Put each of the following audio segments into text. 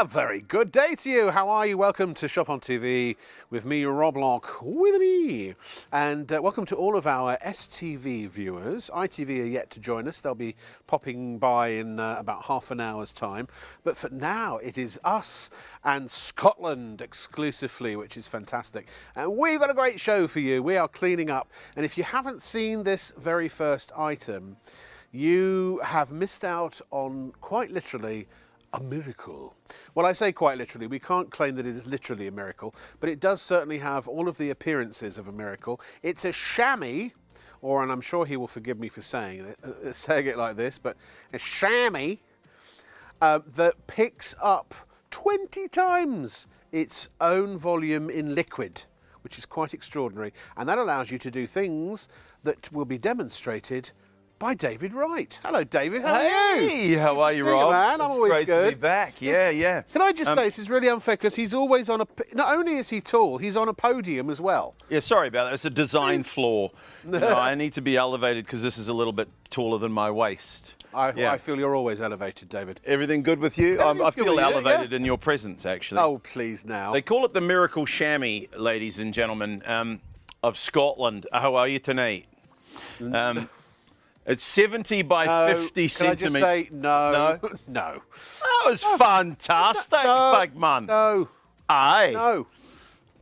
A very good day to you. How are you? Welcome to Shop on TV with me, Rob Locke, with an E. And welcome to all of our STV viewers. ITV are yet to join us. They'll be popping by in about half an hour's time. But for now, it is us and Scotland exclusively, which is fantastic. And we've got a great show for you. We are cleaning up. And if you haven't seen this very first item, you have missed out on, quite literally, a miracle. Well, I say quite literally. We can't claim that it is literally a miracle, but it does certainly have all of the appearances of a miracle. It's a chamois, or, and I'm sure he will forgive me for saying it like this, but a chamois that picks up 20 times its own volume in liquid, which is quite extraordinary. And that allows you to do things that will be demonstrated by David Wright. Hello, David. How are you? Hey, how are you, Rob? Man, I'm always great good to be back. Yeah. Can I just say this is really unfair because he's always on a. Not only is he tall, he's on a podium as well. Yeah, sorry about that. It's a design flaw. You know, I need to be elevated because this is a little bit taller than my waist. I feel you're always elevated, David. Everything good with you? I feel elevated in your presence, actually. Oh, please now. They call it the miracle chamois, ladies and gentlemen, of Scotland. How are you tonight? It's 70 by 50 centimetres. Can I just say no? No. That was fantastic, big man. No. Aye.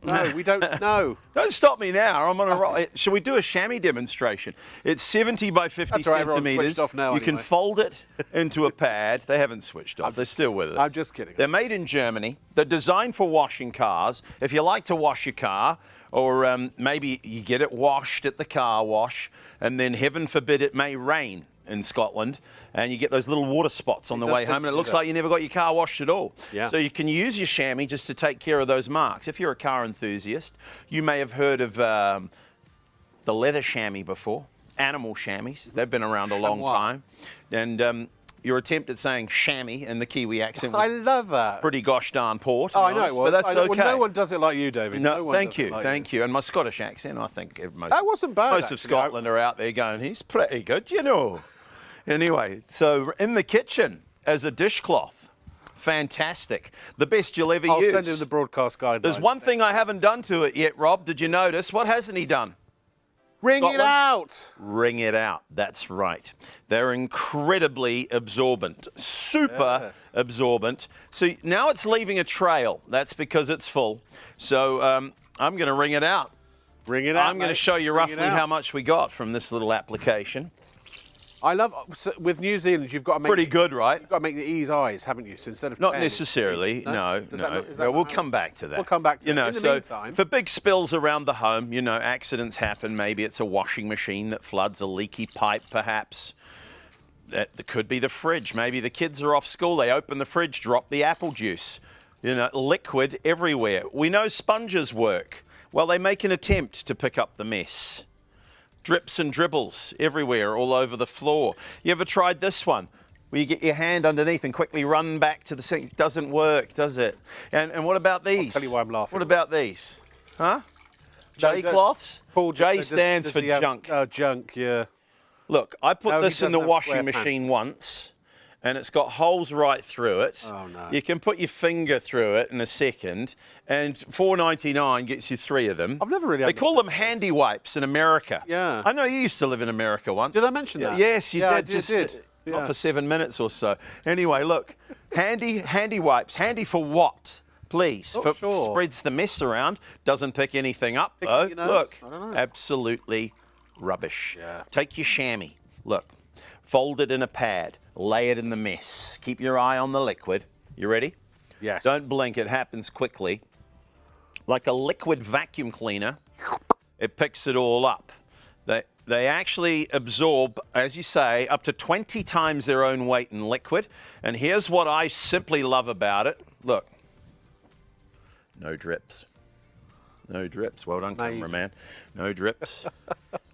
No, we don't know. Don't stop me now. I'm on a roll. Shall we do a chamois demonstration? It's 70 by 50 centimetres. Off now, you can fold it into a pad. They haven't switched off. They're still with us. I'm just kidding. They're made in Germany. They're designed for washing cars. If you like to wash your car, or maybe you get it washed at the car wash, and then heaven forbid it may rain in Scotland, and you get those little water spots on the way home, and it looks like you never got your car washed at all. Yeah. So you can use your chamois just to take care of those marks. If you're a car enthusiast, you may have heard of the leather chamois before, animal chamois. They've been around a long time. And your attempt at saying chamois in the Kiwi accent was I love that. pretty gosh darn poor. Oh, I know it was. But that's okay. Well, no one does it like you, David. No, thank you. And my Scottish accent, I think most, that wasn't bad, most of Scotland are out there going, he's pretty good, you know. Anyway, so in the kitchen as a dishcloth, fantastic. The best you'll ever use. I'll send him the broadcast guide. There's one thing I haven't done to it yet, Rob. Did you notice? What hasn't he done? Ring it out. Ring it out. That's right. They're incredibly absorbent, super absorbent. So now it's leaving a trail. That's because it's full. So I'm going to ring it out. Ring it out. I'm going to show you roughly how much we got from this little application. I love, with New Zealand, you've got to make... Pretty good, right? You've got to make the E's eyes, haven't you? So instead of... Not necessarily, no. We'll come back to that. We'll come back to that. In the meantime... For big spills around the home, you know, accidents happen. Maybe it's a washing machine that floods, a leaky pipe, perhaps. That could be the fridge. Maybe the kids are off school. They open the fridge, drop the apple juice. You know, liquid everywhere. We know sponges work. Well, they make an attempt to pick up the mess. Drips and dribbles everywhere, all over the floor. You ever tried this one? Where you get your hand underneath and quickly run back to the sink. Doesn't work, does it? And what about these? I'll tell you why I'm laughing. What about these? Huh? J cloths? Paul, J stands for junk. Oh, junk, yeah. Look, I put this in the washing machine once, and it's got holes right through it. Oh, no. You can put your finger through it in a second, and $4.99 gets you 3 of them. I've never really They call them handy wipes in America. Yeah. I know you used to live in America once. Did I mention that? Yes, you did. I did. Not for 7 minutes or so. Anyway, look, handy wipes. Handy for what? Please. Spreads the mess around. Doesn't pick anything up, though. Look, absolutely rubbish. Yeah. Take your chamois. Look. Fold it in a pad, lay it in the mess. Keep your eye on the liquid. You ready? Yes. Don't blink, it happens quickly. Like a liquid vacuum cleaner, it picks it all up. They actually absorb, as you say, up to 20 times their own weight in liquid. And here's what I simply love about it. Look, no drips. No drips. Well done, cameraman. No drips.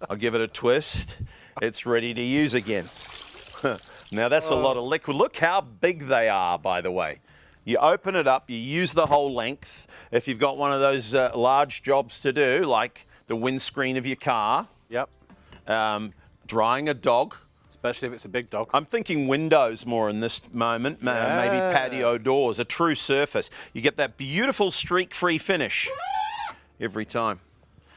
I'll give it a twist. It's ready to use again. Now that's a lot of liquid. Look how big they are, by the way. You open it up, you use the whole length. If you've got one of those large jobs to do, like the windscreen of your car. Yep. Drying a dog. Especially if it's a big dog. I'm thinking windows more in this moment, maybe patio doors, a true surface. You get that beautiful streak-free finish every time.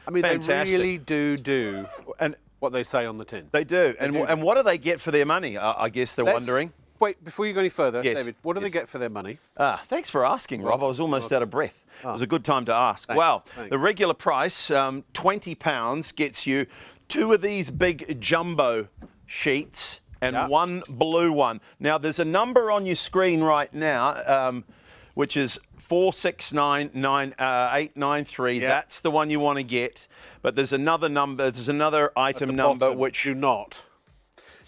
I mean, Fantastic. they really do And what they say on the tin. they do. And what do they get for their money? I guess they're wondering. Wait, before you go any further, Yes. David, what do they get for their money? Thanks for asking, Rob. I was almost out of breath. It was a good time to ask. Thanks, Well, thanks. the regular price, £20, gets you 2 of these big jumbo sheets and 1 blue one. Now, there's a number on your screen right now, which is 4699893. That's the one you want to get. But there's another number. There's another item number bottom, which do not.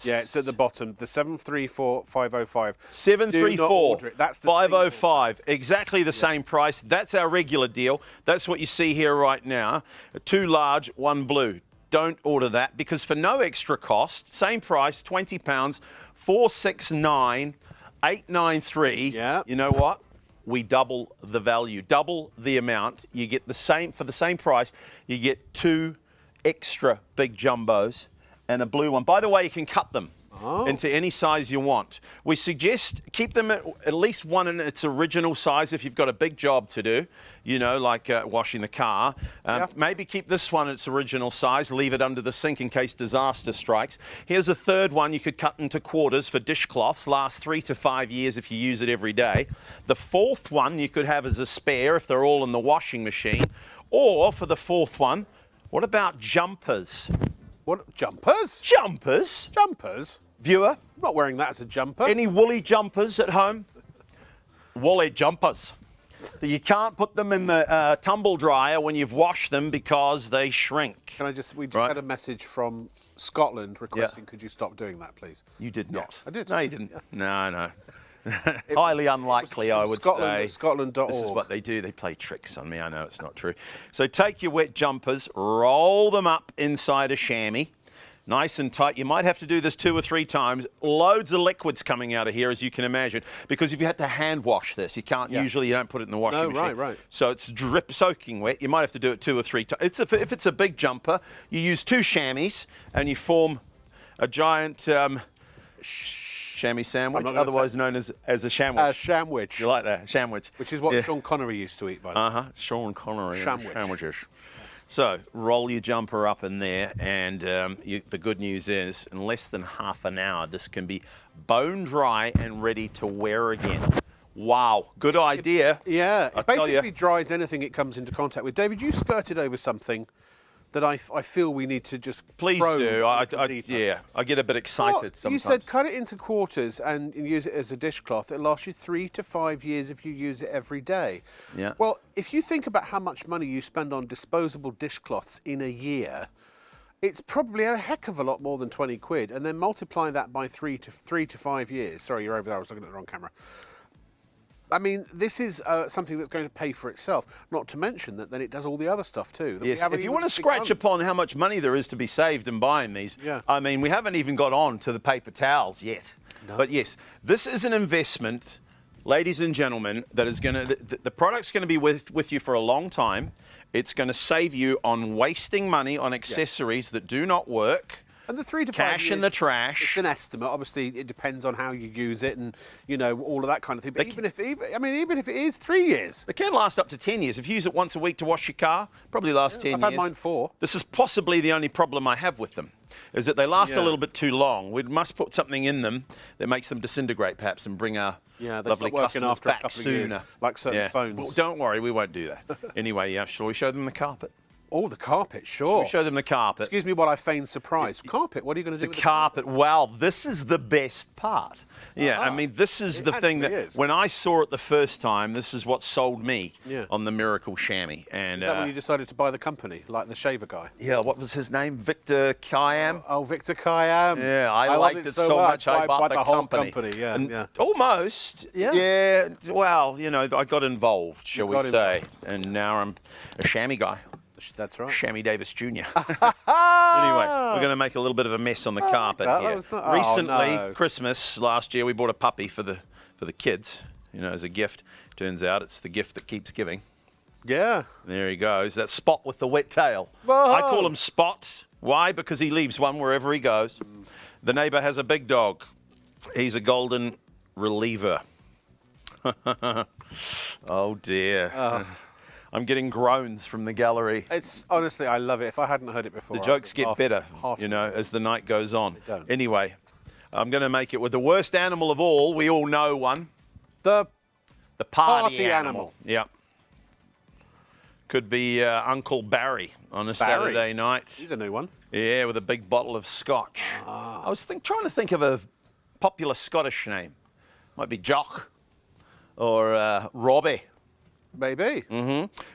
Yeah, it's at the bottom. The 734505. 734 That's the 505. Exactly the same price. That's our regular deal. That's what you see here right now. 2 large, 1 blue. Don't order that because for no extra cost, same price, £20, 469,893. Yeah. You know what? We double the value, double the amount. You get the same for the same price. You get 2 extra big jumbos and a blue one. By the way, you can cut them into any size you want. We suggest keep them at least one in its original size if you've got a big job to do, you know, like washing the car. Maybe keep this one its original size, leave it under the sink in case disaster strikes. Here's a third one you could cut into quarters for dishcloths, last 3 to 5 years if you use it every day. The fourth one you could have as a spare if they're all in the washing machine. Or for the fourth one, what about jumpers? What? Jumpers? Jumpers? Jumpers? Viewer? I'm not wearing that as a jumper. Any woolly jumpers at home? Woolly jumpers. You can't put them in the tumble dryer when you've washed them because they shrink. We just had a message from Scotland requesting, could you stop doing that, please? You did not. I did. No, you didn't. No. Highly unlikely, I would say. Scotland.org. This is what they do. They play tricks on me. I know it's not true. So take your wet jumpers, roll them up inside a chamois. Nice and tight. You might have to do this 2 or 3 times. Loads of liquids coming out of here, as you can imagine, because if you had to hand wash this, you can't usually, you don't put it in the washing machine. Right. So it's soaking wet. You might have to do it 2 or 3 times. If it's a big jumper, you use 2 chamois and you form a giant chamois sandwich, otherwise known as a shamwich. Shamwich. You like that? Shamwich. Which is what Sean Connery used to eat, by the way. Sean Connery. Shamwich. Sandwiches. So roll your jumper up in there, and the good news is, in less than half an hour, this can be bone dry and ready to wear again. Wow, good idea. It basically dries anything it comes into contact with. David, you skirted over something that I feel we need to just please do. I get a bit excited sometimes. You said cut it into quarters and use it as a dishcloth. It'll last you 3 to 5 years if you use it every day. Yeah. Well, if you think about how much money you spend on disposable dishcloths in a year, it's probably a heck of a lot more than 20 quid. And then multiply that by 3 to 5 years. Sorry, you're over there. I was looking at the wrong camera. I mean, this is something that's going to pay for itself, not to mention that then it does all the other stuff too. Yes, if you want to scratch upon how much money there is to be saved in buying these, I mean, we haven't even got on to the paper towels yet. No. But yes, this is an investment, ladies and gentlemen, that is going to, the product's going to be with you for a long time. It's going to save you on wasting money on accessories that do not work. And the 3 to 5 cash years, in the trash. It's an estimate. Obviously, it depends on how you use it, and you know all of that kind of thing. But even if it is 3 years, it can last up to 10 years. If you use it once a week to wash your car, probably lasts 10 years. I've had mine 4. This is possibly the only problem I have with them, is that they last a little bit too long. We must put something in them that makes them disintegrate, perhaps, and bring our lovely customers back sooner. Like certain phones. Well, don't worry, we won't do that. Anyway, shall we show them the carpet? Oh, the carpet, sure. We show them the carpet. Excuse me while I feign surprise. Carpet, what are you going to do with the carpet? Well, this is the best part. Yeah, I mean, this is the thing that when I saw it the first time, this is what sold me on the Miracle Chamois. And is that when you decided to buy the company, like the shaver guy? Yeah, what was his name? Victor Khayyam? Oh, Victor Khayyam. Yeah, I liked it so much I bought the whole company. Yeah. Almost. Yeah. Well, you know, I got involved, shall we say. And now I'm a chamois guy. That's right. Chamois Davis Jr. Anyway, we're going to make a little bit of a mess on the carpet here. Recently, Christmas last year, we bought a puppy for the kids, you know, as a gift. Turns out it's the gift that keeps giving. Yeah. There he goes. That Spot with the wet tail. Whoa. I call him Spot. Why? Because he leaves one wherever he goes. The neighbour has a big dog. He's a golden reliever. Oh dear. I'm getting groans from the gallery. It's honestly, I love it. If I hadn't heard it before, The jokes get better, you know, as the night goes on. Anyway, I'm going to make it with the worst animal of all. We all know one. The party animal. Yeah. Could be Uncle Barry on a Saturday night. He's a new one. Yeah, with a big bottle of scotch. I was trying to think of a popular Scottish name. Might be Jock or Robbie. Maybe.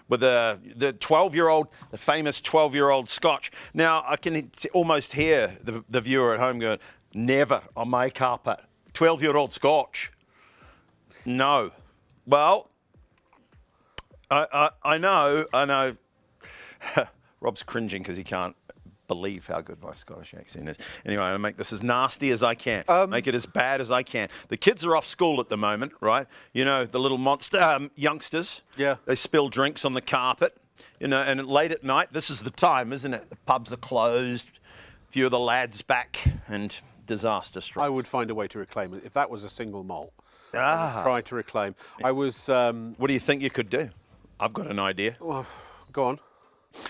With the 12-year-old, the famous 12-year-old scotch. Now, I can almost hear the viewer at home going, never on my carpet. 12-year-old scotch. No. Well, I know. Rob's cringing because he can't believe how good my Scottish accent is. Anyway, I'm going to make this as nasty as I can. Make it as bad as I can. The kids are off school at the moment, right? You know, the little monster youngsters. Yeah. They spill drinks on the carpet. You know, and late at night, this is the time, isn't it? The pubs are closed. A few of the lads back, and disaster strikes. I would find a way to reclaim it. If that was a single mole, I would try to reclaim. I was... What do you think you could do? I've got an idea. Well, go on.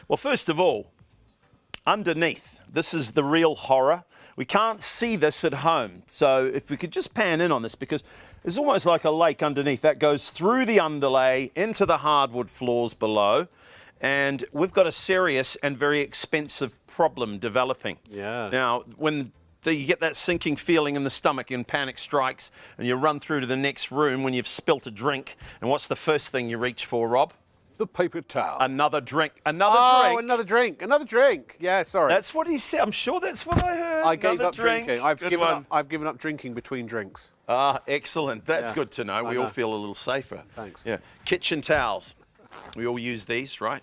Well, first of all, underneath, this is the real horror. We can't see this at home. So if we could just pan in on this, because it's almost like a lake underneath that goes through the underlay into the hardwood floors below. And we've got a serious and very expensive problem developing. Yeah. Now, when you get that sinking feeling in the stomach and panic strikes, and you run through to the next room when you've spilt a drink, and what's the first thing you reach for, Rob? The paper towel. Another drink. Another drink. Another drink. Yeah, sorry. That's what he said. I'm sure that's what I heard. I gave up drinking. I've given up drinking between drinks. Ah, excellent. That's good to know. We all feel a little safer. Thanks. Yeah. Kitchen towels. We all use these, right?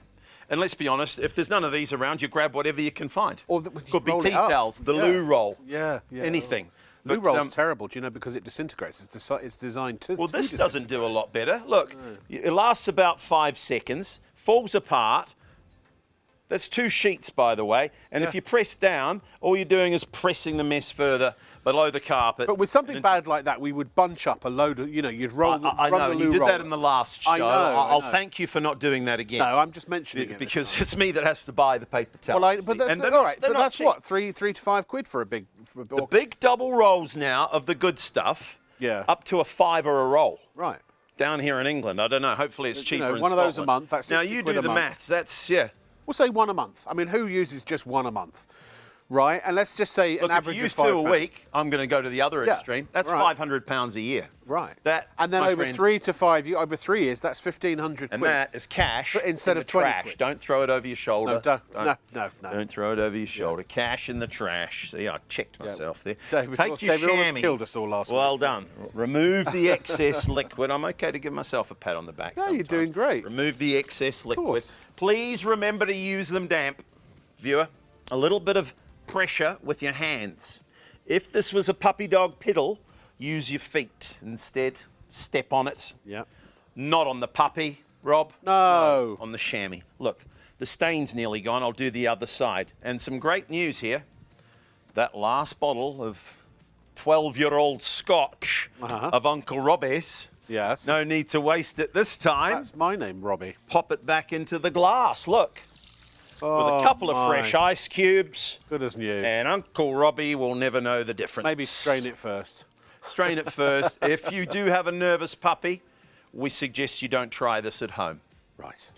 And let's be honest, if there's none of these around, you grab whatever you can find. Or could be tea towels, the loo roll. Yeah. Anything. Loo roll's terrible, do you know, because it disintegrates. It's designed to. Well, this doesn't do a lot better. Look, it lasts about 5 seconds, falls apart. That's 2 sheets, by the way. And if you press down, all you're doing is pressing the mess further below the carpet. But with something bad like that, we would bunch up a load of, you'd roll the I know, you did that in the last show. I know. I'll thank you for not doing that again. No, I'm just mentioning it. Because it's me that has to buy the paper towels. Well, but that's all right. But that's what, £3 to £5 for a big... The big double rolls now of the good stuff. Yeah. Up to £5 a roll. Right. Down here in England, I don't know. Hopefully it's cheaper in one of those Scotland. a month. That's 60 now you quid do a the month. maths. That's We'll say one a month. I mean, who uses just one a month, right? And let's just say an average if you of use 2 £5. a week, I'm going to go to the other extreme. That's £500 a year. Right. That, and then over 3 to 5 years, over 3 years, that's 1,500 quid. And that is cash but instead in of the 20 trash. quid. Don't throw it over your shoulder. No. Don't throw it over your shoulder. Cash in the trash. See, I checked myself there. David Take your almost chamois. killed us all last week. Well done. Remove the excess liquid. I'm okay to give myself a pat on the back. Yeah, you're doing great. Remove the excess liquid. course. Please remember to use them damp, viewer. A little bit of pressure with your hands. If this was a puppy dog piddle, use your feet instead. Step on it. Yeah. Not on the puppy, Rob. No. On the chamois. Look, the stain's nearly gone. I'll do the other side. And some great news here. That last bottle of 12-year-old scotch of Uncle Robbie's. Yes. No need to waste it this time. That's my name, Robbie. Pop it back into the glass. Look. With a couple of fresh ice cubes. Good as new. And Uncle Robbie will never know the difference. Maybe strain it first. Strain it first. If you do have a nervous puppy, we suggest you don't try this at home. Right.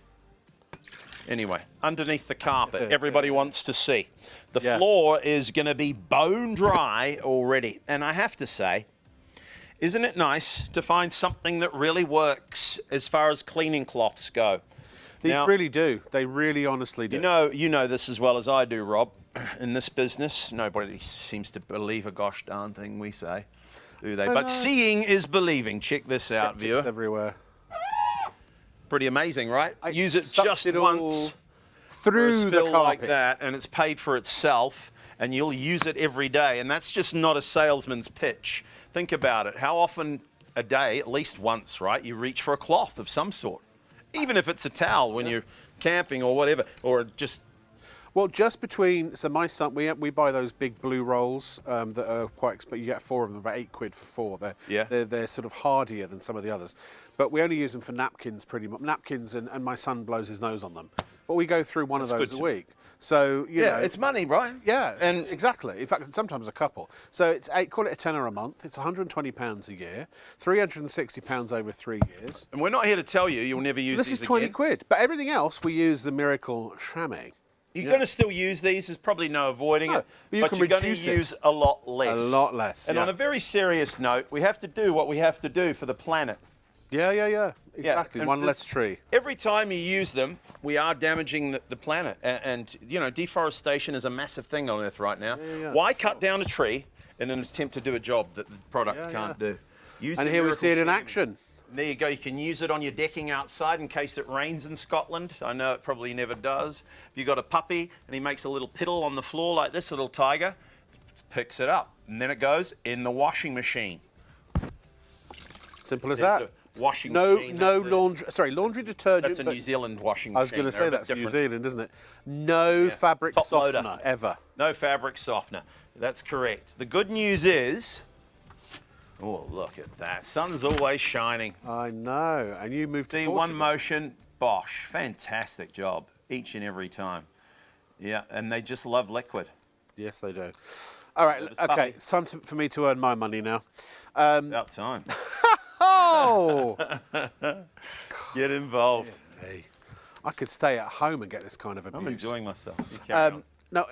Anyway, underneath the carpet, everybody wants to see. The floor is going to be bone dry already. And I have to say, isn't it nice to find something that really works as far as cleaning cloths go? These really do. They really honestly do. You know this as well as I do, Rob. In this business, nobody seems to believe a gosh darn thing we say, do they? But seeing is believing. Check this out, viewer. Everywhere. Pretty amazing, right? Use it just once through the carpet like that, and it's paid for itself, and you'll use it every day. And that's just not a salesman's pitch. Think about it. How often a day, at least once, right? You reach for a cloth of some sort. Even if it's a towel when you're camping or whatever, or just Well, just between, so my son, we buy those big blue rolls that are quite expensive. You get 4 of them, about £8 for 4. They're sort of hardier than some of the others. But we only use them for napkins pretty much. Napkins, and my son blows his nose on them. But we go through one of those a week. So, you know. It's money, right? Yeah, and exactly. In fact, sometimes a couple. So it's call it a tenner a month. It's £120 a year, £360 over 3 years. And we're not here to tell you you'll never use these This is 20 again. quid. But everything else, we use the Miracle Chamois. You're going to still use these. There's probably no avoiding it. But You're going to use a lot less. A lot less. And on a very serious note, we have to do what we have to do for the planet. Yeah. Exactly. And One less tree. Every time you use them, we are damaging the planet. And, you know, deforestation is a massive thing on Earth right now. Why cut down a tree in an attempt to do a job that the product can't do? And here we see it in action. There you go. You can use it on your decking outside in case it rains in Scotland. I know it probably never does. If you've got a puppy and he makes a little piddle on the floor like this, little tiger, picks it up. And then it goes in the washing machine. Simple as that. Washing machine. Laundry detergent. That's a New Zealand washing machine. I was going to say that's New Zealand, isn't it? No fabric softener ever. No fabric softener. That's correct. The good news is, oh, look at that. Sun's always shining. I know. And you moved to D1 Portugal. motion, Bosch. Fantastic job each and every time. Yeah, and they just love liquid. Yes, they do. All right, okay. It's time for me to earn my money now. About time. Oh! Get involved. Hey, I could stay at home and get this kind of abuse. I'm enjoying myself. You carry on. No,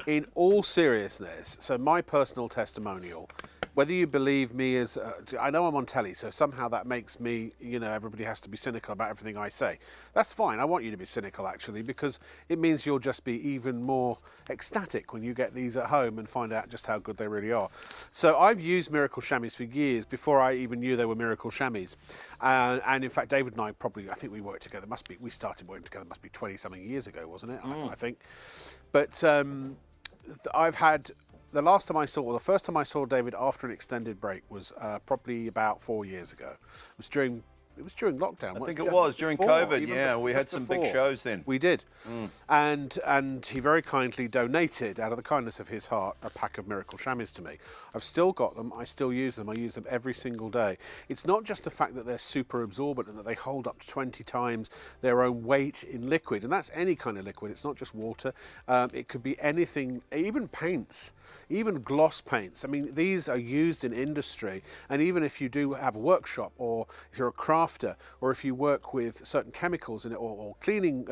in all seriousness, so my personal testimonial, whether you believe me as, I know I'm on telly, so somehow that makes me, you know, everybody has to be cynical about everything I say. That's fine. I want you to be cynical, actually, because it means you'll just be even more ecstatic when you get these at home and find out just how good they really are. So I've used Miracle Chamois for years before I even knew they were Miracle Chamois. And in fact, David and I I think we worked together. We started working together, must be 20-something years ago, wasn't it? I think. But I've had... The first time I saw David after an extended break was probably about 4 years ago. It was during lockdown. I think it was during COVID. Yeah, we had some big shows then. We did, and he very kindly donated, out of the kindness of his heart, a pack of Miracle Chamois to me. I've still got them. I still use them. I use them every single day. It's not just the fact that they're super absorbent and that they hold up to 20 times their own weight in liquid, and that's any kind of liquid. It's not just water. It could be anything, even paints. Even gloss paints. I mean, these are used in industry, and even if you do have a workshop, or if you're a crafter, or if you work with certain chemicals in it, or cleaning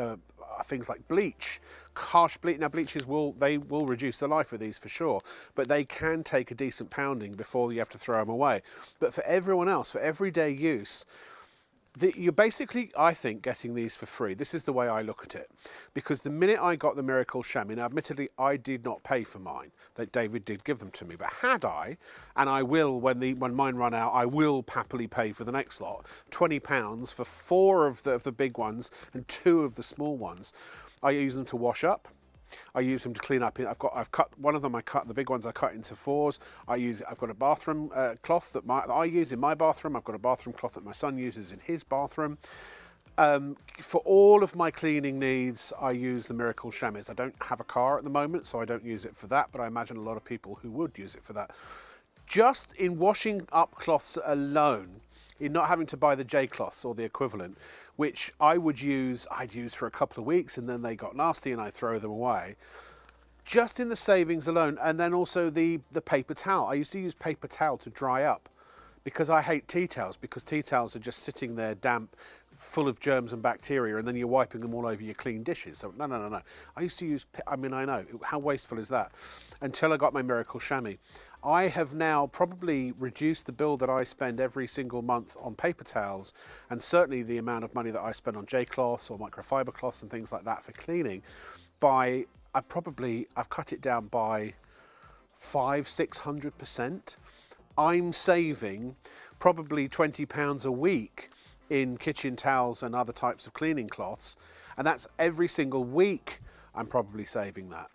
things like bleach, harsh bleach. Now, bleaches will reduce the life of these for sure, but they can take a decent pounding before you have to throw them away. But for everyone else, for everyday use, you're basically, I think, getting these for free. This is the way I look at it. Because the minute I got the Miracle Chamois, now admittedly, I did not pay for mine. That David did give them to me. But had I, and I will, when mine run out, I will happily pay for the next lot, £20 for 4 of the big ones and 2 of the small ones. I use them to wash up. I use them to clean up. I've cut one of them. The big ones I cut into 4s. I've got a bathroom cloth that I use in my bathroom. I've got a bathroom cloth that my son uses in his bathroom. For all of my cleaning needs, I use the Miracle Chamois. I don't have a car at the moment, so I don't use it for that, but I imagine a lot of people who would use it for that. Just in washing up cloths alone, in not having to buy the J cloths or the equivalent, which I'd use for a couple of weeks, and then they got nasty and I throw them away. Just in the savings alone, and then also the paper towel. I used to use paper towel to dry up, because I hate tea towels, because tea towels are just sitting there damp, full of germs and bacteria, and then you're wiping them all over your clean dishes. So no. I used to use, I know, how wasteful is that? Until I got my Miracle Chamois. I have now probably reduced the bill that I spend every single month on paper towels, and certainly the amount of money that I spend on J-cloths or microfiber cloths and things like that for cleaning, I've cut it down by 500-600%. I'm saving probably £20 a week in kitchen towels and other types of cleaning cloths, and that's every single week I'm probably saving that.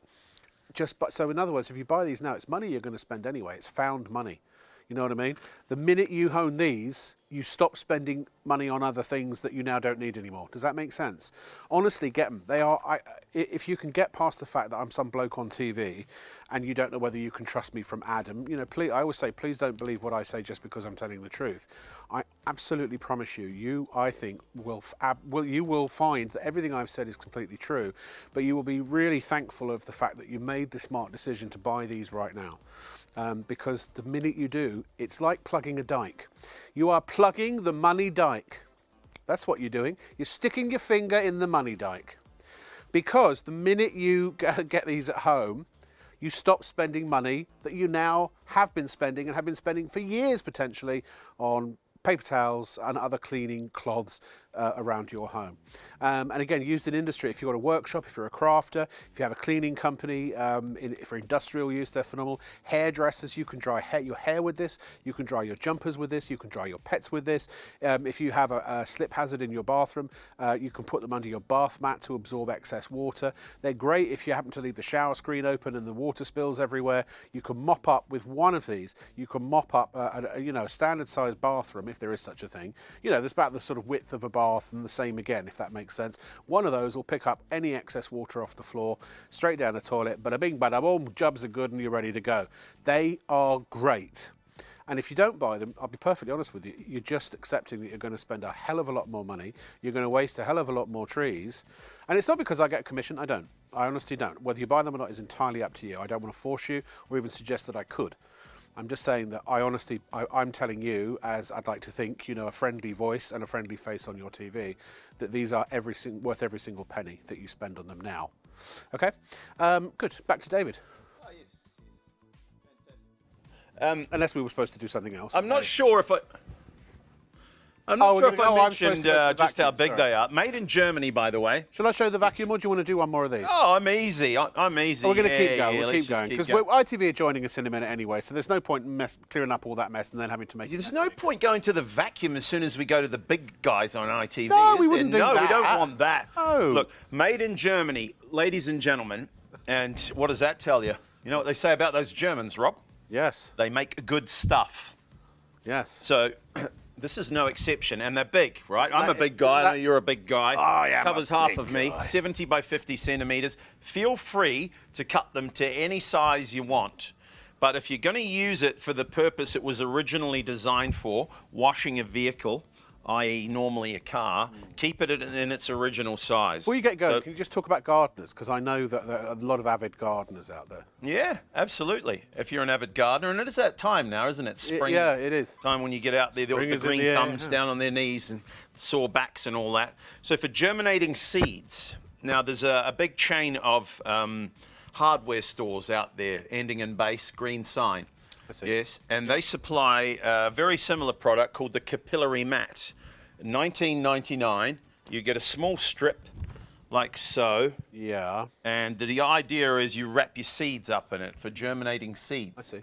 So in other words, if you buy these now, it's money you're going to spend anyway. It's found money. You know what I mean? The minute you own these, you stop spending money on other things that you now don't need anymore. Does that make sense? Honestly, get them. They are. If you can get past the fact that I'm some bloke on TV, and you don't know whether you can trust me from Adam, you know, please. I always say, please don't believe what I say just because I'm telling the truth. I absolutely promise you. I think you will find that everything I've said is completely true, but you will be really thankful of the fact that you made the smart decision to buy these right now. Because the minute you do, it's like plugging a dike. You are plugging the money dike. That's what you're doing. You're sticking your finger in the money dike. Because the minute you get these at home, you stop spending money that you now have been spending and have been spending for years potentially on paper towels and other cleaning cloths around your home. And again, used in industry. If you've got a workshop, if you're a crafter, if you have a cleaning company, for industrial use, they're phenomenal. Hairdressers, you can dry your hair with this, you can dry your jumpers with this, you can dry your pets with this. If you have a slip hazard in your bathroom, you can put them under your bath mat to absorb excess water. They're great if you happen to leave the shower screen open and the water spills everywhere. You can mop up with one of these. You can mop up a standard sized bathroom, if there is such a thing. You know, there's about the sort of width of a bath and the same again, if that makes sense. One of those will pick up any excess water off the floor, straight down the toilet, bada bing, bada boom, jobs are good and you're ready to go. They are great. And if you don't buy them, I'll be perfectly honest with you, you're just accepting that you're going to spend a hell of a lot more money, you're going to waste a hell of a lot more trees. And it's not because I get a commission, I don't. I honestly don't. Whether you buy them or not is entirely up to you. I don't want to force you or even suggest that I could. I'm just saying that I'm telling you, as I'd like to think, you know, a friendly voice and a friendly face on your TV, that these are worth every single penny that you spend on them now. Okay? Good. Back to David. Oh, yes. Fantastic. Unless we were supposed to do something else. I'm not sure if I mentioned just how big they are. Made in Germany, by the way. Shall I show the vacuum, or do you want to do one more of these? Oh, I'm easy. I'm easy. Oh, we're going to keep going. Yeah, we'll keep going. Because ITV are joining us in a minute anyway, so there's no point clearing up all that mess and then having to make it There's no point going to the vacuum as soon as we go to the big guys on ITV. No, we wouldn't do that. No, we don't want that. Oh. Look, made in Germany, ladies and gentlemen. And what does that tell you? You know what they say about those Germans, Rob? Yes. They make good stuff. Yes. So this is no exception, and they're big, right? I'm a big guy. I know you're a big guy. Oh, yeah. Covers half of me, 70 by 50 centimeters. Feel free to cut them to any size you want. But if you're going to use it for the purpose it was originally designed for, washing a vehicle, i.e. normally a car, keep it in its original size. Before you get going, can you just talk about gardeners? Because I know that there are a lot of avid gardeners out there. Yeah, absolutely. If you're an avid gardener, and it is that time now, isn't it? Spring. Yeah, it is. Time when you get out there, the green thumbs down on their knees and sore backs and all that. So for germinating seeds, now there's a big chain of hardware stores out there, ending in base, green sign. Yes, and they supply a very similar product called the capillary mat. $19.99. You get a small strip like so. Yeah. And the idea is you wrap your seeds up in it for germinating seeds. I see.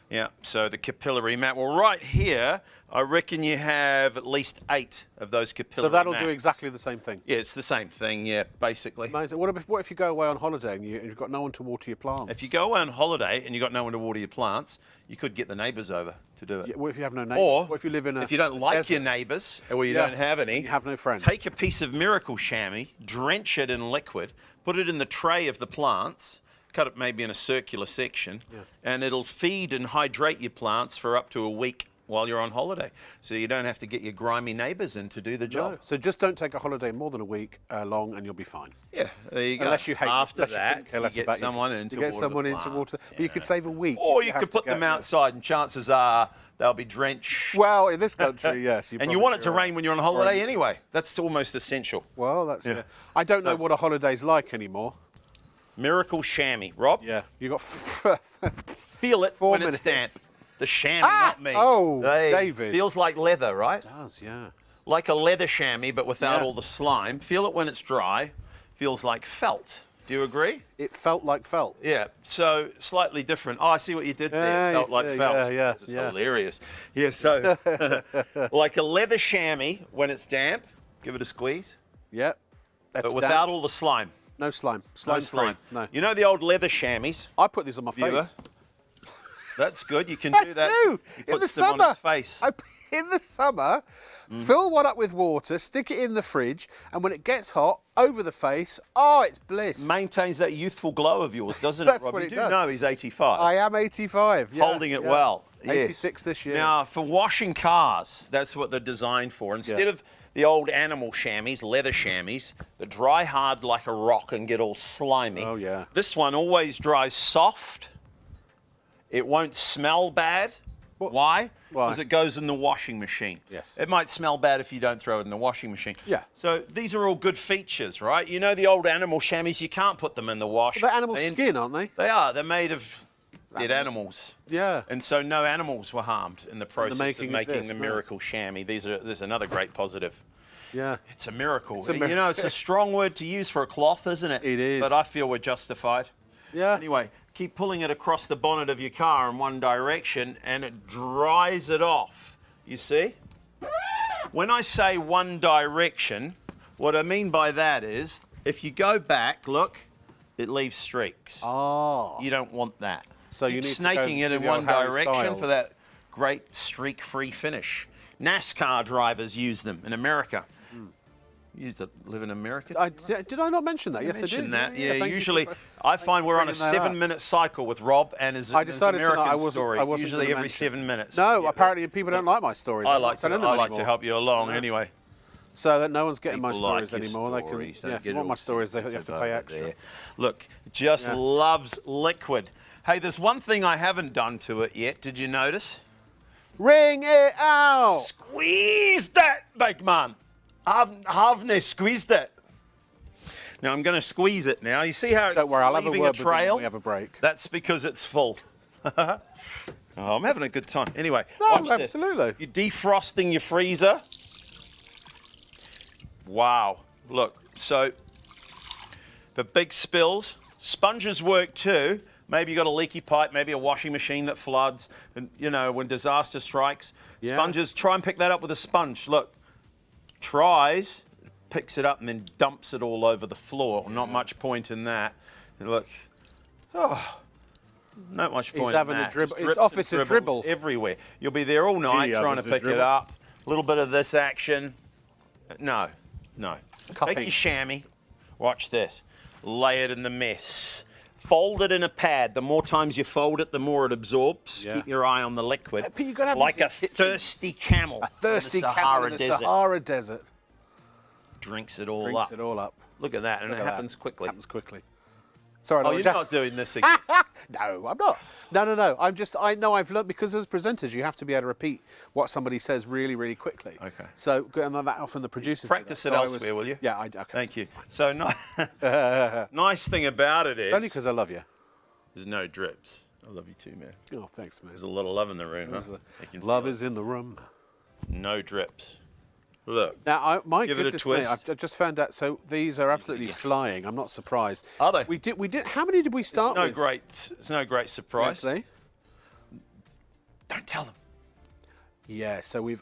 Yeah, so the capillary mat. Well, right here, I reckon you have at least 8 of those capillary So that'll mats. do exactly the same thing? Yeah, it's the same thing, yeah, basically. Amazing. What if you go away on holiday and you've got no one to water your plants? If you go away on holiday and you've got no one to water your plants, you could get the neighbours over to do it. Yeah, what if you have no neighbours? Or what if you live in if you don't like your neighbours, or you don't have any, you have no friends. Take a piece of miracle chamois, drench it in liquid, put it in the tray of the plants, cut it maybe in a circular section, and it'll feed and hydrate your plants for up to a week while you're on holiday. So you don't have to get your grimy neighbours in to do the job. No. So just don't take a holiday more than a week long and you'll be fine. Yeah, there you go. Unless you hate After that, you get someone in to water. But you could save a week. Or you could put them outside and chances are they'll be drenched. Well, in this country, yes. And you want it to rain when you're on holiday anyway. That's almost essential. Well, that's... I don't know what a holiday's like anymore. Miracle chamois. Rob? Yeah. You got... Feel it when it's damp. The chamois, not me. Oh, David. Feels like leather, right? It does, yeah. Like a leather chamois, but without all the slime. Feel it when it's dry. Feels like felt. Do you agree? It felt like felt. Yeah, so slightly different. Oh, I see what you did there. Felt like felt. Yeah. It's hilarious. Yeah, so like a leather chamois when it's damp. Give it a squeeze. Yeah. But without all the slime. No slime. No slime. No. You know the old leather chamois? I put these on my face. That's good. You can do that. I do. You put in the some summer. on his face. in the summer, fill one up with water, stick it in the fridge, and when it gets hot, over the face, oh, it's bliss. Maintains that youthful glow of yours, doesn't That's it, Rob? what You it do does. know he's 85. I am 85. Yeah, Holding it yeah. well. 86 this year. Now, for washing cars, that's what they're designed for. Instead of the old animal chamois, leather chamois, that dry hard like a rock and get all slimy. Oh, yeah. This one always dries soft. It won't smell bad. Why? Why? Because it goes in the washing machine. Yes. It might smell bad if you don't throw it in the washing machine. Yeah. So these are all good features, right? You know the old animal chamois, you can't put them in the wash. They're animal skin, aren't they? They are. They're made of dead animals. Yeah. And so no animals were harmed in the process making of making this, the no. miracle chamois. There's another great positive. Yeah. It's a miracle. a You know, it's a strong word to use for a cloth, isn't it? It is. But I feel we're justified. Yeah. Anyway, keep pulling it across the bonnet of your car in one direction and it dries it off. You see? When I say one direction, what I mean by that is if you go back, look, it leaves streaks. Oh. You don't want that. So Keep you need to snaking go it do in the old one Harry direction Styles. for that great streak-free finish. NASCAR drivers use them in America. You used to live in America? Did I not mention that? You Yes, I mentioned did. that. Yeah, thank you usually for- I find we're on a bringing that up. 7-minute cycle with Rob and his decided tonight American I wasn't- stories. I wasn't Usually gonna every mention. 7 minutes. No, Yeah, apparently people don't like my stories. I I'm not like to. telling them I like to anymore. help you along. Anyway, So that no one's getting my People like stories your anymore. They stories. can, Don't if you get want all my stories, they have to sensitive pay over extra. there. Look, just Yeah. loves liquid. Hey, there's one thing I haven't done to it yet. Did you notice? Ring it out. Squeeze that, big man. Haven't squeezed it. Now I'm going to squeeze it now. You see how Don't it's worry, I'll have a leaving word with them when trail? we have a break. That's because it's full. Oh, I'm having a good time. Anyway, No, watch this. absolutely. You're defrosting your freezer. Wow. Look, so for big spills, sponges work too. Maybe you've got a leaky pipe, maybe a washing machine that floods, and you know, when disaster strikes, Yeah. sponges, try and pick that up with a sponge. Look, tries, picks it up and then dumps it all over the floor. Not much point in that. And look, oh, not much point having in a that. dribble. Just It's drips off, and it's a dribbles dribble. everywhere. You'll be there all night Gee, trying to it's a pick it dribble. up. A little bit of this action. No. Cupping. Take your chamois. Watch this. Lay it in the mess. Fold it in a pad. The more times you fold it, the more it absorbs. Yeah. Keep your eye on the liquid. But you've got to have like these in a kitchens. thirsty camel. A thirsty in the camel in the desert. Sahara Desert. Drinks it all Drinks up. it all up. Look at that, and Look it at that. happens quickly. Happens quickly. Sorry, Oh, Lord you're Jack. not doing this again. No, I'm not. No. I know I've learned, because as presenters, you have to be able to repeat what somebody says really, really quickly. Okay. So, and that often the producers do Practice that. it So elsewhere, will you? Yeah, okay. Thank you. So, nice thing about it is It's only because I love you. there's no drips. I love you too, man. Oh, thanks, man. There's a lot of love in the room, huh? I can Love feel is in the room. it. No drips. Look. Now, my Give it a goodness me, twist. I just found out. So these are absolutely flying. I'm not surprised. Are they? We did. How many did we start with? It's no great surprise. Leslie? Don't tell them. Yeah. So we've.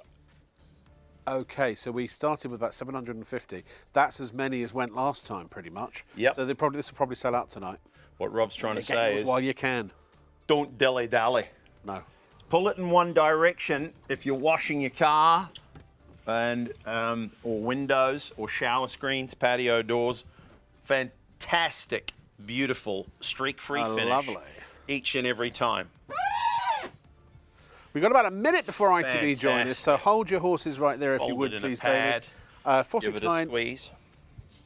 Okay, so we started with about 750. That's as many as went last time, pretty much. Yep. So this will probably sell out tonight. What Rob's trying to Get say yours is while you can. don't dilly-dally. No. Pull it in one direction if you're washing your car and or windows or shower screens, patio doors. Fantastic, beautiful, streak-free finish. Lovely. Each and every time. We've got about a minute before ITV join us, Fantastic. so hold your horses right there if you Fold would, it in please, a pad. David. Give it a 469 squeeze.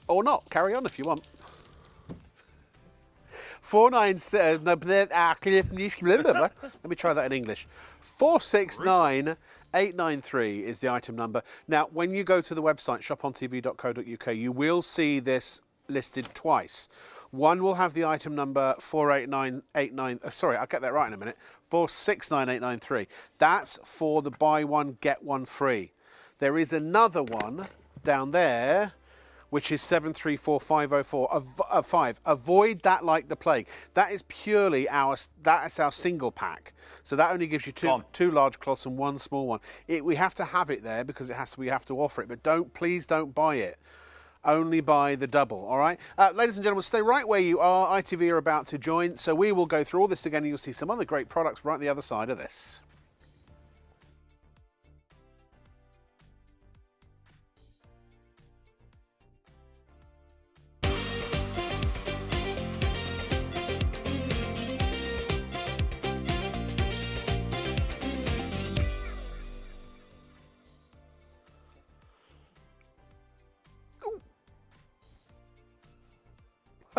or not. Carry on if you want. 497. No, let me try that in English. 469-893 is the item number. Now, when you go to the website shopontv.co.uk, you will see this listed twice. One will have the item number 48989. Sorry, I'll get that right in a minute. 469893. That's for the buy one get one free. There is another one down there, which is 734-504-5. Avoid that like the plague. That is purely our single pack. So that only gives you two large cloths and one small one. We have to have it there because we have to offer it. But please don't buy it. Only buy the double, all right? Ladies and gentlemen, stay right where you are. ITV are about to join, so we will go through all this again and you'll see some other great products right the other side of this.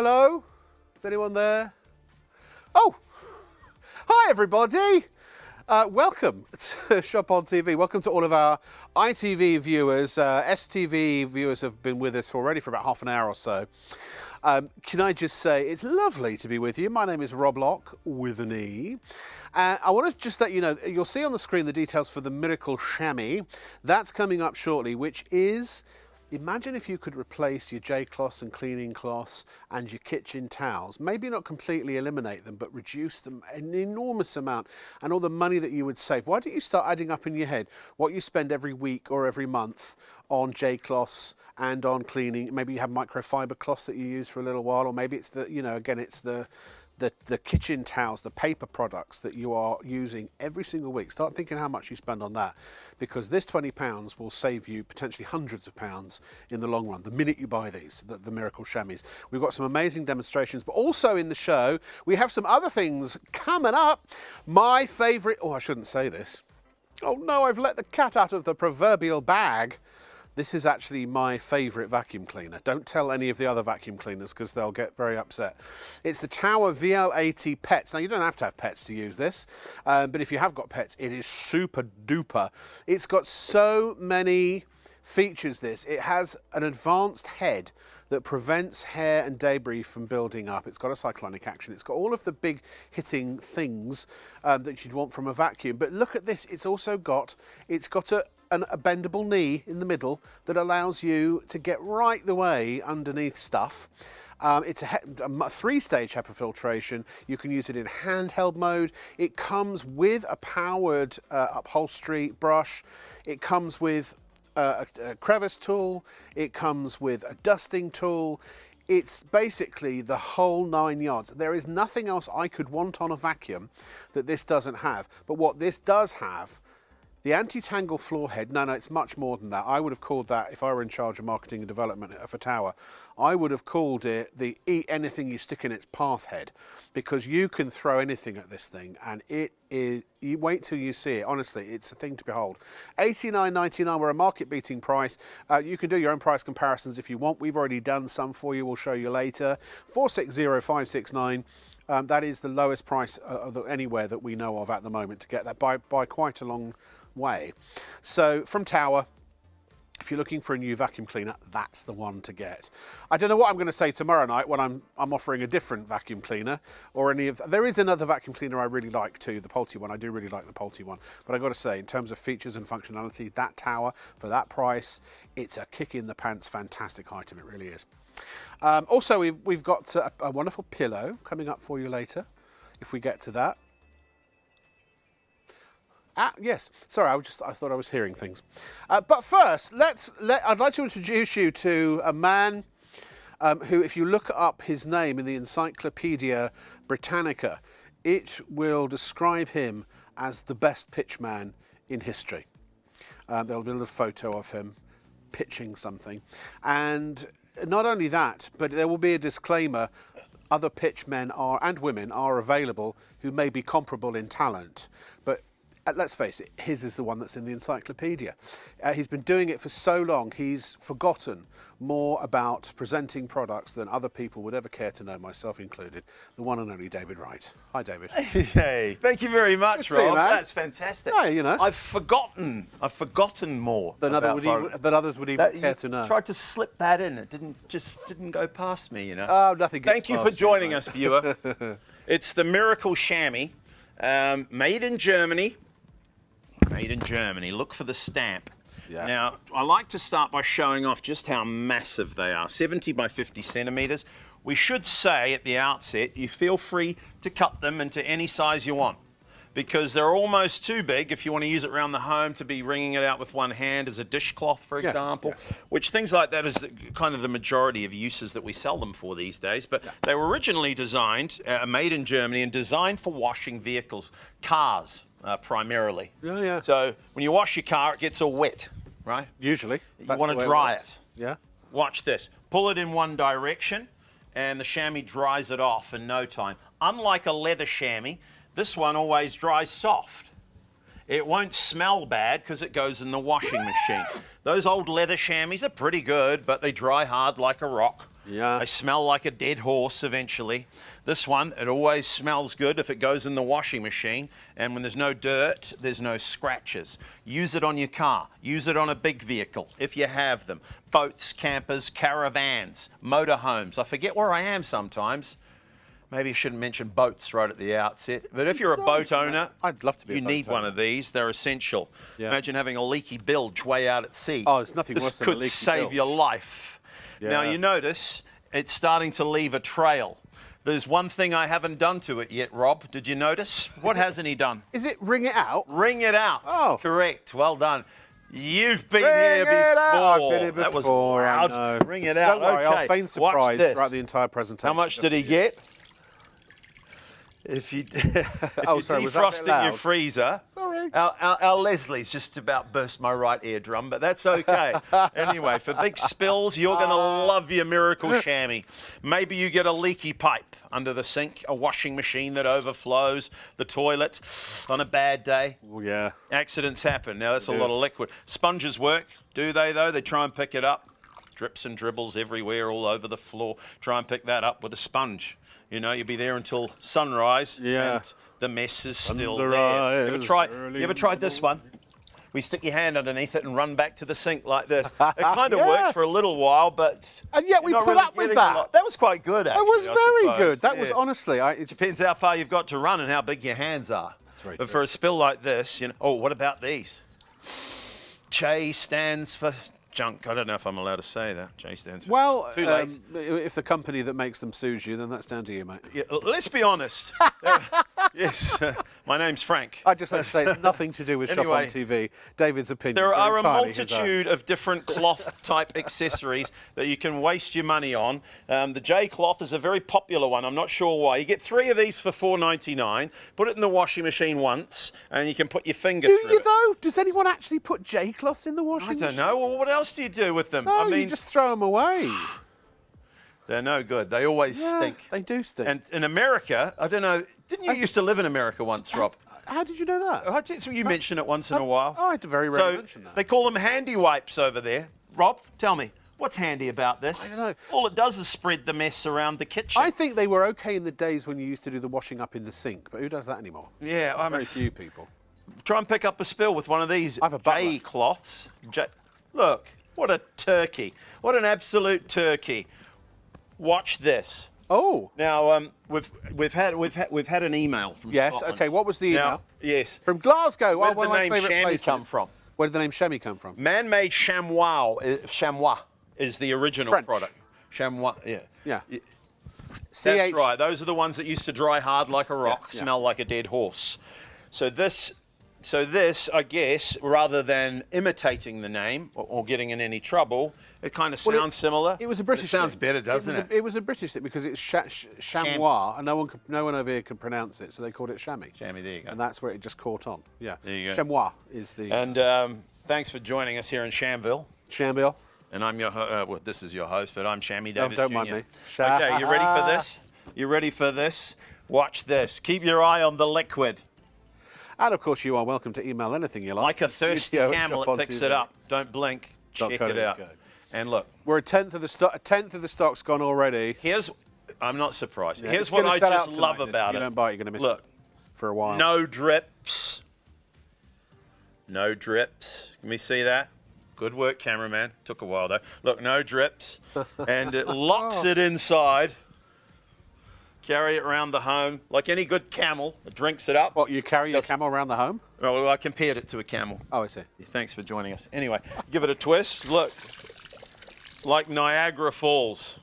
Hello? Is anyone there? Oh, hi everybody. Welcome to Shop on TV. Welcome to all of our ITV viewers. STV viewers have been with us already for about half an hour or so. Can I just say it's lovely to be with you. My name is Rob Locke with an E. I want to just let you know, you'll see on the screen the details for the Miracle Chamois. That's coming up shortly, which is, imagine if you could replace your J-cloths and cleaning cloths and your kitchen towels. Maybe not completely eliminate them, but reduce them an enormous amount, and all the money that you would save. Why don't you start adding up in your head what you spend every week or every month on J-cloths and on cleaning? Maybe you have microfiber cloths that you use for a little while, or maybe it's the, you know, again, it's the kitchen towels, the paper products that you are using every single week. Start thinking how much you spend on that, because this £20 will save you potentially hundreds of pounds in the long run the minute you buy these, the Miracle Chamois. We've got some amazing demonstrations, but also in the show we have some other things coming up. My favourite, oh, I shouldn't say this. Oh no, I've let the cat out of the proverbial bag. This is actually my favourite vacuum cleaner. Don't tell any of the other vacuum cleaners because they'll get very upset. It's the Tower VL80 Pets. Now, you don't have to have pets to use this, but if you have got pets, it is super duper. It's got so many features, this. It has an advanced head that prevents hair and debris from building up. It's got a cyclonic action. It's got all of the big hitting things that you'd want from a vacuum. But look at this. It's also got, a bendable knee in the middle that allows you to get right the way underneath stuff. It's a three-stage HEPA filtration. You can use it in handheld mode. It comes with a powered upholstery brush. It comes with a crevice tool. It comes with a dusting tool. It's basically the whole 9 yards. There is nothing else I could want on a vacuum that this doesn't have. But what this does have, the anti-tangle floor head, no, it's much more than that. I would have called that, if I were in charge of marketing and development for Tower, I would have called it the eat anything you stick in its path head, because you can throw anything at this thing and it is, you wait till you see it. Honestly, it's a thing to behold. $89.99, we're a market-beating price. You can do your own price comparisons if you want. We've already done some for you. We'll show you later. 460569. That is the lowest price anywhere that we know of at the moment to get that by quite a long way. So from Tower, if you're looking for a new vacuum cleaner, that's the one to get. I don't know what I'm going to say tomorrow night when I'm offering a different vacuum cleaner or any of. There is another vacuum cleaner I really like too, the Pulte one. I do really like the Pulte one, but I got to say, in terms of features and functionality, that Tower for that price, it's a kick in the pants, fantastic item. It really is. Also, we've got a wonderful pillow coming up for you later, if we get to that. Yes, sorry, I thought I was hearing things. But first, I'd like to introduce you to a man who, if you look up his name in the Encyclopedia Britannica, it will describe him as the best pitchman in history. There'll be a little photo of him pitching something. And not only that, but there will be a disclaimer. Other pitchmen and women are available who may be comparable in talent. But let's face it, his is the one that's in the encyclopedia. He's been doing it for so long, he's forgotten more about presenting products than other people would ever care to know, myself included. The one and only David Wright. Hi, David. Hey, thank you very much, Rob. That's fantastic. Yeah, you know. I've forgotten more than others would even care to know. Tried to slip that in. It didn't go past me, you know. Oh, nothing gets Thank you for joining us, viewer. It's the Miracle Chamois, made in Germany. Made in Germany. Look for the stamp. Yes. Now, I like to start by showing off just how massive they are. 70 by 50 centimetres. We should say at the outset, you feel free to cut them into any size you want, because they're almost too big if you want to use it around the home to be wringing it out with one hand as a dishcloth, for example, which things like that is kind of the majority of uses that we sell them for these days. But they were originally designed, made in Germany, and designed for washing vehicles, cars primarily. Yeah. So when you wash your car, it gets all wet, right? Usually. You want to dry it. Yeah. Watch this. Pull it in one direction, and the chamois dries it off in no time. Unlike a leather chamois, this one always dries soft. It won't smell bad because it goes in the washing machine. Those old leather chamois are pretty good, but they dry hard like a rock. Yeah. They smell like a dead horse eventually. This one, it always smells good if it goes in the washing machine. And when there's no dirt, there's no scratches. Use it on your car. Use it on a big vehicle if you have them. Boats, campers, caravans, motorhomes. I forget where I am sometimes. Maybe I shouldn't mention boats right at the outset. But if you're a boat owner, I'd love to be. You need one of these. They're essential. Yeah. Imagine having a leaky bilge way out at sea. Oh, there's nothing worse than a leaky This could save bilge. your life. Now, Yeah. you notice it's starting to leave a trail. There's one thing I haven't done to it yet, Rob. Did you notice? What hasn't he done? Is it ring it out? Wring it out. Oh. Correct. Well done. You've been Ring here it before. out. I've been here That was before, I loud. know. Ring it out. Don't worry, okay. I'll feign Watch surprise this. throughout the entire presentation. How much did he get? If you, Oh, sorry, was that a bit defrosted your loud? freezer, Sorry. our Leslie's just about burst my right eardrum, but that's okay. Anyway, for big spills, you're going to love your miracle chamois. Maybe you get a leaky pipe under the sink, a washing machine that overflows, the toilet on a bad day. Oh, yeah. Accidents happen. Now, that's a do. lot of liquid. Sponges work, do they, though? They try and pick it up. Drips and dribbles everywhere, all over the floor. Try and pick that up with a sponge. You know, you'll be there until sunrise. Yeah. And the mess is still Sunrise, there. You ever tried this one? We stick your hand underneath it and run back to the sink like this. It kind of Yeah. works for a little while, but And yet we you're not put really up with getting a that. lot. That was quite good, That actually. was I very suppose. good. That was Yeah. honestly. It's Depends how far you've got to run and how big your hands are. That's very But true. for a spill like this, you know. Oh, what about these? J stands for junk. I don't know if I'm allowed to say that. J stands for. Well, Too late. if the company that makes them sues you, then that's down to you, mate. Yeah, let's be honest. Yes, my name's Frank. I'd just like to say it's nothing to do with Anyway, Shop on TV. David's opinions There are a entirely his own. multitude of different cloth-type accessories that you can waste your money on. The J cloth is a very popular one. I'm not sure why. You get 3 of these for $4.99. Put it in the washing machine once, and you can put your finger Do through you it. though? Does anyone actually put J cloths in the washing I machine? don't know. Well, what else do you do with them? No, I mean, you just throw them away. they're no good. They always Yeah, stink. they do stink. And in America, I don't know. Didn't you used to live in America once, Rob? How did you know that? I did, so you mention it once in a while. Oh, I very rarely So mention that. they call them handy wipes over there. Rob, tell me, what's handy about this? I don't know. All it does is spread the mess around the kitchen. I think they were okay in the days when you used to do the washing up in the sink, but who does that anymore? Yeah, I Very mean, few people. try and pick up a spill with one of these I have a butler. J cloths. Look, what a turkey! What an absolute turkey! Watch this. Oh, Now, we've had an email from yes. Scotland. Okay, what was the email? Now, yes. From Glasgow. Where Oh, did one the of my name favourite chamois places. come from? Where did the name chamois come from? Man-made chamois is the original French. product. Chamois, yeah. Yeah. That's CH. right. Those are the ones that used to dry hard like a rock, Yeah, yeah. smell like a dead horse. So this, I guess, rather than imitating the name or getting in any trouble, it kind of sounds similar. It was a but British. It sounds thing. better, doesn't it? It was a British thing because it's chamois, and no one over here could pronounce it, so they called it chamois. Chamois, there you go. And that's where it just caught on. Yeah. There you go. Chamois is the And thanks for joining us here in Shamville. Shambill. And I'm your well, this is your host, but I'm Shammy Oh, Davis don't Jr. mind me. Okay, you ready for this? You ready for this? Watch this. Keep your eye on the liquid. And of course, you are welcome to email anything you like. Like a thirsty Studio at camel, it picks ShopOnTV. it up. Don't blink. Check .co.uk. it out. And look, We're a tenth of the stock. A tenth of the stock's gone already. I'm not surprised. Yeah, Here's it's what gonna I sell out just tonight, love this. about If you it. don't buy it, you're going to miss Look, it for a while. no drips. No drips. Can we see that? Good work, cameraman. Took a while though. Look, no drips. And it locks it inside. Carry it around the home. Like any good camel, it drinks it up. What, you carry your camel around the home? Well, I compared it to a camel. Oh, I see. Thanks for joining us. Anyway, give it a twist. Look, like Niagara Falls.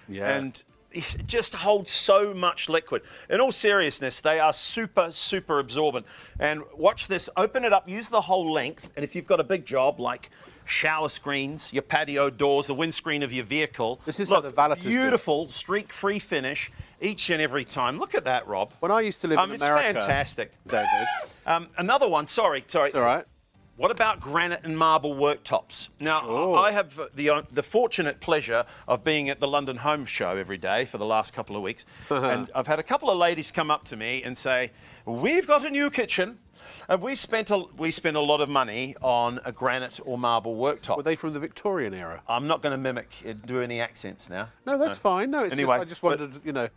Yeah. And it just holds so much liquid. In all seriousness, they are super, super absorbent. And watch this. Open it up. Use the whole length. And if you've got a big job like shower screens, your patio doors, the windscreen of your vehicle. This is how the valeters do it. Beautiful, streak-free finish each and every time. Look at that, Rob. When I used to live in It's America, fantastic. David, Another one. Sorry. it's all right. What about granite and marble worktops? Now, Sure. I have the fortunate pleasure of being at the London Home Show every day for the last couple of weeks. And I've had a couple of ladies come up to me and say, we've got a new kitchen And we spent a lot of money on a granite or marble worktop. Were they from the Victorian era? I'm not going to mimic do any accents now. No, that's fine. No, it's Anyway, just, I just wondered, you know.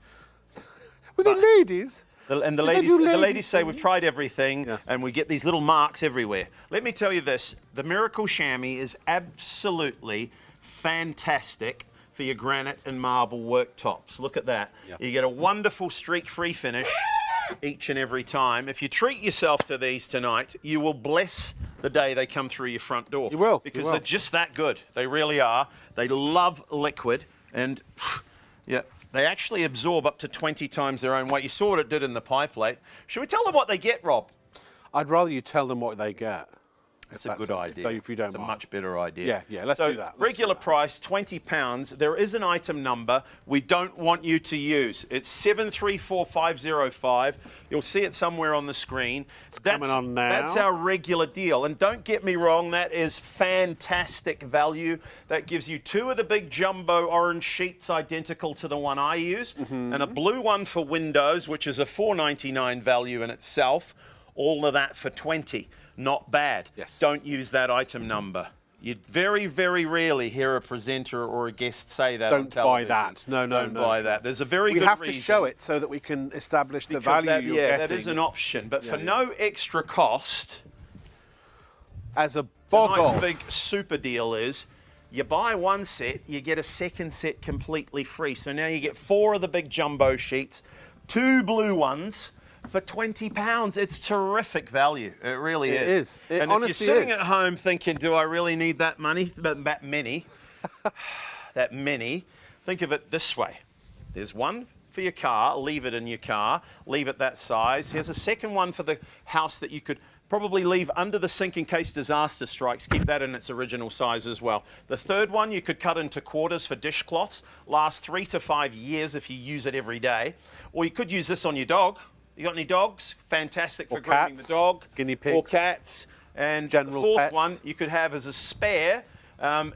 Were they ladies? The Did they ladies, do the ladies ladies say things? we've tried everything, Yeah. and we get these little marks everywhere. Let me tell you this: the Miracle Chamois is absolutely fantastic for your granite and marble worktops. Look at that. Yeah. You get a wonderful streak-free finish each and every time. If you treat yourself to these tonight, you will bless the day they come through your front door. You will. Because you will. they're just that good. They really are. They love liquid, and yeah, they actually absorb up to 20 times their own weight. You saw what it did in the pie plate. Should we tell them what they get, Rob? I'd rather you tell them what they get. That's a good idea. If you don't It's a mind. much better idea. Yeah, let's So do that. regular price, £20. There is an item number we don't want you to use. It's 734505. You'll see it somewhere on the screen. It's coming on now. That's our regular deal. And don't get me wrong, that is fantastic value. That gives you 2 of the big jumbo orange sheets identical to the one I use, and a blue one for windows, which is a $4.99 value in itself. All of that for 20. Not bad. Yes. Don't use that item number. You very, very rarely hear a presenter or a guest say that on Don't buy television. that. No, Don't buy that. There's a very We good have reason. to show it so that we can establish the Because value that, you're yeah, getting. that is an option. But for yeah. no extra cost, As a the bog nice off. big super deal is you buy one set, you get a second set completely free. So now you get 4 of the big jumbo sheets, 2 blue ones, for £20. It's terrific value. It really is. It is. It and if you're honestly sitting is. at home thinking, do I really need that money? That many? That many? Think of it this way. There's one for your car. Leave it in your car. Leave it that size. Here's a second one for the house that you could probably leave under the sink in case disaster strikes. Keep that in its original size as well. The third one you could cut into quarters for dishcloths. Last 3 to 5 years if you use it every day. Or you could use this on your dog. You got any dogs? Fantastic for Or grooming the cats, dog. guinea pigs. Or cats. And General the 4th pets. one you could have as a spare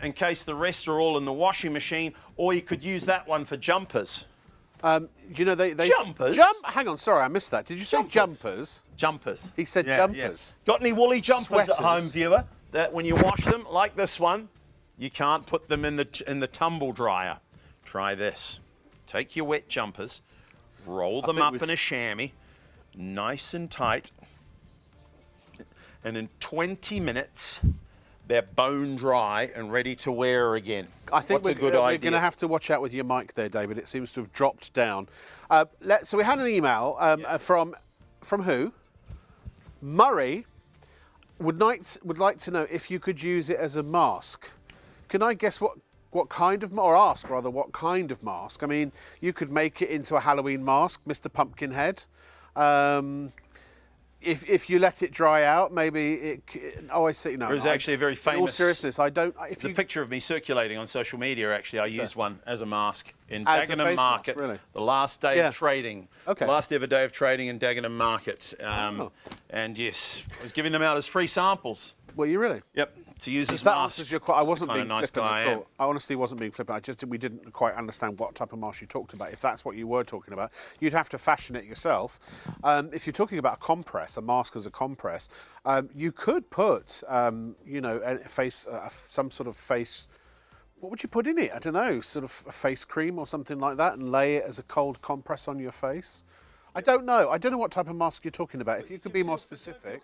in case the rest are all in the washing machine. Or you could use that one for jumpers. You know, they Jumpers? Hang on, sorry, I missed that. Did you say jumpers? Jumpers. He said Yeah, jumpers. yeah. Got any woolly jumpers Sweaters. at home, viewer? That when you wash them, like this one, you can't put them in the tumble dryer. Try this. Take your wet jumpers, roll them think up we've- in a chamois, nice and tight, and in 20 minutes, they're bone dry and ready to wear again. I think What's a good we're idea? going to have to watch out with your mic there, David. It seems to have dropped down. So we had an email from who? Murray would like to know if you could use it as a mask. Can I guess what kind of, or ask rather, what kind of mask? I mean, you could make it into a Halloween mask, Mr. Pumpkinhead. If you let it dry out, maybe it. Oh, I see. No, There is actually a very In all famous. seriousness, I don't. If There's a you, picture of me circulating on social media, actually. I used one as a mask in As a Dagenham face mask, Market. really? The last day Yeah. of trading. Okay. Last ever day of trading in Dagenham Market. Oh. And yes, I was giving them out as free samples. were you really? Yep, to use as If that masks. answers your question, I wasn't Kinda being nice flippant guy at I am. all. I honestly wasn't being flippant. We didn't quite understand what type of mask you talked about. If that's what you were talking about, you'd have to fashion it yourself. If you're talking about a compress, a mask as a compress, you could put, you know, some sort of face. What would you put in it? I don't know, sort of a face cream or something like that, and lay it as a cold compress on your face. I don't know. I don't know what type of mask you're talking about. If you could be more specific.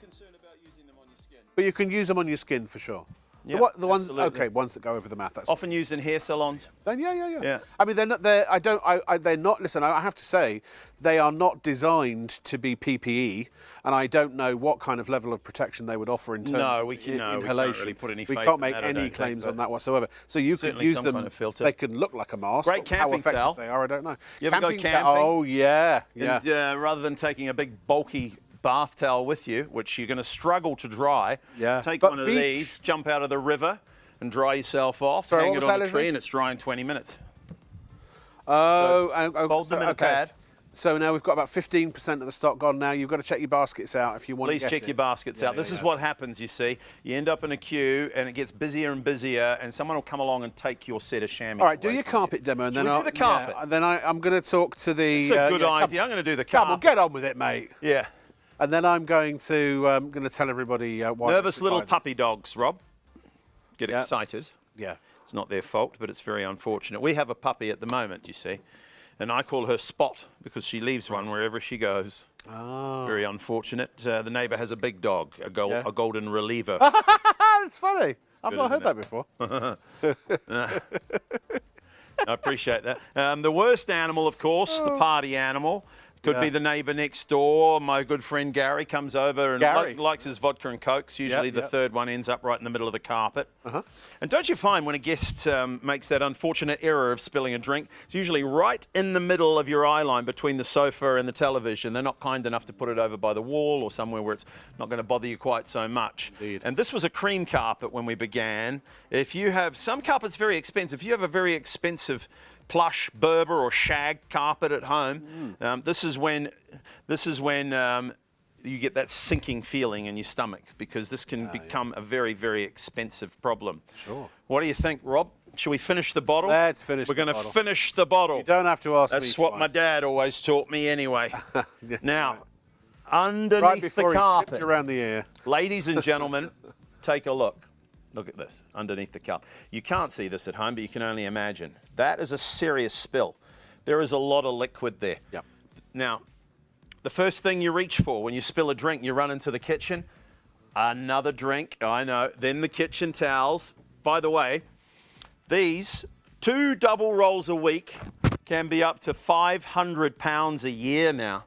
But you can use them on your skin for sure. Yep, the ones, absolutely. okay, ones that go over the mouth. That's Often used in hair salons. then yeah. Yeah. I mean, they're not. They're not. Listen, I have to say, they are not designed to be PPE, and I don't know what kind of level of protection they would offer in terms of we can't inhalation. really put any We faith can't in make that, I don't any think, claims but on that whatsoever. So you could certainly use some them. kind of filter. They can look like a mask. Great but how camping effective towel. they are, I don't know. You ever go towel- camping? Oh yeah. And, rather than taking a big bulky bath towel with you, which you're going to struggle to dry, Yeah. take But one of beach- these, jump out of the river and dry yourself off, Sorry, hang what it was on that, a tree Leslie? and it's dry in 20 minutes. Fold them in a pad. So now we've got about 15% of the stock gone now. You've got to check your baskets out if you want Please to get check it. your baskets out. This is what happens, you see. You end up in a queue and it gets busier and busier and someone will come along and take your set of chamois. All right, do away your from you. carpet demo, and Shall then we I'll do the carpet? I'm going to talk to the. It's a good come- idea. I'm going to do the Come on, carpet. get on with it, mate. Yeah. And then I'm going to tell everybody why. Nervous little them. puppy dogs, Rob. Get Yeah. excited. Yeah. It's not their fault, but it's very unfortunate. We have a puppy at the moment, you see, and I call her Spot because she leaves one wherever she goes. Oh. Very unfortunate. The neighbour has a big dog, a golden reliever. That's funny. I've not heard that before. I appreciate that. The worst animal, of course, the party animal. Could be the neighbour next door. My good friend Gary comes over and likes his vodka and cokes. Usually the third one ends up right in the middle of the carpet. And don't you find when a guest makes that unfortunate error of spilling a drink, it's usually right in the middle of your eye line between the sofa and the television. They're not kind enough to put it over by the wall or somewhere where it's not going to bother you quite so much. Indeed. And this was a cream carpet when we began. If you have, some carpet's very expensive. If you have a very expensive plush Berber or shag carpet at home, this is when you get that sinking feeling in your stomach, because this can become a very, very expensive problem. Sure. What do you think, Rob? Shall we finish the bottle? Let's finish We're the going bottle. to finish the bottle. You don't have to ask me That's what my twice. dad always taught me anyway. Yes, Now, right underneath before the he carpet, tipped around the ear. ladies and gentlemen, take a look. Look at this, underneath the cup. You can't see this at home, but you can only imagine. That is a serious spill. There is a lot of liquid there. Yep. Now, the first thing you reach for when you spill a drink, you run into the kitchen. Another drink, I know. Then the kitchen towels. By the way, these 2 double rolls a week can be up to £500 a year now.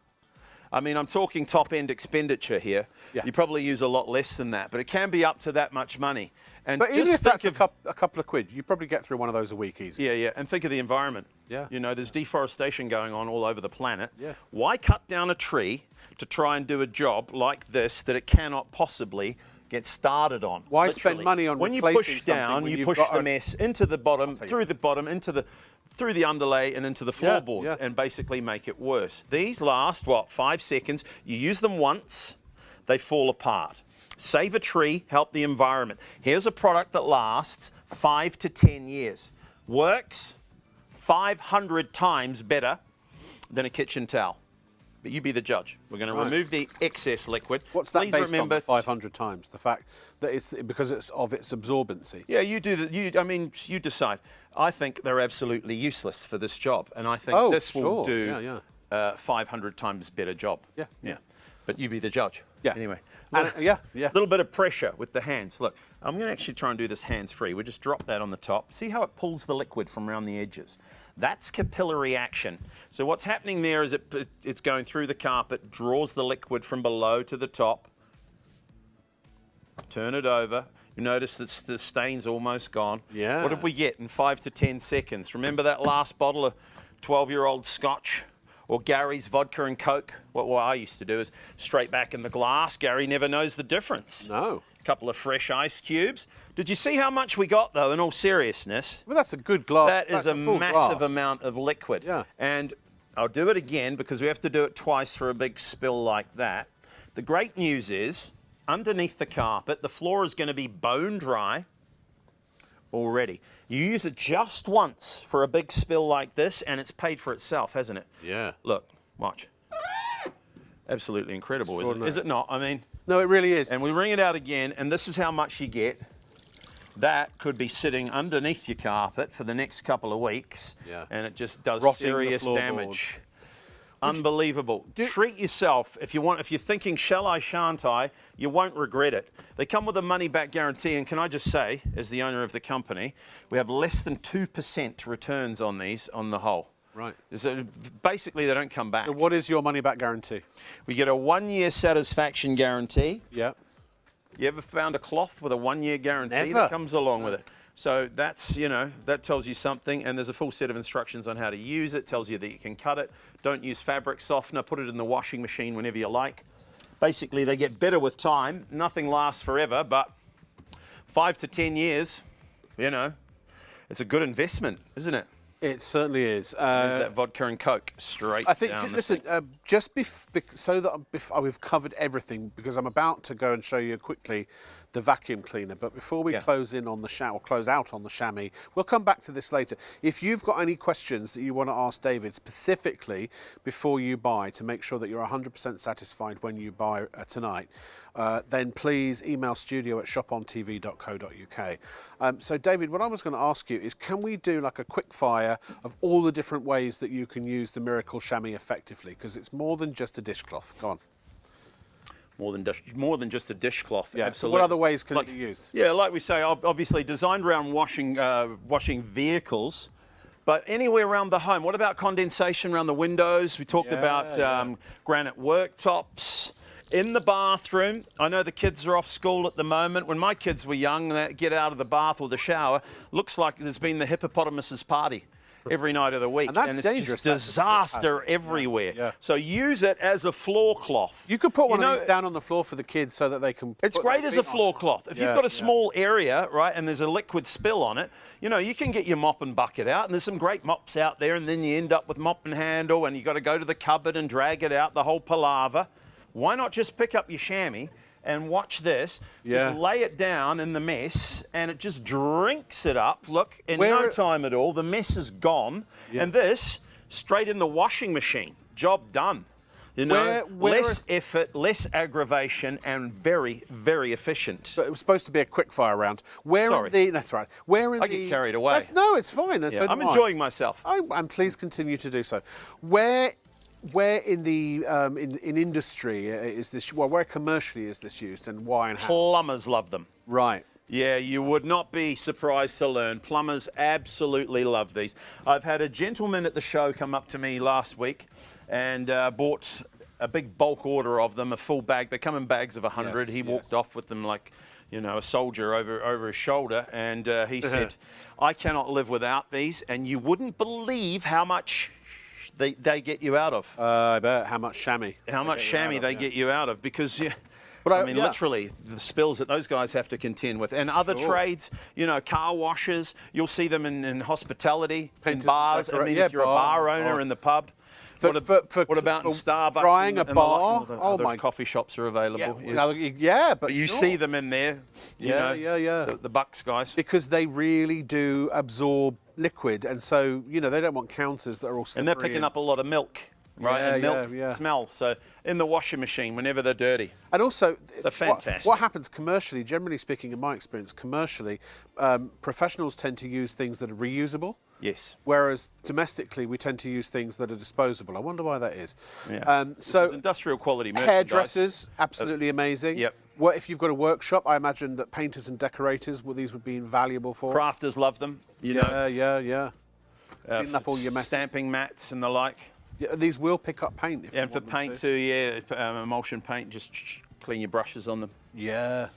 I mean, I'm talking top-end expenditure here. Yeah. You probably use a lot less than that, but it can be up to that much money. And But even just if that's think a couple of quid, you probably get through one of those a week easy. yeah, and think of the environment. Yeah. You know, there's deforestation going on all over the planet. Yeah. Why cut down a tree to try and do a job like this that it cannot possibly get started on? Why spend literally? money on when you replacing push something down, when you you've push got the a- mess into the bottom, through the bottom, through the underlay and into the floorboards, yeah. and basically make it worse. These last, 5 seconds. You use them once, they fall apart. Save a tree, help the environment. Here's a product that lasts 5 to 10 years. Works 500 times better than a kitchen towel. But you be the judge. We're going to remove the excess liquid. What's that Please based remember, on? 500 times. The fact that it's because it's of its absorbency. Yeah, you do that. I mean, you decide. I think they're absolutely useless for this job, and I think this will do 500 times better job. Yeah. But you be the judge. Yeah. Anyway. And, yeah. A little bit of pressure with the hands. Look, I'm going to actually try and do this hands-free. We just drop that on the top. See how it pulls the liquid from around the edges? That's capillary action. So what's happening there is it's going through the carpet, draws the liquid from below to the top. Turn it over. You notice that the stain's almost gone. Yeah. What did we get in 5 to 10 seconds? Remember that last bottle of 12-year-old scotch? Or Gary's vodka and coke? What I used to do is straight back in the glass. Gary never knows the difference. No. A couple of fresh ice cubes. Did you see how much we got, though, in all seriousness? Well, that's a good glass. That is That's a full massive glass. amount of liquid. Yeah. And I'll do it again because we have to do it twice for a big spill like that. The great news is, underneath the carpet, the floor is going to be bone dry already. You use it just once for a big spill like this, and it's paid for itself, hasn't it? Yeah. Look, watch. Absolutely incredible, isn't it? Is it not? I mean, No, it really is. and we wring it out again, and this is how much you get. That could be sitting underneath your carpet for the next couple of weeks, and it just does Rotting the serious floorboards. damage. Unbelievable. Treat yourself. If you're thinking, shall I, shan't I, you won't regret it. They come with a money-back guarantee, and can I just say, as the owner of the company, we have less than 2% returns on these on the whole. Right. So basically, they don't come back. So what is your money-back guarantee? We get a 1-year satisfaction guarantee. Yeah. You ever found a cloth with a 1-year guarantee Never. that comes along with it? So that's, that tells you something, and there's a full set of instructions on how to use it. Tells you that you can cut it. Don't use fabric softener. Put it in the washing machine whenever you like. Basically, they get better with time. Nothing lasts forever, but 5 to 10 years, it's a good investment, isn't it? It certainly is. Use that vodka and coke straight I think, down the listen, sink. just so that we've covered everything, because I'm about to go and show you quickly the vacuum cleaner. But before we close in on the shower, close out on the chamois, we'll come back to this later. If you've got any questions that you want to ask David specifically before you buy, to make sure that you're 100% satisfied when you buy tonight, then please email studio@shopontv.co.uk. So David, what I was going to ask you is, can we do like a quick fire of all the different ways that you can use the Miracle Chamois effectively? Because it's more than just a dishcloth. Go on. More than just a dishcloth. Yeah. Absolutely. So what other ways can it be used? Yeah, like we say, obviously designed around washing vehicles, but anywhere around the home. What about condensation around the windows? We talked about granite worktops. In the bathroom, I know the kids are off school at the moment. When my kids were young, they get out of the bath or the shower, looks like there's been the hippopotamus's party every night of the week. And that's it's dangerous. Just disaster everywhere. Yeah. So use it as a floor cloth. You could put one of these down on the floor for the kids so that they can. It's great as a floor cloth. If you've got a small area, right, and there's a liquid spill on it, you know, you can get your mop and bucket out, and there's some great mops out there, and then you end up with mop and handle, and you've got to go to the cupboard and drag it out, the whole palaver. Why not just pick up your chamois and watch this, just lay it down in the mess, and it just drinks it up. Look, in no time at all, the mess is gone. And this, straight in the washing machine. Job done. You know, less effort, less aggravation, and very, very efficient. So it was supposed to be a quick fire round. That's right. I get carried away. No, it's fine. So I'm enjoying myself. And please continue to do so. Where in the in industry is this? Well, where commercially is this used, and why and how? Plumbers love them. Right. Yeah, you would not be surprised to learn. Plumbers absolutely love these. I've had a gentleman at the show come up to me last week and bought a big bulk order of them, a full bag. They come in bags of 100. He walked off with them like, you know, a soldier over his shoulder, and he said, "I cannot live without these," and you wouldn't believe how much they get you out of. I bet. How much chamois? How much chamois they get you out of, because I mean, literally, the spills that those guys have to contend with. And other trades, you know, car washers, you'll see them in hospitality, in bars. I mean, if you're a bar owner in the pub. What about in Starbucks? Drying a bar? Those coffee shops are available. But you see them in there. The Bucks guys. Because they really do absorb liquid, and so, you know, they don't want counters that are all slippery. And they're picking up a lot of milk, right? And milk smells. So in the washing machine, whenever they're dirty. And also, they're fantastic. What happens commercially, generally speaking, in my experience, commercially, professionals tend to use things that are reusable. Yes. Whereas domestically, we tend to use things that are disposable. I wonder why that is. Yeah. So industrial quality merchandise. Hairdressers, absolutely amazing. Yep. Well, if you've got a workshop, I imagine that painters and decorators, these would be invaluable for. Crafters love them. You know. Yeah. Cleaning up all your messes. Stamping mats and the like. Yeah, these will pick up paint. If and for paint too, emulsion paint, just clean your brushes on them. Yeah.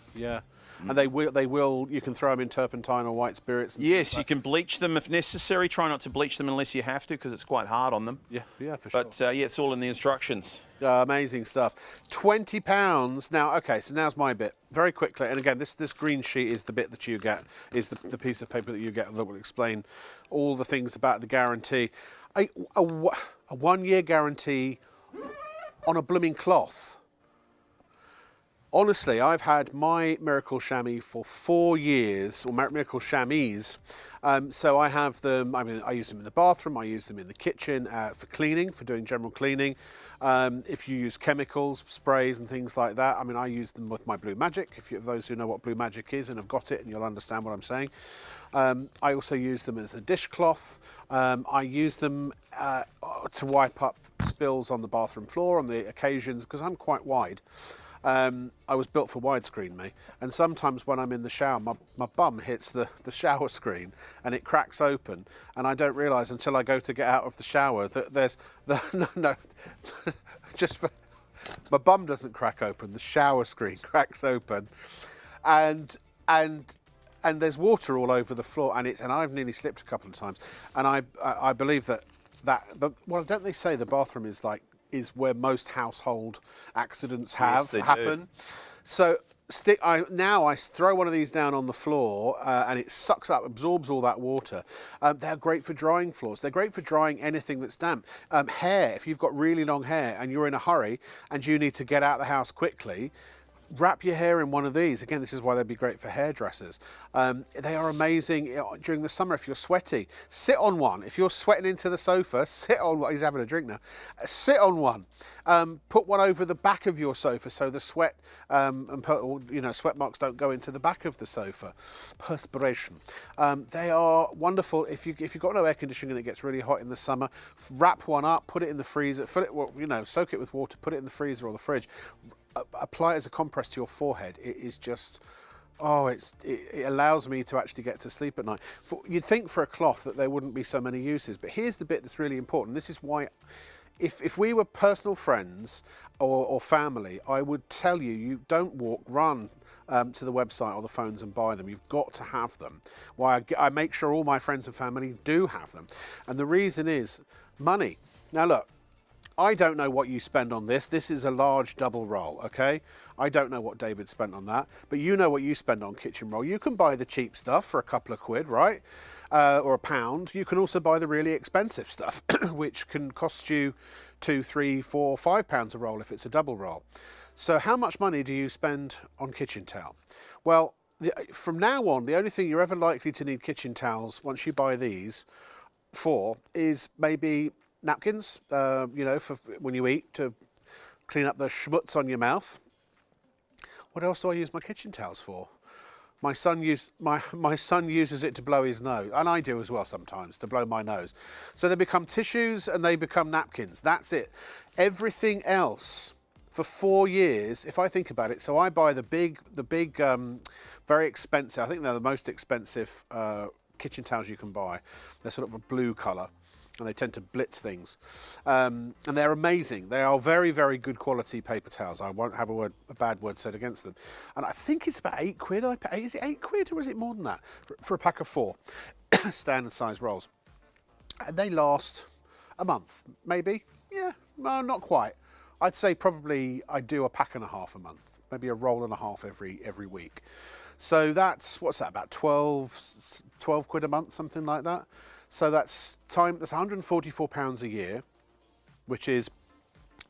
And they will. You can throw them in turpentine or white spirits. Yes, you can bleach them if necessary. Try not to bleach them unless you have to, because it's quite hard on them. Yeah, for sure. But it's all in the instructions. Amazing stuff. £20 now. Okay, so now's my bit. Very quickly, and again, this green sheet is the bit that you get, is the piece of paper that you get that will explain all the things about the guarantee. A 1 year guarantee on a blooming cloth. Honestly, I've had my Miracle Chamois for 4 years, or Miracle Chamois. So I have them, I use them in the bathroom, I use them in the kitchen for cleaning, for doing general cleaning. If you use chemicals, sprays and things like that, I mean, I use them with my Blue Magic. If those who know what Blue Magic is and have got it, and you'll understand what I'm saying. I also use them as a dishcloth. I use them to wipe up spills on the bathroom floor on the occasions, because I'm quite wide. I was built for widescreen, me, and sometimes when I'm in the shower, my bum hits the shower screen and it cracks open, and I don't realise until I go to get out of the shower that there's my bum doesn't crack open, the shower screen cracks open, and there's water all over the floor, and I've nearly slipped a couple of times, and I believe that well, don't they say the bathroom is where most household accidents happen. So I throw one of these down on the floor and it sucks up, absorbs all that water. They're great for drying floors. They're great for drying anything that's damp. Hair, if you've got really long hair and you're in a hurry and you need to get out of the house quickly, Wrap your hair in one of these. Again, this is why they'd be great for hairdressers. They are amazing during the summer if you're sweaty. Sit on one. If you're sweating into the sofa, sit on one. He's having a drink now. Sit on one. Put one over the back of your sofa so the sweat sweat marks don't go into the back of the sofa. Perspiration. They are wonderful if you've got no air conditioning and it gets really hot in the summer. Wrap one up, put it in the freezer, soak it with water, put it in the freezer or the fridge. Apply it as a compress to your forehead. It is just, it allows me to actually get to sleep at night. You'd think for a cloth that there wouldn't be so many uses, but here's the bit that's really important. This is why, if we were personal friends or family, I would tell you, you don't run to the website or the phones and buy them. You've got to have them. Why I make sure all my friends and family do have them. And the reason is money. Now look, I don't know what you spend on this. This is a large double roll, okay? I don't know what David spent on that, but you know what you spend on kitchen roll. You can buy the cheap stuff for a couple of quid, right? Or £1. You can also buy the really expensive stuff, which can cost you £2, £3, £4, £5 a roll if it's a double roll. So how much money do you spend on kitchen towel? Well, from now on, the only thing you're ever likely to need kitchen towels once you buy these for is maybe napkins, for when you eat, to clean up the schmutz on your mouth. What else do I use my kitchen towels for? My son uses it to blow his nose, and I do as well sometimes, to blow my nose. So they become tissues and they become napkins. That's it. Everything else for 4 years, if I think about it, so I buy the big, very expensive, I think they're the most expensive kitchen towels you can buy. They're sort of a blue colour, and they tend to blitz things. And they're amazing. They are very, very good quality paper towels. I won't have a bad word said against them. And I think it's about £8. Is it £8 or is it more than that? For a pack of 4 standard size rolls. And they last a month, maybe. Yeah, no, not quite. I'd say probably I do a pack and a half a month, maybe a roll and a half every week. So that's, what's that, about 12 quid a month, something like that. So that's £144 a year, which is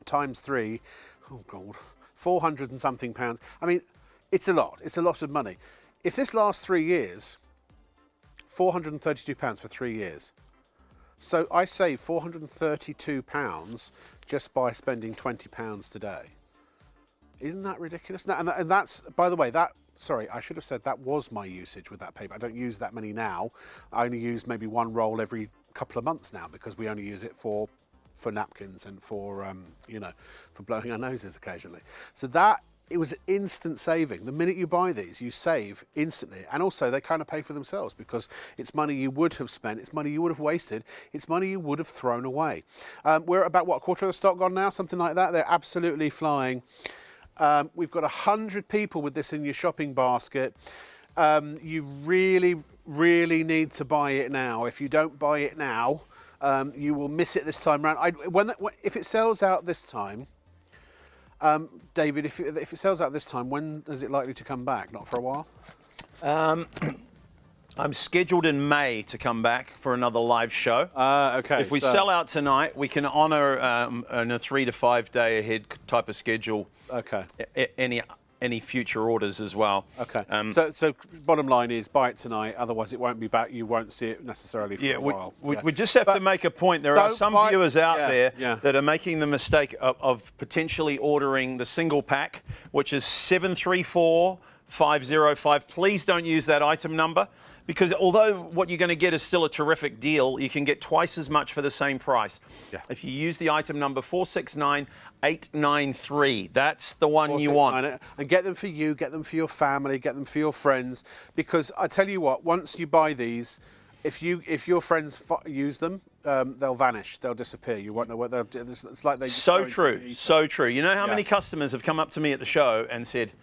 times 3, oh God, 400 and something pounds. I mean, it's a lot of money. If this lasts 3 years, £432 for 3 years. So I save £432 just by spending £20 today. Isn't that ridiculous? And that's, by the way, sorry, I should have said that was my usage with that paper. I don't use that many now. I only use maybe one roll every couple of months now because we only use it for napkins and for blowing our noses occasionally. So it was instant saving. The minute you buy these, you save instantly. And also they kind of pay for themselves because it's money you would have spent, it's money you would have wasted, it's money you would have thrown away. We're about, what, a quarter of the stock gone now? Something like that. They're absolutely flying. We've got 100 people with this in your shopping basket. You really, really need to buy it now. If you don't buy it now, you will miss it this time around. If it sells out this time, David, if it sells out this time, when is it likely to come back? Not for a while? I'm scheduled in May to come back for another live show. Okay. If we sell out tonight, we can honour in a 3 to 5 day ahead type of schedule. Okay. Any future orders as well. Okay. So bottom line is buy it tonight. Otherwise, it won't be back. You won't see it necessarily for a while. We just have to make a point. There are some viewers out there that are making the mistake of potentially ordering the single pack, which is 734505. Please don't use that item number, because although what you're going to get is still a terrific deal, you can get twice as much for the same price. Yeah. If you use the item number 469893, that's the one you want. And get them for you, get them for your family, get them for your friends. Because I tell you what, once you buy these, if your friends use them, they'll vanish, they'll disappear. You won't know what they'll do. It's like they just so true, so true. You know how many customers have come up to me at the show and said,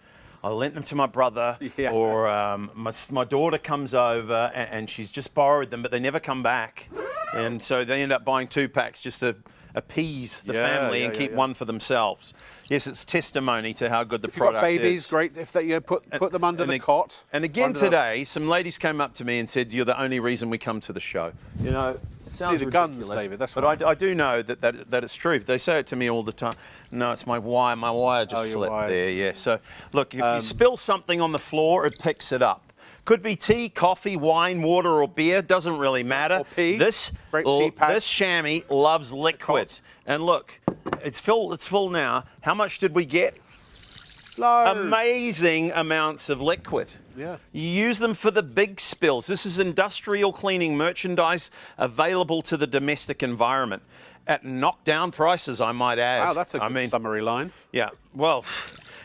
I lent them to my brother, or my daughter comes over and she's just borrowed them, but they never come back. And so they end up buying 2 packs just to appease the family and keep one for themselves. Yes, it's testimony to how good the product is. Babies, great if they put them under the cot. And again today, some ladies came up to me and said, "You're the only reason we come to the show." You know, see the guns, David. That's but I do know that it's true. They say it to me all the time. No, it's my wire. My wire just slipped there. Yeah. So look, if you spill something on the floor, it picks it up. Could be tea, coffee, wine, water, or beer. Doesn't really matter. Or pee. This chamois loves liquid. And look, it's full. It's full now. How much did we get? Loads. Amazing amounts of liquid. Yeah. You use them for the big spills. This is industrial cleaning merchandise available to the domestic environment at knockdown prices, I might add. Wow, that's a good summary line. Yeah, well,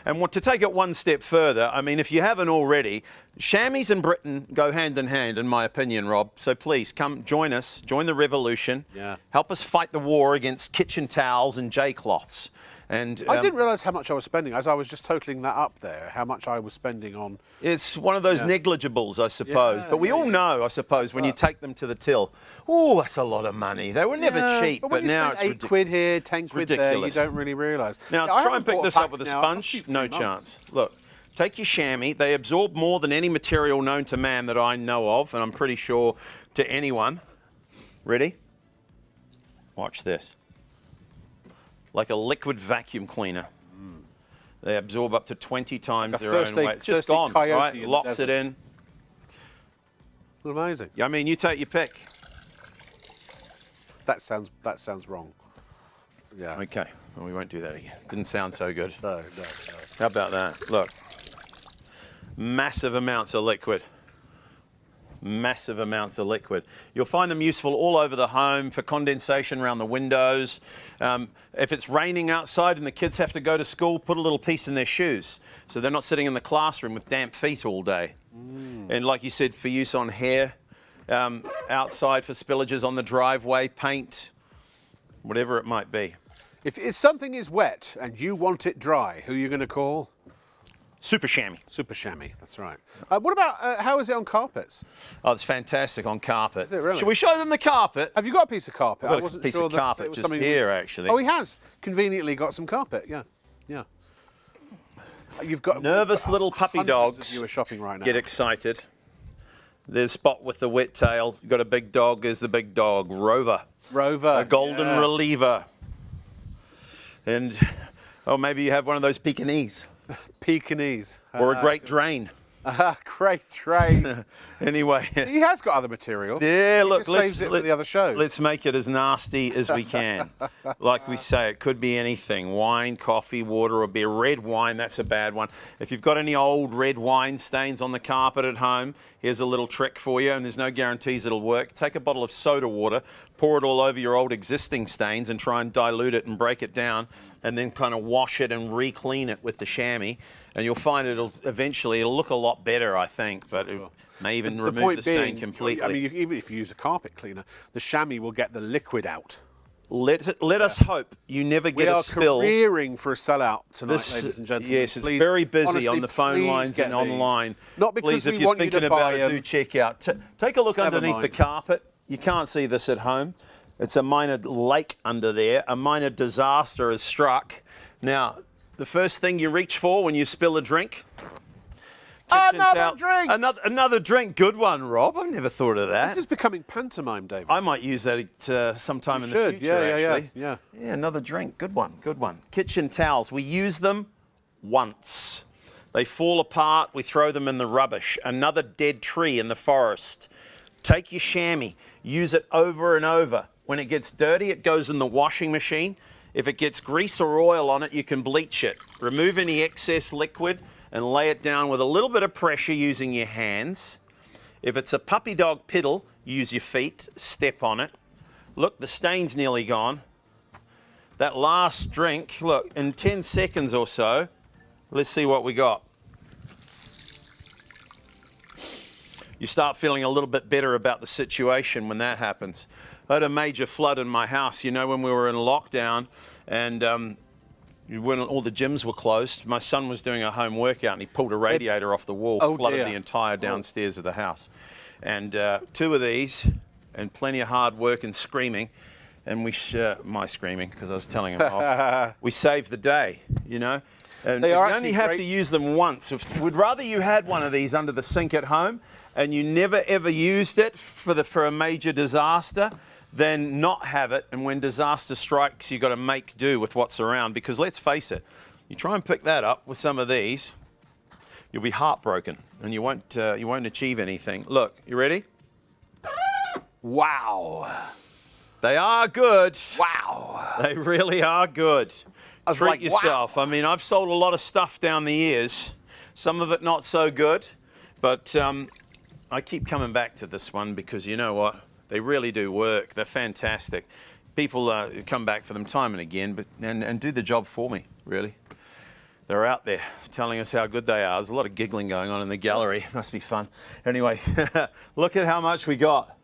and to take it one step further, I mean, if you haven't already, chamois and Britain go hand in hand, in my opinion, Rob. So please come join us, join the revolution. Yeah. Help us fight the war against kitchen towels and J-cloths. And I didn't realise how much I was spending, as I was just totaling that up there, how much I was spending on... It's one of those negligibles, I suppose. But we all know, I suppose, when you take them to the till, oh, that's a lot of money. They were never cheap, but now it's it's £8 here, 10 quid there, you don't really realise. Now, try and pick this up with a sponge. No chance. Look, take your chamois. They absorb more than any material known to man that I know of, and I'm pretty sure to anyone. Ready? Watch this. Like a liquid vacuum cleaner. They absorb up to 20 times their own weight. It's just gone, right? Locks it in. Amazing. I mean, you take your pick. That sounds wrong. Yeah. Okay, well, we won't do that again. Didn't sound so good. No. How about that? Look, massive amounts of liquid. Massive amounts of liquid. You'll find them useful all over the home for condensation around the windows. If it's raining outside and the kids have to go to school, put a little piece in their shoes so they're not sitting in the classroom with damp feet all day. And like you said, for use on hair, outside for spillages on the driveway, paint, whatever it might be. If something is wet and you want it dry, who are you going to call? Super chamois. Super chamois, that's right. What about, how is it on carpets? Oh, it's fantastic on carpet. Is it really? Should we show them the carpet? Have you got a piece of carpet? I've got a piece of carpet just here, actually. Oh, he has conveniently got some carpet, yeah. You've got nervous little puppy dogs. You are shopping right now. Get excited. There's Spot with the wet tail. You've got a big dog. There's the big dog, Rover. Rover. A golden reliever. And, oh, maybe you have one of those Pekingese. Pekingese. Or a Great Drain. Great Drain. Anyway. He has got other material. Yeah, he look, saves it for the other shows. Let's make it as nasty as we can. Like we say, it could be anything. Wine, coffee, water, or beer. Red wine, that's a bad one. If you've got any old red wine stains on the carpet at home, here's a little trick for you, and there's no guarantees it'll work. Take a bottle of soda water, pour it all over your old existing stains, and try and dilute it and break it down, and then kind of wash it and re-clean it with the chamois, and you'll find it'll look a lot better, I think, but it may even remove the stain completely. I mean, even if you use a carpet cleaner, the chamois will get the liquid out. Let us hope you never get a spill. We are careering for a sellout tonight, ladies and gentlemen. Yes, it's very busy on the phone lines and online. Not because please, we want you to buy if you're thinking about it, do check out. Take a look underneath the carpet. You can't see this at home. It's a minor lake under there. A minor disaster has struck. Now, the first thing you reach for when you spill a drink. Another drink! Another drink. Good one, Rob. I've never thought of that. This is becoming pantomime, David. I might use that sometime in the future, actually. Yeah, another drink. Good one. Kitchen towels. We use them once. They fall apart. We throw them in the rubbish. Another dead tree in the forest. Take your chamois. Use it over and over. When it gets dirty, it goes in the washing machine. If it gets grease or oil on it, you can bleach it. Remove any excess liquid and lay it down with a little bit of pressure using your hands. If it's a puppy dog piddle, use your feet, step on it. Look, the stain's nearly gone. That last drink, look, in 10 seconds or so, let's see what we got. You start feeling a little bit better about the situation when that happens. I had a major flood in my house, you know, when we were in lockdown, and when all the gyms were closed, my son was doing a home workout and he pulled a radiator off the wall, flooded the entire downstairs of the house. And 2 of these, and plenty of hard work and screaming, and my screaming, because I was telling him off, we saved the day, you know. And you only have to use them once. We'd rather you had one of these under the sink at home and you never ever used it for a major disaster, than not have it. And when disaster strikes, you've got to make do with what's around. Because let's face it, you try and pick that up with some of these, you'll be heartbroken and you won't achieve anything. Look, you ready? Wow. They are good. Wow. They really are good. Treat like, yourself. wow. I mean, I've sold a lot of stuff down the years. Some of it not so good, but I keep coming back to this one because you know what? They really do work. They're fantastic. People come back for them time and again, and do the job for me, really. They're out there telling us how good they are. There's a lot of giggling going on in the gallery. Must be fun. Anyway, look at how much we got.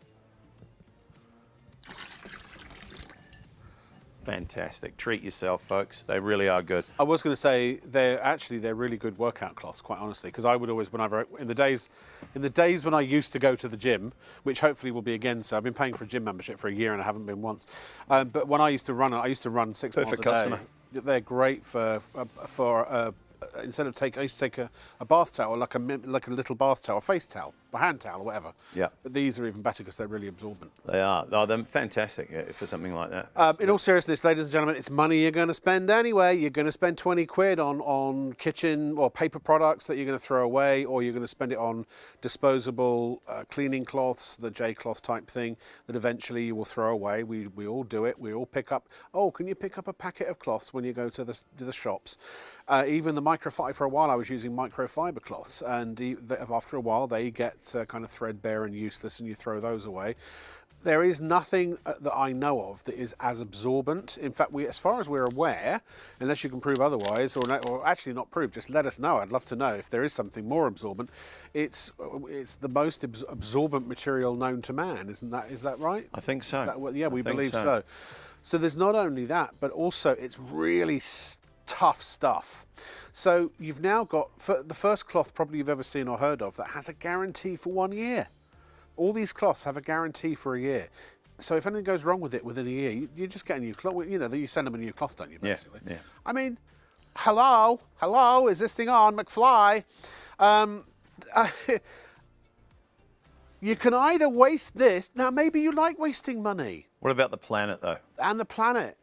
Fantastic. Treat yourself, folks. They really are good. I was going to say they're really good workout cloths, quite honestly, because I would always, whenever in the days when I used to go to the gym, which hopefully will be again. So I've been paying for a gym membership for a year and I haven't been once. But when I used to run 6 miles a day. They're great for instead of I used to take a bath towel, like a little bath towel, a face towel, a hand towel, or whatever. Yeah. But these are even better because they're really absorbent. They are. Oh, they're fantastic for something like that. In all seriousness, ladies and gentlemen, it's money you're going to spend anyway. You're going to spend 20 quid on kitchen or paper products that you're going to throw away, or you're going to spend it on disposable cleaning cloths, the J-cloth type thing that eventually you will throw away. We all do it. We all pick up. Oh, can you pick up a packet of cloths when you go to the shops? Even the microfiber, for a while I was using microfiber cloths, and after a while they get kind of threadbare and useless and you throw those away. There is nothing that I know of that is as absorbent. In fact, as far as we're aware, unless you can prove otherwise, or actually not prove, just let us know. I'd love to know if there is something more absorbent. It's the most absorbent material known to man, is that right? I think so. Yeah, we believe so. So there's not only that, but also it's really tough stuff. So you've now got the first cloth probably you've ever seen or heard of that has a guarantee for 1 year. All these cloths have a guarantee for a year. So if anything goes wrong with it within a year, you just get a new cloth. You know, you send them a new cloth, don't you, basically? Yeah. I mean, hello, is this thing on, McFly? You can either waste this. Now, maybe you like wasting money. What about the planet, though? And the planet.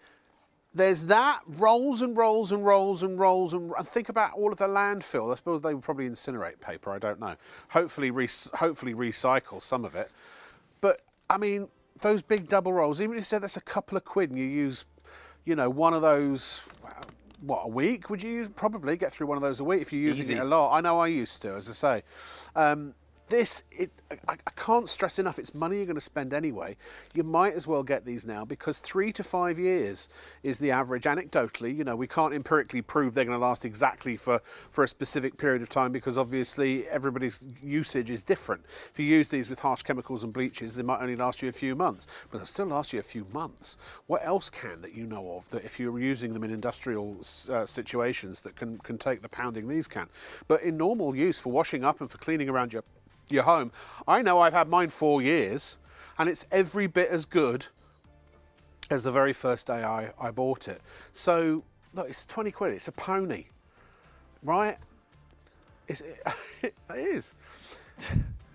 There's that, rolls and rolls and rolls and rolls and think about all of the landfill. I suppose they would probably incinerate paper, I don't know. Hopefully recycle some of it. But, I mean, those big double rolls, even if you said that's a couple of quid and you use, you know, one of those, what, a week? Would you probably get through one of those a week if you're using it a lot? I know I used to, as I say. I can't stress enough, it's money you're going to spend anyway. You might as well get these now because 3 to 5 years is the average. Anecdotally, you know, we can't empirically prove they're going to last exactly for a specific period of time because obviously everybody's usage is different. If you use these with harsh chemicals and bleaches, they might only last you a few months, but they'll still last you a few months. What else can that you know of that if you're using them in industrial situations that can take the pounding these can? But in normal use for washing up and for cleaning around your home, I know I've had mine 4 years and it's every bit as good as the very first day I bought it. So look, it's 20 quid, it's a pony, right? It is.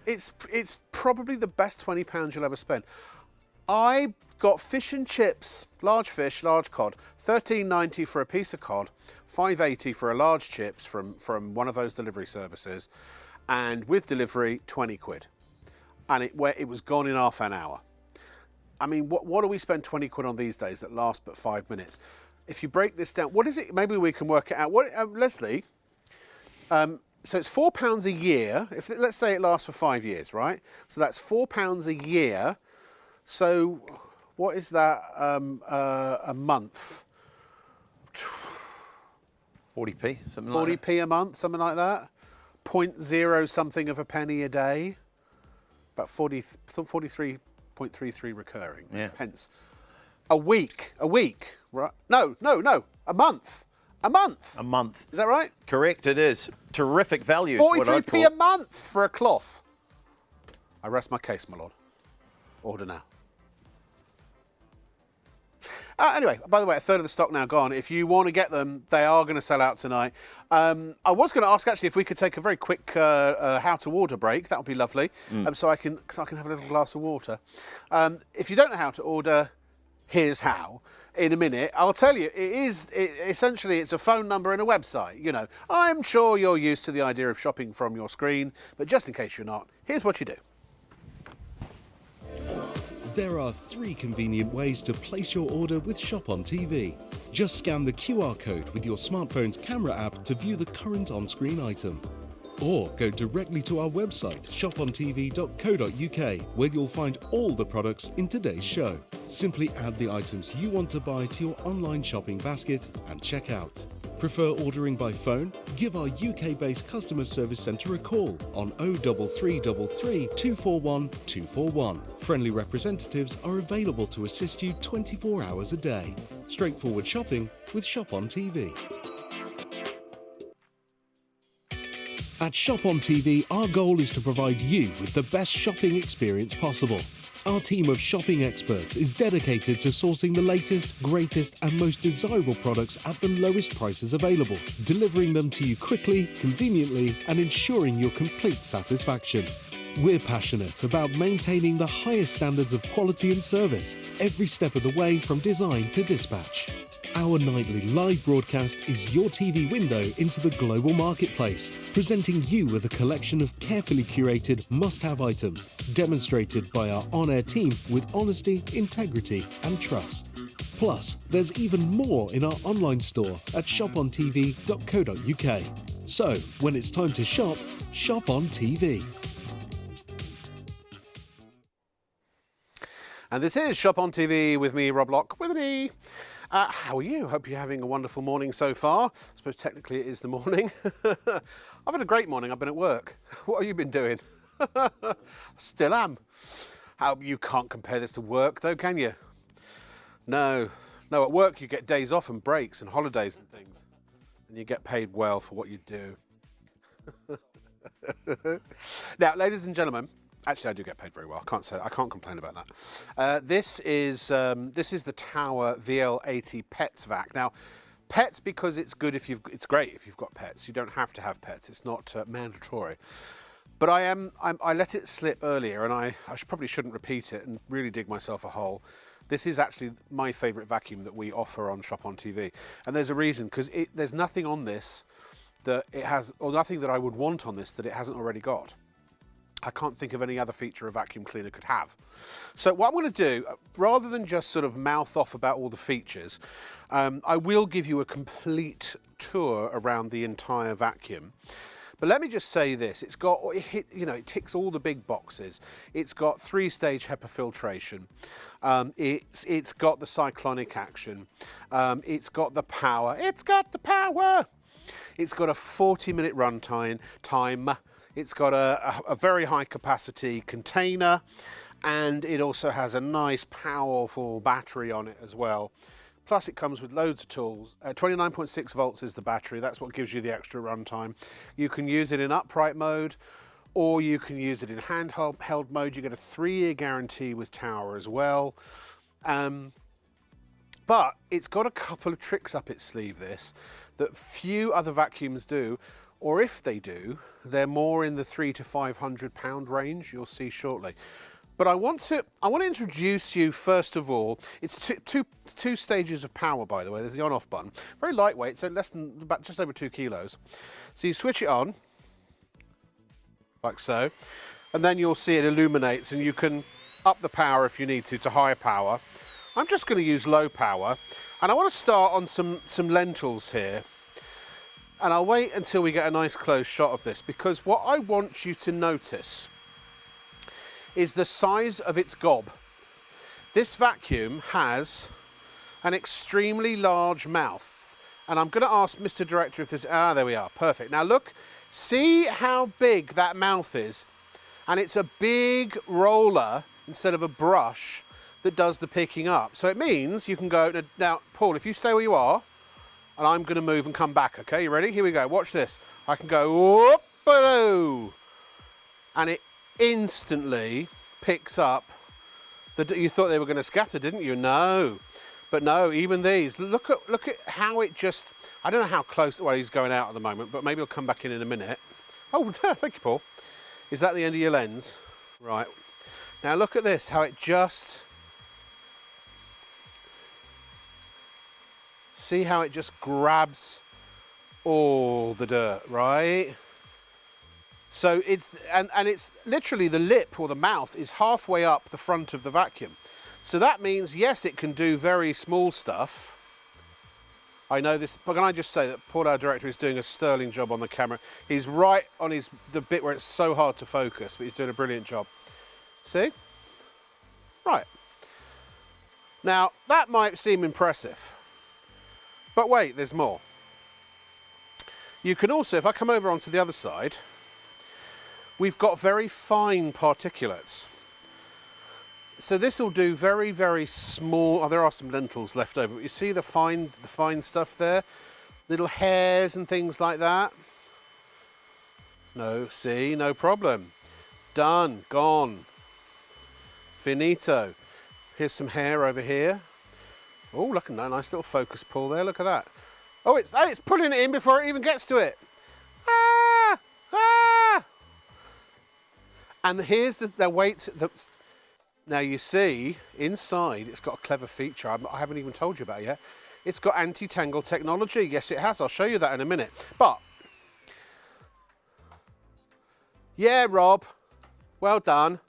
It's probably the best £20 you'll ever spend. I got fish and chips, large fish, large cod, $13.90 for a piece of cod, $5.80 for a large chips from one of those delivery services, and with delivery, 20 quid. And it was gone in half an hour. I mean, what do we spend 20 quid on these days that last but 5 minutes? If you break this down, what is it? Maybe we can work it out. Leslie, so it's £4 a year. Let's say it lasts for 5 years, right? So that's £4 a year. So what is that a month? 40p, something like that. 40p a month, something like that. 0.0 something of a penny a day, about 43.33 recurring pence a week, right? No, a month. A month. Is that right? Correct, it is. Terrific value. 43p a month for a cloth. I rest my case, my lord. Order now. Anyway, by the way, a third of the stock now gone. If you want to get them, they are going to sell out tonight. I was going to ask actually if we could take a very quick how to order break. That would be lovely. So I can have a little glass of water. If you don't know how to order, here's how. In a minute, I'll tell you. Essentially it's a phone number and a website. You know, I'm sure you're used to the idea of shopping from your screen, but just in case you're not, here's what you do. There are 3 convenient ways to place your order with ShopOnTV. Just scan the QR code with your smartphone's camera app to view the current on-screen item. Or go directly to our website, shopontv.co.uk, where you'll find all the products in today's show. Simply add the items you want to buy to your online shopping basket and check out. Prefer ordering by phone? Give our UK-based customer service centre a call on 03333 241 241. Friendly representatives are available to assist you 24 hours a day. Straightforward shopping with ShopOnTV. At ShopOnTV, our goal is to provide you with the best shopping experience possible. Our team of shopping experts is dedicated to sourcing the latest, greatest and most desirable products at the lowest prices available, delivering them to you quickly, conveniently and ensuring your complete satisfaction. We're passionate about maintaining the highest standards of quality and service, every step of the way from design to dispatch. Our nightly live broadcast is your TV window into the global marketplace, presenting you with a collection of carefully curated must-have items, demonstrated by our on-air team with honesty, integrity and trust. Plus, there's even more in our online store at shopontv.co.uk. So, when it's time to shop, shop on TV. And this is Shop on TV with me, Rob Lock, with an E. How are you? Hope you're having a wonderful morning so far. I suppose technically it is the morning. I've had a great morning. I've been at work. What have you been doing? Still am. You can't compare this to work though, can you? No, at work you get days off and breaks and holidays and things. And you get paid well for what you do. Now, ladies and gentlemen, actually, I do get paid very well. I can't say that. I can't complain about that. This is the Tower VL80 Pets Vac. Now, pets because it's good if it's great if you've got pets. You don't have to have pets. It's not mandatory. But I let it slip earlier, and I probably shouldn't repeat it and really dig myself a hole. This is actually my favourite vacuum that we offer on Shop on TV, and there's a reason because there's nothing on this that it has, or nothing that I would want on this that it hasn't already got. I can't think of any other feature a vacuum cleaner could have. So what I'm going to do, rather than just sort of mouth off about all the features, I will give you a complete tour around the entire vacuum. But let me just say this, it ticks all the big boxes. It's got 3-stage HEPA filtration. It's got the cyclonic action. It's got the power. It's got the power. It's got a 40-minute run time. It's got a very high capacity container, and it also has a nice powerful battery on it as well. Plus it comes with loads of tools. 29.6 volts is the battery. That's what gives you the extra runtime. You can use it in upright mode, or you can use it in handheld mode. You get a 3-year guarantee with Tower as well. But it's got a couple of tricks up its sleeve, this, that few other vacuums do. Or if they do, they're more in the £300 to £500 range. You'll see shortly. But I want to introduce you first of all. It's two stages of power, by the way. There's the on-off button. Very lightweight, so just over 2 kilos. So you switch it on, like so, and then you'll see it illuminates, and you can up the power if you need to higher power. I'm just going to use low power, and I want to start on some lentils here. And I'll wait until we get a nice close shot of this, because what I want you to notice is the size of its gob. This vacuum has an extremely large mouth. And I'm going to ask Mr. Director if this, there we are, perfect. Now look, see how big that mouth is? And it's a big roller instead of a brush that does the picking up. So it means you can go, now Paul, if you stay where you are, and I'm going to move and come back, okay? You ready? Here we go. Watch this. I can go, whoop-a-doo, and it instantly picks up. You thought they were going to scatter, didn't you? No. But no, even these, look at how it just, I don't know how close, well, he's going out at the moment, but maybe he'll come back in a minute. Oh, thank you, Paul. Is that the end of your lens? Right. Now look at this, how it just, see how it just grabs all the dirt, right? So it's, and it's literally the lip or the mouth is halfway up the front of the vacuum. So that means, yes, it can do very small stuff. I know this, but can I just say that Paul, our director, is doing a sterling job on the camera. He's right on the bit where it's so hard to focus, but he's doing a brilliant job. See? Right. Now, that might seem impressive, but wait, there's more. You can also, if I come over onto the other side, we've got very fine particulates. So this will do very, very small, oh, there are some lentils left over, but you see the fine stuff there? Little hairs and things like that. No, see, no problem. Done, gone. Finito. Here's some hair over here. Oh, look at that nice little focus pull there, look at that. Oh, it's pulling it in before it even gets to it. Ah! Ah! And here's the weight. Now you see, inside it's got a clever feature I haven't even told you about yet. It's got anti-tangle technology. Yes, it has. I'll show you that in a minute. But, yeah, Rob, well done.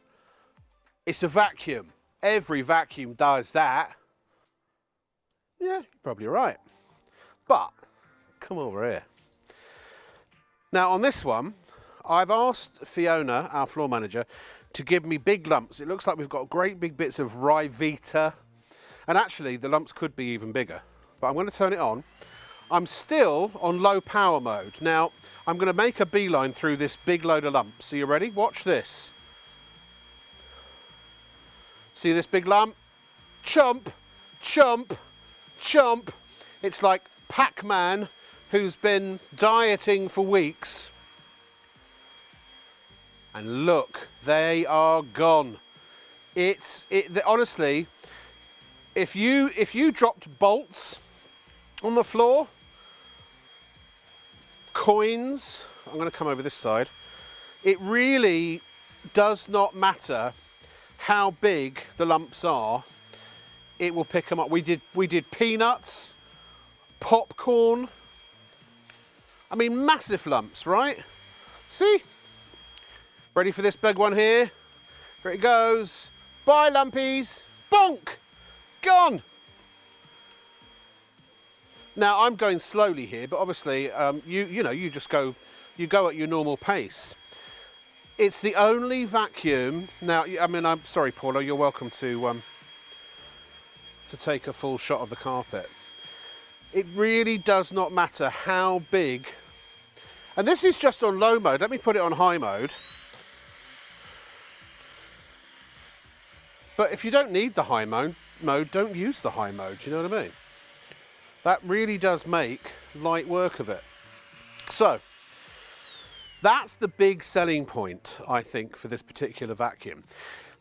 It's a vacuum. Every vacuum does that. Yeah, you're probably right. But, come over here. Now on this one, I've asked Fiona, our floor manager, to give me big lumps. It looks like we've got great big bits of rye vita. And actually, the lumps could be even bigger. But I'm going to turn it on. I'm still on low power mode. Now, I'm going to make a beeline through this big load of lumps. Are you ready? Watch this. See this big lump? Chomp, chomp, chomp. It's like Pac-Man who's been dieting for weeks. And look, they are gone. Honestly, if you dropped bolts on the floor, coins, I'm going to come over this side, it really does not matter how big the lumps are, it will pick them up. We did peanuts, popcorn, I mean massive lumps, right? See? Ready for this big one here? Here it goes. Bye, lumpies. Bonk! Gone! Now, I'm going slowly here, but obviously, you just go, you go at your normal pace. It's the only vacuum. Now, I mean, I'm sorry, Paula, you're welcome to take a full shot of the carpet. It really does not matter how big. And this is just on low mode. Let me put it on high mode. But if you don't need the high mode, don't use the high mode, do you know what I mean? That really does make light work of it. So, that's the big selling point, I think, for this particular vacuum.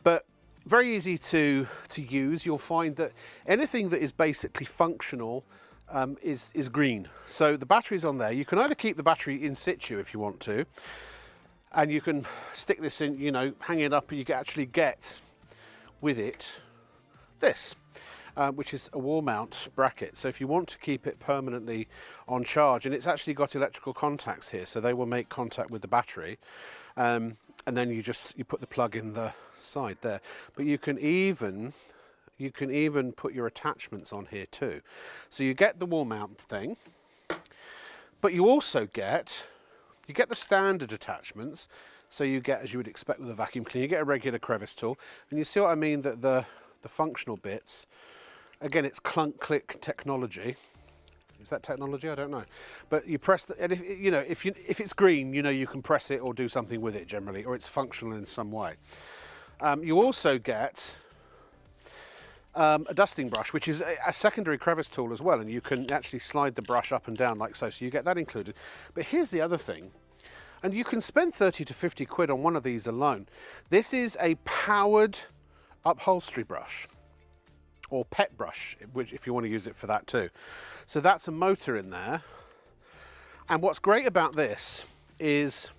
But very easy to use. You'll find that anything that is basically functional is green. So the battery's on there. You can either keep the battery in situ if you want to, and you can stick this in, hang it up, and you can actually get with it this, which is a wall mount bracket. So if you want to keep it permanently on charge, and it's actually got electrical contacts here, so they will make contact with the battery, and then you put the plug in the side there. But you can even put your attachments on here too. So you get the wall mount thing, but you also get the standard attachments. So you get, as you would expect with a vacuum cleaner, you get a regular crevice tool, and you see what I mean, that the functional bits, again, it's clunk click technology. Is that technology? I don't know. But you press the, and if it's green, you can press it or do something with it generally, or it's functional in some way. You also get a dusting brush, which is a secondary crevice tool as well, and you can actually slide the brush up and down like so. So you get that included. But here's the other thing. And you can spend 30 to 50 quid on one of these alone. This is a powered upholstery brush, or pet brush, which if you want to use it for that too. So that's a motor in there. And what's great about this is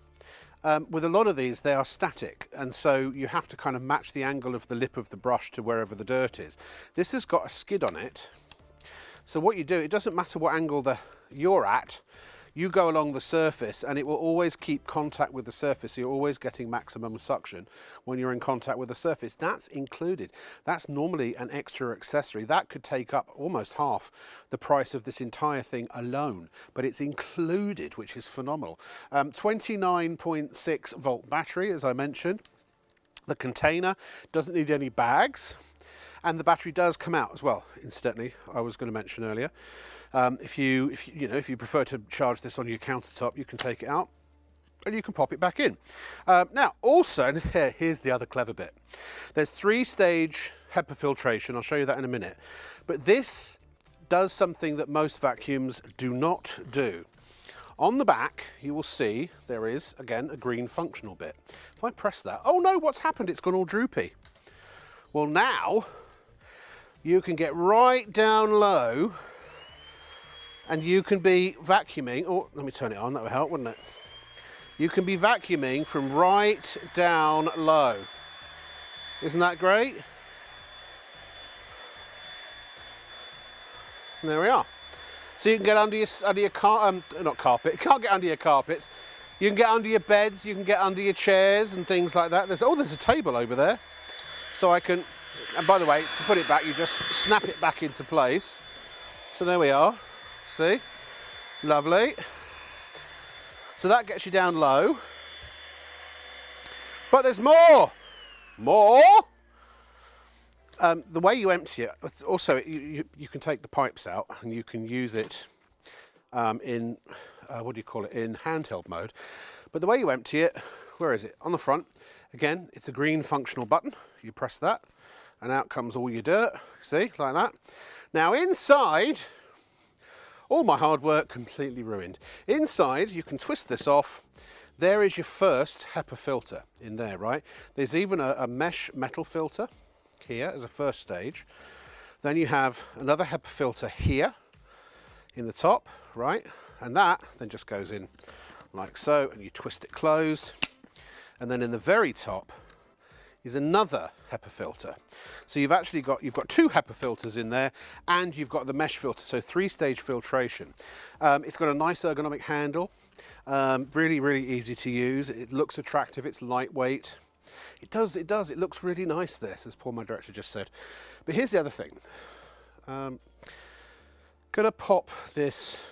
with a lot of these, they are static, and so you have to kind of match the angle of the lip of the brush to wherever the dirt is. This has got a skid on it, so what you do, it doesn't matter what angle you're at, you go along the surface and it will always keep contact with the surface, so you're always getting maximum suction when you're in contact with the surface. That's included. That's normally an extra accessory. That could take up almost half the price of this entire thing alone, but it's included, which is phenomenal. 29.6 volt battery, as I mentioned. The container doesn't need any bags, and the battery does come out as well, incidentally, I was going to mention earlier. If you prefer to charge this on your countertop, you can take it out and you can pop it back in. Now, also, here's the other clever bit. There's 3-stage HEPA filtration. I'll show you that in a minute. But this does something that most vacuums do not do. On the back, you will see there is, again, a green functional bit. If I press that, oh no, what's happened? It's gone all droopy. Well, now you can get right down low and you can be vacuuming. Oh, let me turn it on, that would help, wouldn't it? You can be vacuuming from right down low. Isn't that great? And there we are. So you can get under your not carpet, you can't get under your carpets. You can get under your beds, you can get under your chairs and things like that. There's a table over there. So I can, and by the way, to put it back, you just snap it back into place. So there we are. See? Lovely. So that gets you down low. But there's more! More! The way you empty it, also you can take the pipes out and you can use it in, in handheld mode. But the way you empty it, where is it? On the front. Again, it's a green functional button. You press that and out comes all your dirt. See, like that. Now inside, all my hard work completely ruined. Inside, you can twist this off. There is your first HEPA filter in there, right? There's even a mesh metal filter here as a first stage. Then you have another HEPA filter here in the top, right? And that then just goes in like so, and you twist it closed. And then in the very top is another HEPA filter. So you've got 2 HEPA filters in there, and you've got the mesh filter, so 3-stage filtration. It's got a nice ergonomic handle, really, really easy to use. It looks attractive, it's lightweight. It does, it looks really nice this, as Paul, my director, just said. But here's the other thing. Gonna pop this,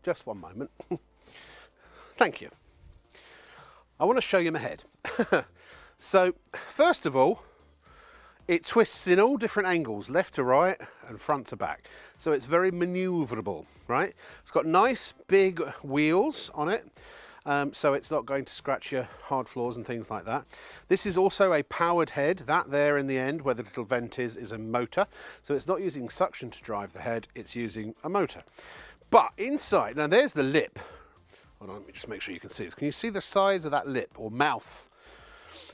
just one moment. Thank you. I want to show you my head. So, first of all, it twists in all different angles, left to right and front to back. So it's very maneuverable, right? It's got nice big wheels on it, so it's not going to scratch your hard floors and things like that. This is also a powered head. That there in the end, where the little vent is a motor. So it's not using suction to drive the head, it's using a motor. But inside, now there's the lip. Hold on, let me just make sure you can see this. Can you see the size of that lip or mouth?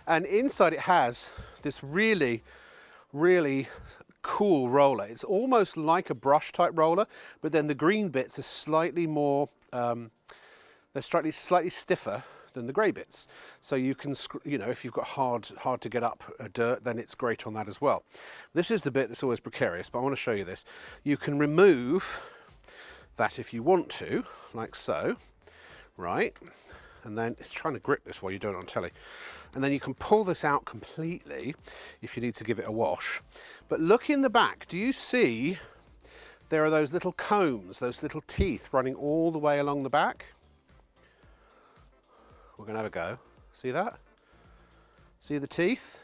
And inside it has this really, really cool roller. It's almost like a brush type roller, but then the green bits are slightly more, they're slightly stiffer than the grey bits. So you can, if you've got hard to get up dirt, then it's great on that as well. This is the bit that's always precarious, but I want to show you this. You can remove that if you want to, like so. Right, and then it's trying to grip this while you do it on telly, and then you can pull this out completely if you need to give it a wash. But look in the back, do you see there are those little combs, those little teeth running all the way along the back? We're going to have a go. See that? See the teeth?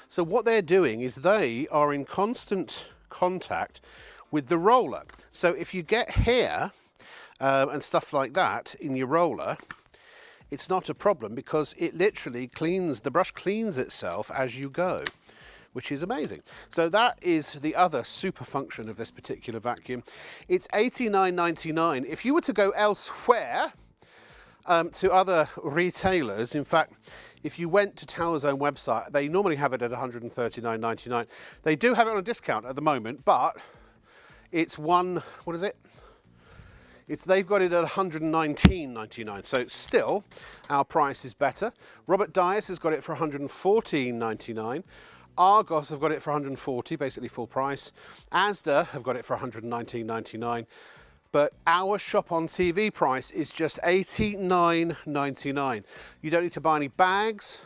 So what they're doing is they are in constant contact with the roller. So if you get hair and stuff like that in your roller, it's not a problem because it literally the brush cleans itself as you go, which is amazing. So that is the other super function of this particular vacuum. It's $89.99. If you were to go elsewhere, to other retailers. In fact, if you went to Tower's own website, they normally have it at $139.99. They do have it on a discount at the moment, but it's what is it? They've got it at $119.99, so still our price is better. Robert Dias has got it for $114.99. Argos have got it for $140, basically full price. Asda have got it for $119.99. But our Shop on TV price is just $89.99. You don't need to buy any bags.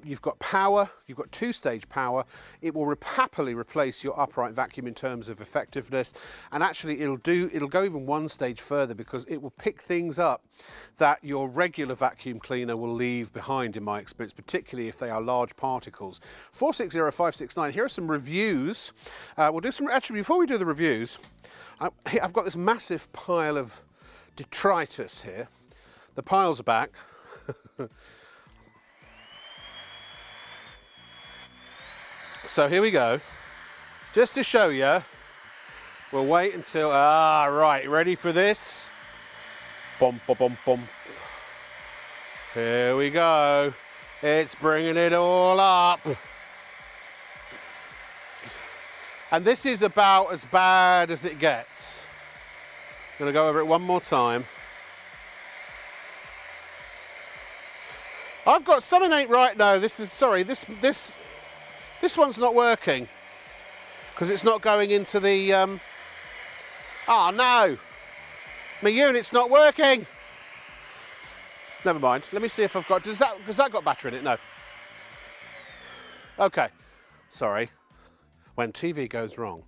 You've got power, you've got two-stage power. It will happily replace your upright vacuum in terms of effectiveness, and actually it'll go even one stage further, because it will pick things up that your regular vacuum cleaner will leave behind, in my experience, particularly if they are large particles. 460569, here are some reviews. We'll do some, actually before we do the reviews, I've got this massive pile of detritus here. The piles are back. So here we go, just to show you. We'll wait until, right, ready for this? Bum, bum, bum, bum. Here we go. It's bringing it all up. And this is about as bad as it gets. I'm gonna go over it one more time. I've got something ain't right now. This one's not working, because it's not going into the, oh no, my unit's not working. Never mind, let me see if I've got, has that got battery in it? No. Okay, sorry, when TV goes wrong.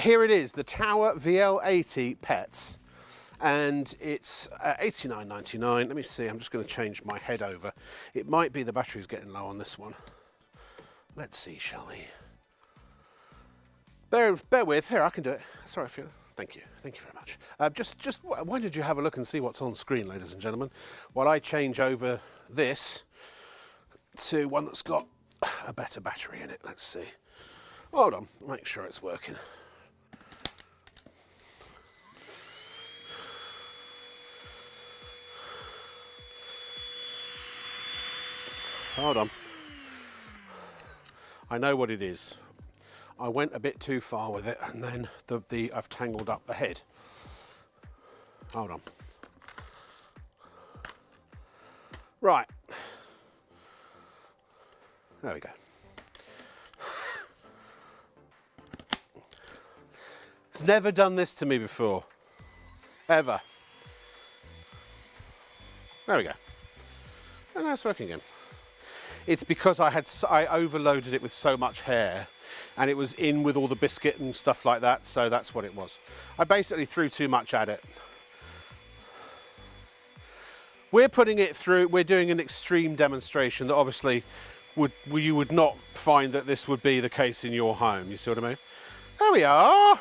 Here it is, the Tower VL80 Pets, and it's $89.99. Let me see, I'm just going to change my head over. It might be the battery's getting low on this one. Let's see, shall we? Bear with, here, I can do it. Sorry, Fiona. Thank you very much. Just why did you have a look and see what's on screen, ladies and gentlemen, while I change over this to one that's got a better battery in it. Let's see. Hold on, make sure it's working. Hold on. I know what it is. I went a bit too far with it, and then I've tangled up the head. Hold on. Right. There we go. It's never done this to me before. Ever. There we go. And now it's working again. It's because I overloaded it with so much hair, and it was in with all the biscuit and stuff like that, so that's what it was. I basically threw too much at it. We're putting it through, we're doing an extreme demonstration that obviously you would not find that this would be the case in your home, you see what I mean? There we are.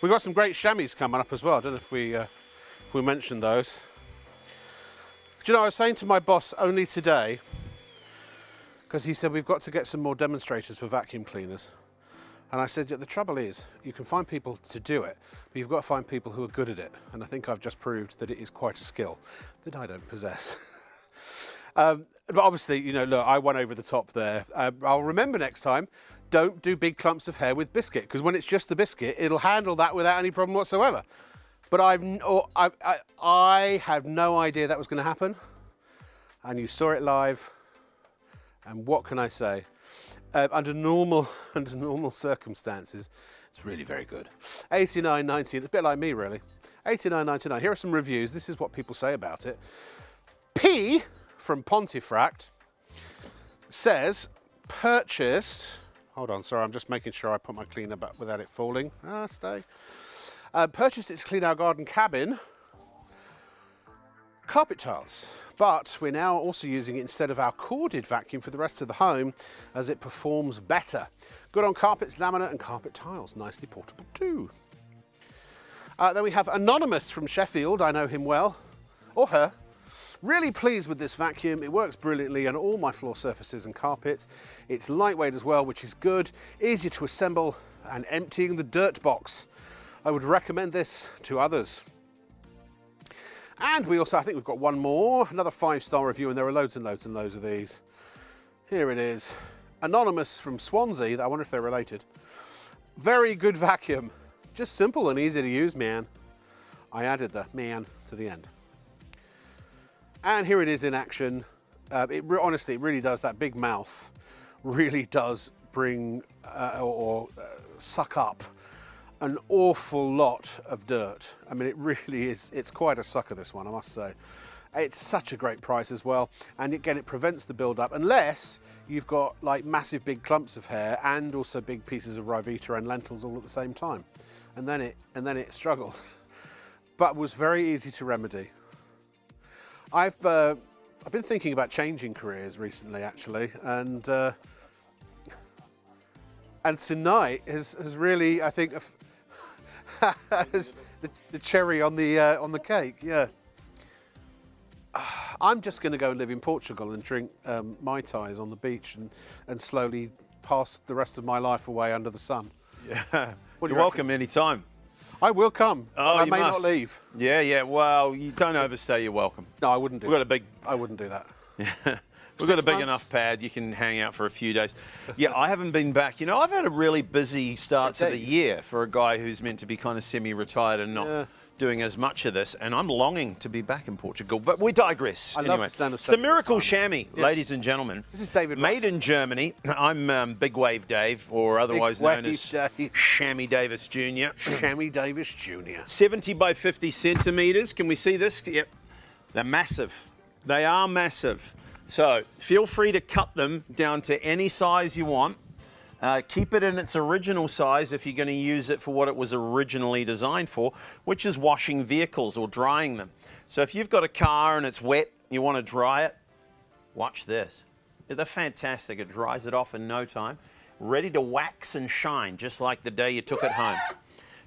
We've got some great chamois coming up as well. I don't know if we mentioned those. Do you know, I was saying to my boss only today, because he said we've got to get some more demonstrators for vacuum cleaners. And I said, yeah, the trouble is, you can find people to do it, but you've got to find people who are good at it. And I think I've just proved that it is quite a skill that I don't possess. But obviously, you know, look, I went over the top there. I'll remember next time, don't do big clumps of hair with biscuit, because when it's just the biscuit, it'll handle that without any problem whatsoever. But I have no idea that was going to happen, and you saw it live. And what can I say? Under normal circumstances, it's really very good. $89.90. It's a bit like me, really. $89.99. Here are some reviews. This is what people say about it. P from Pontefract says purchased. Hold on, sorry, I'm just making sure I put my cleaner back without it falling. Stay. Purchased it to clean our garden cabin, carpet tiles, but we're now also using it instead of our corded vacuum for the rest of the home, as it performs better. Good on carpets, laminate and carpet tiles, nicely portable too. Then we have Anonymous from Sheffield. I know him well, or her. Really pleased with this vacuum. It works brilliantly on all my floor surfaces and carpets. It's lightweight as well, which is good. Easier to assemble, and emptying the dirt box. I would recommend this to others. And we also, I think we've got one more, another 5-star review, and there are loads and loads and loads of these. Here it is. Anonymous from Swansea, I wonder if they're related. Very good vacuum. Just simple and easy to use, man. I added the man to the end. And here it is in action. Honestly, it really does, that big mouth really does bring suck up an awful lot of dirt. I mean, it really is, it's quite a sucker, this one, I must say. It's such a great price as well. And again, it prevents the build-up unless you've got like massive big clumps of hair and also big pieces of Rivita and lentils all at the same time. And then it struggles. But was very easy to remedy. I've been thinking about changing careers recently, actually, and tonight has really, I think, the cherry on the cake. Yeah, I'm just going to go and live in Portugal and drink Mai Tais on the beach and slowly pass the rest of my life away under the sun. Yeah, you're welcome anytime. I will come. Oh, I may not leave. Yeah, yeah. Well, you don't overstay your welcome. No, I wouldn't do that. I wouldn't do that. Yeah. We've got a big enough pad. You can hang out for a few days. Yeah, I haven't been back. You know, I've had a really busy start to the year for a guy who's meant to be kind of semi-retired and not doing as much of this. And I'm longing to be back in Portugal. But we digress. Love the sound of it's the Miracle Chamois, ladies and gentlemen. This is David. Made in Germany. I'm Big Wave Dave, or otherwise known as Chamois Davis Jr. Chamois Davis Jr. 70 by 50 centimetres. Can we see this? Yep. They're massive. They are massive. So feel free to cut them down to any size you want. Keep it in its original size if you're going to use it for what it was originally designed for, which is washing vehicles or drying them. So if you've got a car and it's wet, you want to dry it, watch this. They're fantastic. It dries it off in no time. Ready to wax and shine, just like the day you took it home.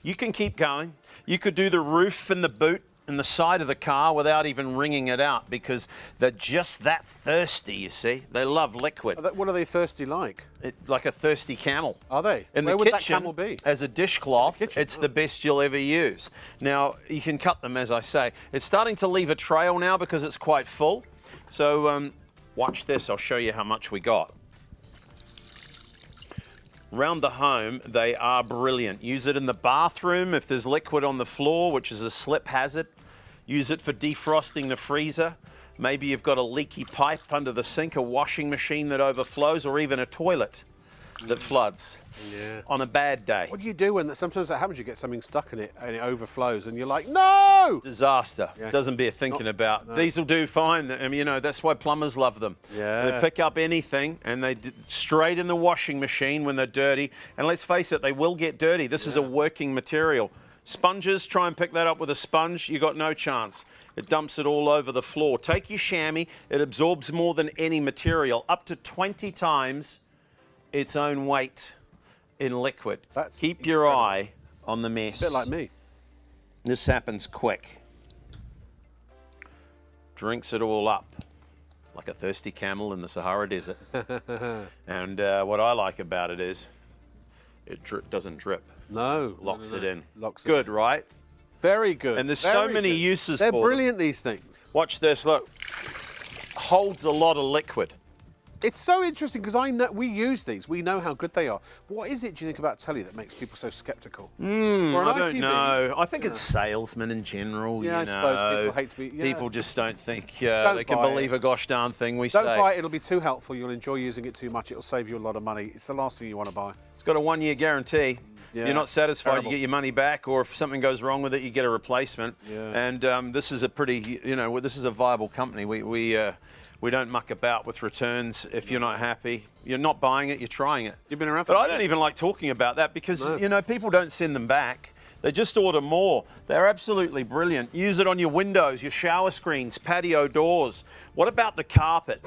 You can keep going. You could do the roof and the boot and the side of the car without even wringing it out because they're just that thirsty, you see. They love liquid. What are they thirsty like? Like a thirsty camel. Are they? In Where the would kitchen, that camel be? as a dishcloth, it's the best you'll ever use. Now, you can cut them, as I say. It's starting to leave a trail now because it's quite full. So watch this. I'll show you how much we got. Round the home, they are brilliant. Use it in the bathroom if there's liquid on the floor, which is a slip hazard. Use it for defrosting the freezer. Maybe you've got a leaky pipe under the sink, a washing machine that overflows, or even a toilet that floods on a bad day. What do you do when sometimes that happens? You get something stuck in it and it overflows and you're like, no! Disaster. Doesn't bear thinking about. No. These will do fine. I mean, you know, that's why plumbers love them. Yeah. They pick up anything and they straight in the washing machine when they're dirty. And let's face it, they will get dirty. This is a working material. Sponges, try and pick that up with a sponge. You got no chance. It dumps it all over the floor. Take your chamois. It absorbs more than any material, up to 20 times its own weight in liquid. Keep your eye on the mess. A bit like me. This happens quick. Drinks it all up like a thirsty camel in the Sahara Desert. And what I like about it is it doesn't drip. No. Locks it in. Locks it good, in. right? Very good. And there's so many uses for them. They're brilliant, these things. Watch this, look. Holds a lot of liquid. It's so interesting because we use these. We know how good they are. What is it, do you think, about telly that makes people so sceptical? I don't know. I think it's salesmen in general. Yeah, I suppose people hate to be... Yeah. People just don't think they can believe a gosh darn thing we say. Don't buy it. It'll be too helpful. You'll enjoy using it too much. It'll save you a lot of money. It's the last thing you want to buy. It's got a 1-year guarantee. Yeah. You're not satisfied, you get your money back, or if something goes wrong with it, you get a replacement. Yeah. And this is a pretty, this is a viable company. We don't muck about with returns. If you're not happy, you're not buying it, you're trying it. You've been around for But I don't even like talking about that because, people don't send them back. They just order more. They're absolutely brilliant. Use it on your windows, your shower screens, patio doors. What about the carpet?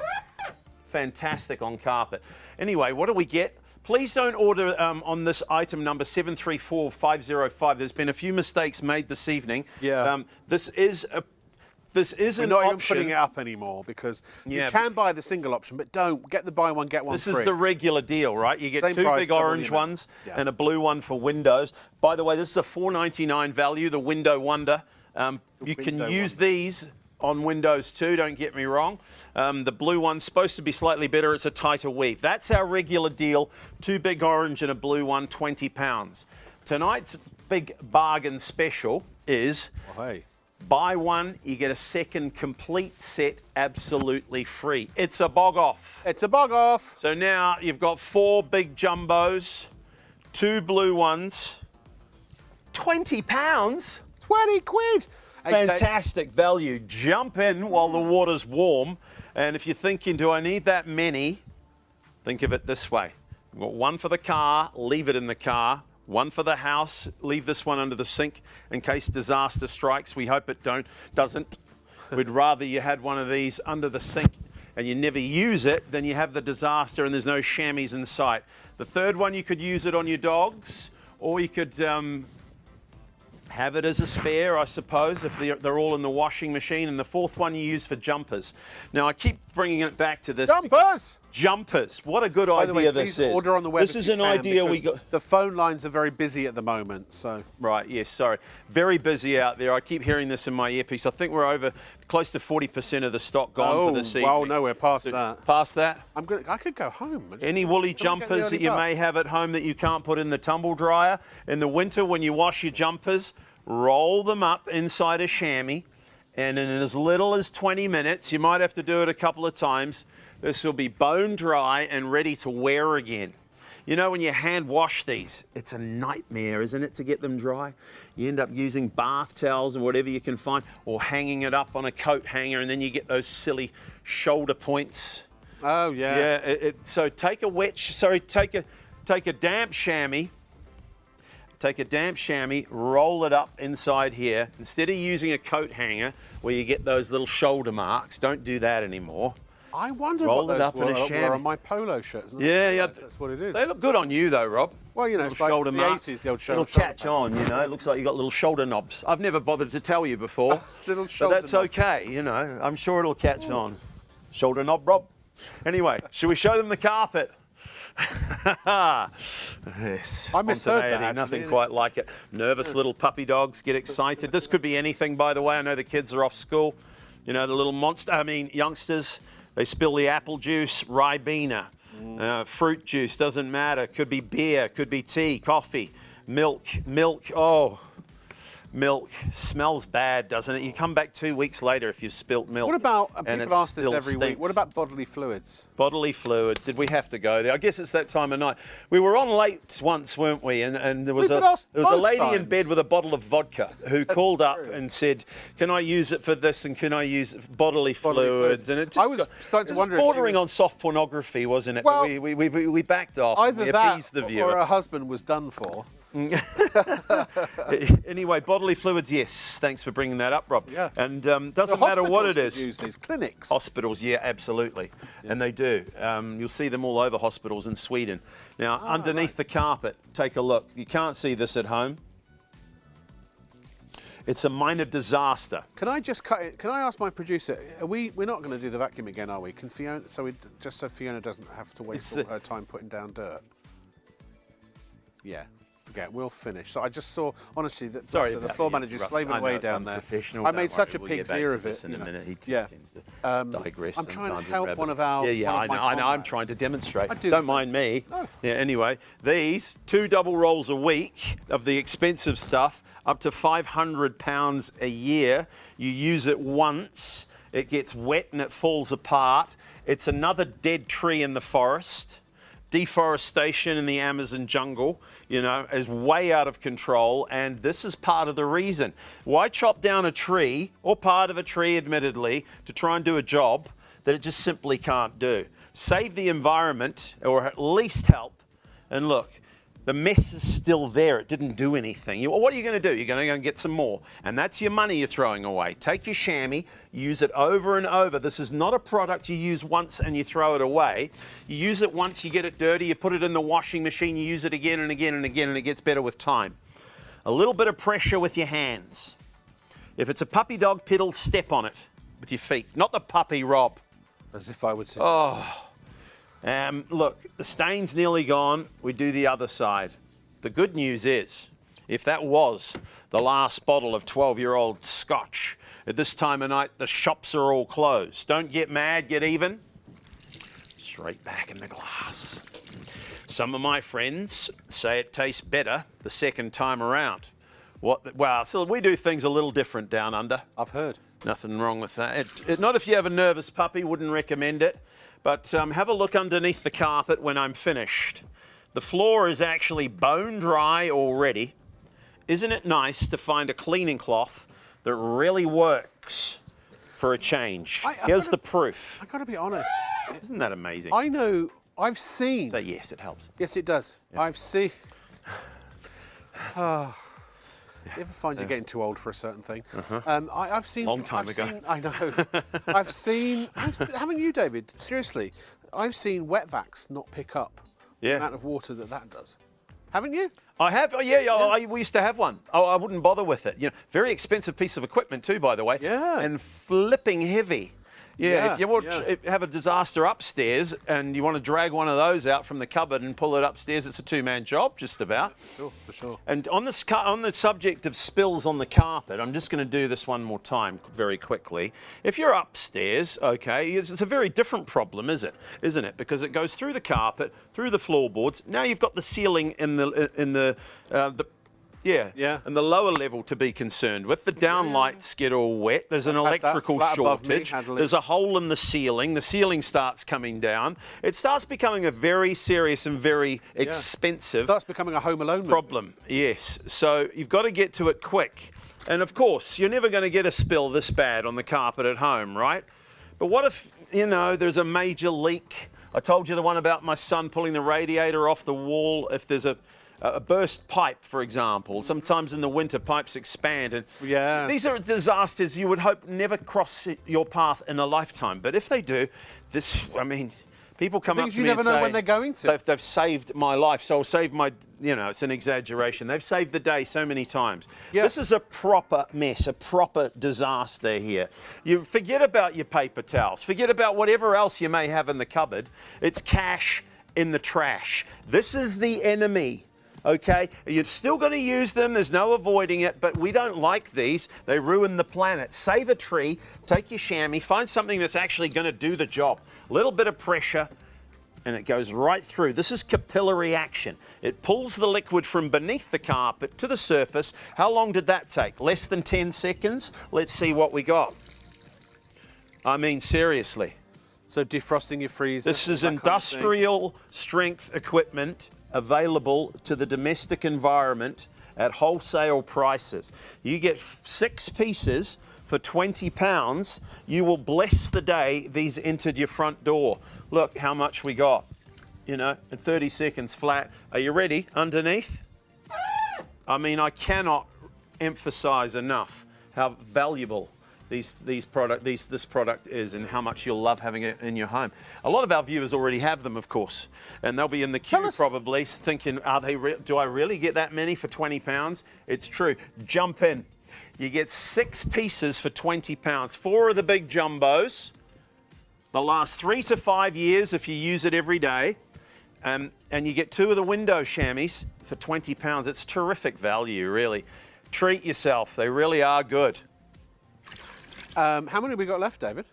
Fantastic on carpet. Anyway, what do we get? Please don't order on this item number 734505. There's been a few mistakes made this evening. Yeah. This is this is We're an not option. even putting it up anymore because Yeah, you can buy the single option, but don't get the buy one, get one This free. is the regular deal, right? You get Same two price, big double the orange amount. ones Yeah. and a blue one for windows. By the way, this is a $4.99 value, the Window Wonder. You can Window use Wonder. these on windows too, don't get me wrong. The blue one's supposed to be slightly better. It's a tighter weave. That's our regular deal. Two big orange and a blue one, £20. Tonight's big bargain special is Oh, hey. buy one, you get a second complete set absolutely free. It's a bog off. It's a bog off. So now you've got 4 big jumbos, 2 blue ones, £20. 20 quid. Hey, Fantastic value. Jump in while the water's warm. And if you're thinking, do I need that many? Think of it this way. You've got one for the car, leave it in the car. One for the house, leave this one under the sink in case disaster strikes. We hope it doesn't. We'd rather you had one of these under the sink and you never use it than you have the disaster and there's no chamois in sight. The third one, you could use it on your dogs, or you could have it as a spare, I suppose, if they're all in the washing machine. And the fourth one you use for jumpers. Now, I keep bringing it back to this. Jumpers. Jumpers. What a good By the way, idea this please is. order on the web. This if is you an can, idea we because got. The phone lines are very busy at the moment, so. Right, yes, sorry. Very busy out there. I keep hearing this in my earpiece. I think we're over close to 40% of the stock gone for this evening. Well, no, we're past that. Past that? I could go home. Any woolly Can we get the jumpers that early you bus? may have at home that you can't put in the tumble dryer in the winter when you wash your jumpers, roll them up inside a chamois, and in as little as 20 minutes, you might have to do it a couple of times, this will be bone dry and ready to wear again. You know, when you hand wash these, it's a nightmare, isn't it, to get them dry? You end up using bath towels and whatever you can find, or hanging it up on a coat hanger, and then you get those silly shoulder points. Oh, yeah. Yeah, so take a damp chamois. Take a damp chamois, roll it up inside here. Instead of using a coat hanger where you get those little shoulder marks, don't do that anymore. I wonder Roll what it those up in a were chamois. on my polo shirts. Yeah. That's what it is. They look good on you though, Rob. Well, you know, it's Little like shoulder the marks. 80s, the old shoulder. It'll catch on, you know. It looks like you got little shoulder knobs. I've never bothered to tell you before. Little But shoulder that's knobs. okay, you know. I'm sure it'll catch on. Shoulder knob, Rob. Anyway, should we show them the carpet? Yes, I misheard that, spontaneity, actually. nothing quite like it. Nervous little puppy dogs get excited. This could be anything, by the way. I know the kids are off school. You know, the little youngsters, they spill the apple juice, Ribena, fruit juice, doesn't matter. Could be beer, could be tea, coffee, milk. Oh, milk smells bad, doesn't it? You come back 2 weeks later if you've spilt milk. What about, and people it ask this still every week, stinks. what about bodily fluids? Bodily fluids. Did we have to go there? I guess it's that time of night. We were on late once, weren't we? And there was We've been asked a both lady in times. bed with a bottle of vodka who called up true. and said, "Can I use it for this and can I use it for bodily fluids?" And it just I was starting to wonder if she bordering was- on soft pornography, wasn't it? Well, But we backed off. and Either we that appeased the or viewer. her husband was done for. Anyway, bodily fluids, yes. Thanks for bringing that up, Rob. Yeah. And The doesn't matter what hospitals it could is. use these clinics. Hospitals, yeah, absolutely. And they do. You'll see them all over hospitals in Sweden. Now, underneath the carpet, take a look. You can't see this at home. It's a minor disaster. Can I just cut it? Can I ask my producer? We're not going to do the vacuum again, are we? Can Fiona? So Fiona doesn't have to waste all her time putting down dirt. Yeah. Forget. We'll finish. So I just saw, honestly, that Sorry the about floor the manager's interruption. slaving I know away it's down there. unprofessional, I don't made such worry, a we'll get pig's back ear to of this it. in a you know. minute. He just Yeah. tends to digress I'm trying to sometimes, help rabbit. one of our. Yeah, one of my I know. I'm comrades. trying to demonstrate. I do Don't the mind me. No. Yeah. Anyway, these 2 double rolls a week of the expensive stuff, up to £500 a year. You use it once, it gets wet and it falls apart. It's another dead tree in the forest. Deforestation in the Amazon jungle, you know, is way out of control, and this is part of the reason. Why chop down a tree, or part of a tree admittedly, to try and do a job that it just simply can't do? Save the environment, or at least help, and look, the mess is still there. It didn't do anything. What are you going to do? You're going to go and get some more. And that's your money you're throwing away. Take your chamois, use it over and over. This is not a product you use once and you throw it away. You use it once, you get it dirty, you put it in the washing machine, you use it again and again and again, and it gets better with time. A little bit of pressure with your hands. If it's a puppy dog pedal, step on it with your feet, not the puppy, Rob. As if I would say. Oh. Look, the stain's nearly gone. We do the other side. The good news is, if that was the last bottle of 12-year-old scotch, at this time of night, the shops are all closed. Don't get mad, get even. Straight back in the glass. Some of my friends say it tastes better the second time around. Wow, so we do things a little different down under. I've heard. Nothing wrong with that. Not if you have a nervous puppy, wouldn't recommend it. But have a look underneath the carpet when I'm finished. The floor is actually bone dry already. Isn't it nice to find a cleaning cloth that really works for a change? Here's the proof. I gotta be honest. Isn't that amazing? I know, I've seen. Say yes, it helps. Yes, it does. Yeah. I've seen. Oh. You ever find you're getting too old for a certain thing? I've seen. Long time ago. I know. I've seen. Haven't you, David? Seriously, I've seen wet vacs not pick up the amount of water that does. Haven't you? I have. Oh, yeah. We used to have one. Oh, I wouldn't bother with it. You know, very expensive piece of equipment too, by the way. Yeah. And flipping heavy. Yeah, if you have a disaster upstairs and you want to drag one of those out from the cupboard and pull it upstairs, it's a two-man job, just about. For sure. And on the subject of spills on the carpet, I'm just going to do this one more time very quickly. If you're upstairs, okay, it's a very different problem, isn't it? Because it goes through the carpet, through the floorboards. Now you've got the ceiling and the lower level to be concerned with. The downlights get all wet. There's an electrical shortage. There's a hole in the ceiling. The ceiling starts coming down. It starts becoming a very serious and very expensive. It starts becoming a Home Alone problem. Yes. So you've got to get to it quick. And of course, you're never going to get a spill this bad on the carpet at home, right? But what if, there's a major leak? I told you the one about my son pulling the radiator off the wall. If there's a burst pipe, for example. Sometimes in the winter, pipes expand. And these are disasters you would hope never cross your path in a lifetime. But if they do, people come up to me and say... you never know when they're going to. They've saved my life, so I'll save my... it's an exaggeration. They've saved the day so many times. Yeah. This is a proper mess, a proper disaster here. You forget about your paper towels. Forget about whatever else you may have in the cupboard. It's cash in the trash. This is the enemy. Okay, you're still going to use them. There's no avoiding it, but we don't like these. They ruin the planet. Save a tree, take your chamois, find something that's actually going to do the job. A little bit of pressure, and it goes right through. This is capillary action. It pulls the liquid from beneath the carpet to the surface. How long did that take? Less than 10 seconds? Let's see what we got. I mean, seriously. So defrosting your freezer. This is industrial strength equipment available to the domestic environment at wholesale prices. You get 6 pieces for £20. You will bless the day these entered your front door. Look how much we got, in 30 seconds flat. Are you ready? Underneath? I mean, I cannot emphasize enough how valuable this product is and how much you'll love having it in your home. A lot of our viewers already have them, of course, and they'll be in the queue probably thinking, do I really get that many for £20? It's true. Jump in. You get 6 pieces for £20. 4 of the big jumbos. They'll last 3 to 5 years if you use it every day. And you get 2 of the window chamois for £20. It's terrific value, really. Treat yourself. They really are good. How many have we got left, David?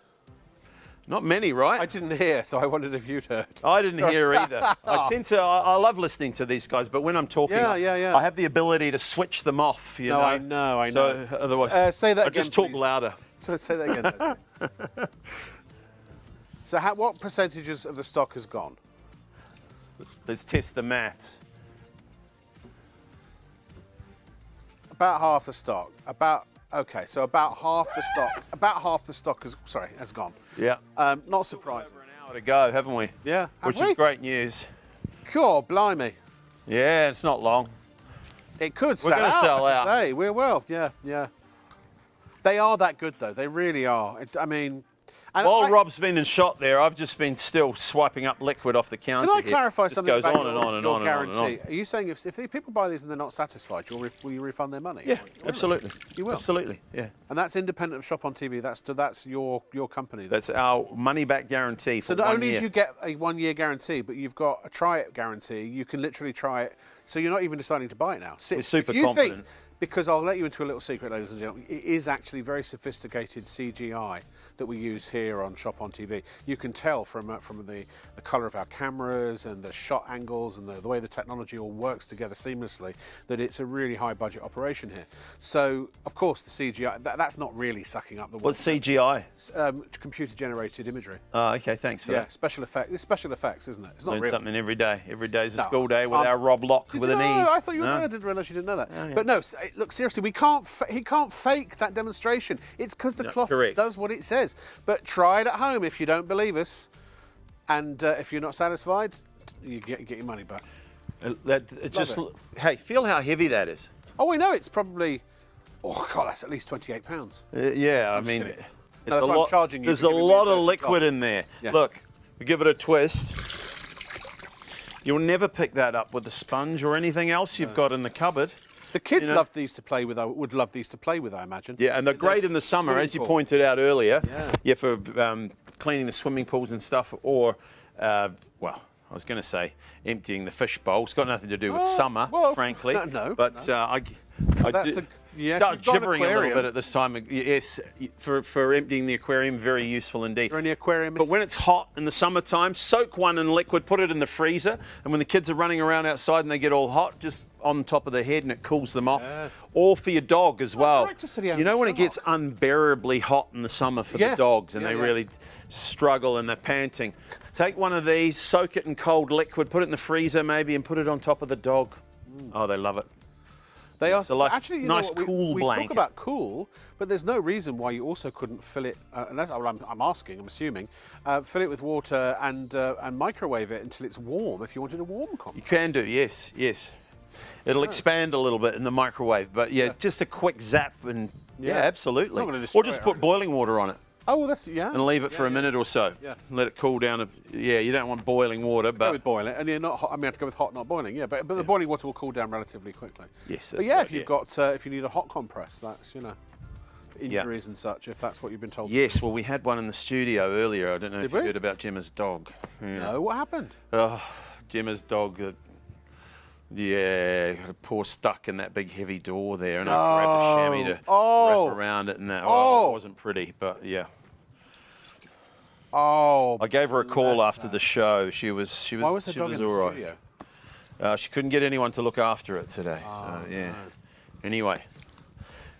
Not many, right? I didn't hear, so I wondered if you'd heard. I didn't hear either. I love listening to these guys, but when I'm talking, I have the ability to switch them off. You know? I know. So otherwise, say that again, just talk please. louder. So say that again. So what percentages of the stock has gone? Let's test the maths. About half the stock. So about half the stock has gone. Yeah. Not surprising. Over an hour to go, haven't we? Yeah. Which is great news. Cool, blimey. Yeah, it's not long. It could sell out. We're going to sell out. Say. We will. Yeah. They are that good though. They really are. And While Rob's been in shot there, I've just been still swiping up liquid off the counter. Can I clarify something goes about on and on and your on and on guarantee? and on. Are you saying if the people buy these and they're not satisfied, will you refund their money? Yeah, absolutely. You will? Absolutely, yeah. And that's independent of Shop on TV. That's your company. That's our money-back guarantee for so not 1 only year. do you get a 1 year guarantee, but you've got a try it guarantee. You can literally try it. So you're not even deciding to buy it now. We're super if you confident. Think, because I'll let you into a little secret, ladies and gentlemen, it is actually very sophisticated CGI that we use here on Shop on TV. You can tell from the colour of our cameras and the shot angles and the way the technology all works together seamlessly that it's a really high budget operation here. So, of course, the CGI, that's not really sucking up the What's CGI? computer generated imagery. Oh, okay, thanks for that. Special effects. It's special effects, isn't it? It's not Learn real. something every day. Every day's a No, school day with our Rob Lock with an E. I thought you No? I didn't realise you didn't know that. yeah. But no, look, seriously, he can't fake that demonstration. It's because the cloth correct. does what it says. But try it at home if you don't believe us. And if you're not satisfied, you get your money back. Hey, feel how heavy that is. Oh, we know it's probably, oh God, that's at least £28. Yeah, I mean, kidding. it's No, that's a why I'm lot. charging you There's for a giving me lot a of dirty liquid cloth. in there. Yeah. Look, we give it a twist. You'll never pick that up with a sponge or anything else you've got in the cupboard. The kids You know? love these to play with. Would love these to play with, I imagine. Yeah, and they're great in the summer, as you pointed out earlier. Yeah. For cleaning the swimming pools and stuff, or, well, I was going to say emptying the fish bowl. It's got nothing to do with summer, well, frankly. no, But I That's do if start you've got an gibbering a little aquarium- bit at this time. Yes, for emptying the aquarium, very useful indeed. Or any aquarium. But when it's hot in the summertime, soak one in liquid, put it in the freezer, and when the kids are running around outside and they get all hot, just on top of their head and it cools them off. Yeah. Or for your dog as well. director said he owned You know a when it gets shark. unbearably hot in the summer for Yeah. the dogs and Yeah, they yeah. really struggle and they're panting. Take one of these, soak it in cold liquid, put it in the freezer maybe and put it on top of the dog. Oh, they love it. They are like actually you nice know what, cool we blanket. talk about cool, but there's no reason why you also couldn't fill it. Unless I'm asking, I'm assuming, fill it with water and microwave it until it's warm. If you wanted a warm You compress. can do, yes, yes. It'll expand a little bit in the microwave, but yeah, just a quick zap and yeah, Yeah. absolutely. Not gonna destroy Or just it, put right? boiling water on it Oh, well, that's and leave it for a minute or so. Yeah. Let it cool down. Yeah, you don't want boiling water, Go but with boiling, and you're not hot. I mean, I have to go with hot, not boiling. Yeah, but the boiling water will cool down relatively quickly. yes. But that's yeah, right, if you've got if you need a hot compress, that's injuries and such. If that's what you've been told. Yes, well, we had one in the studio earlier. I don't know if you we? heard about Gemma's dog. Yeah. No, what happened? Oh, Gemma's dog, got a paw stuck in that big heavy door there, and I grabbed a chamois to wrap around it, and that it wasn't pretty, but yeah. Oh, I gave her a call bless after her. the show. She was Why was the she dog was in the all right. studio? She couldn't get anyone to look after it today. So yeah. Anyway,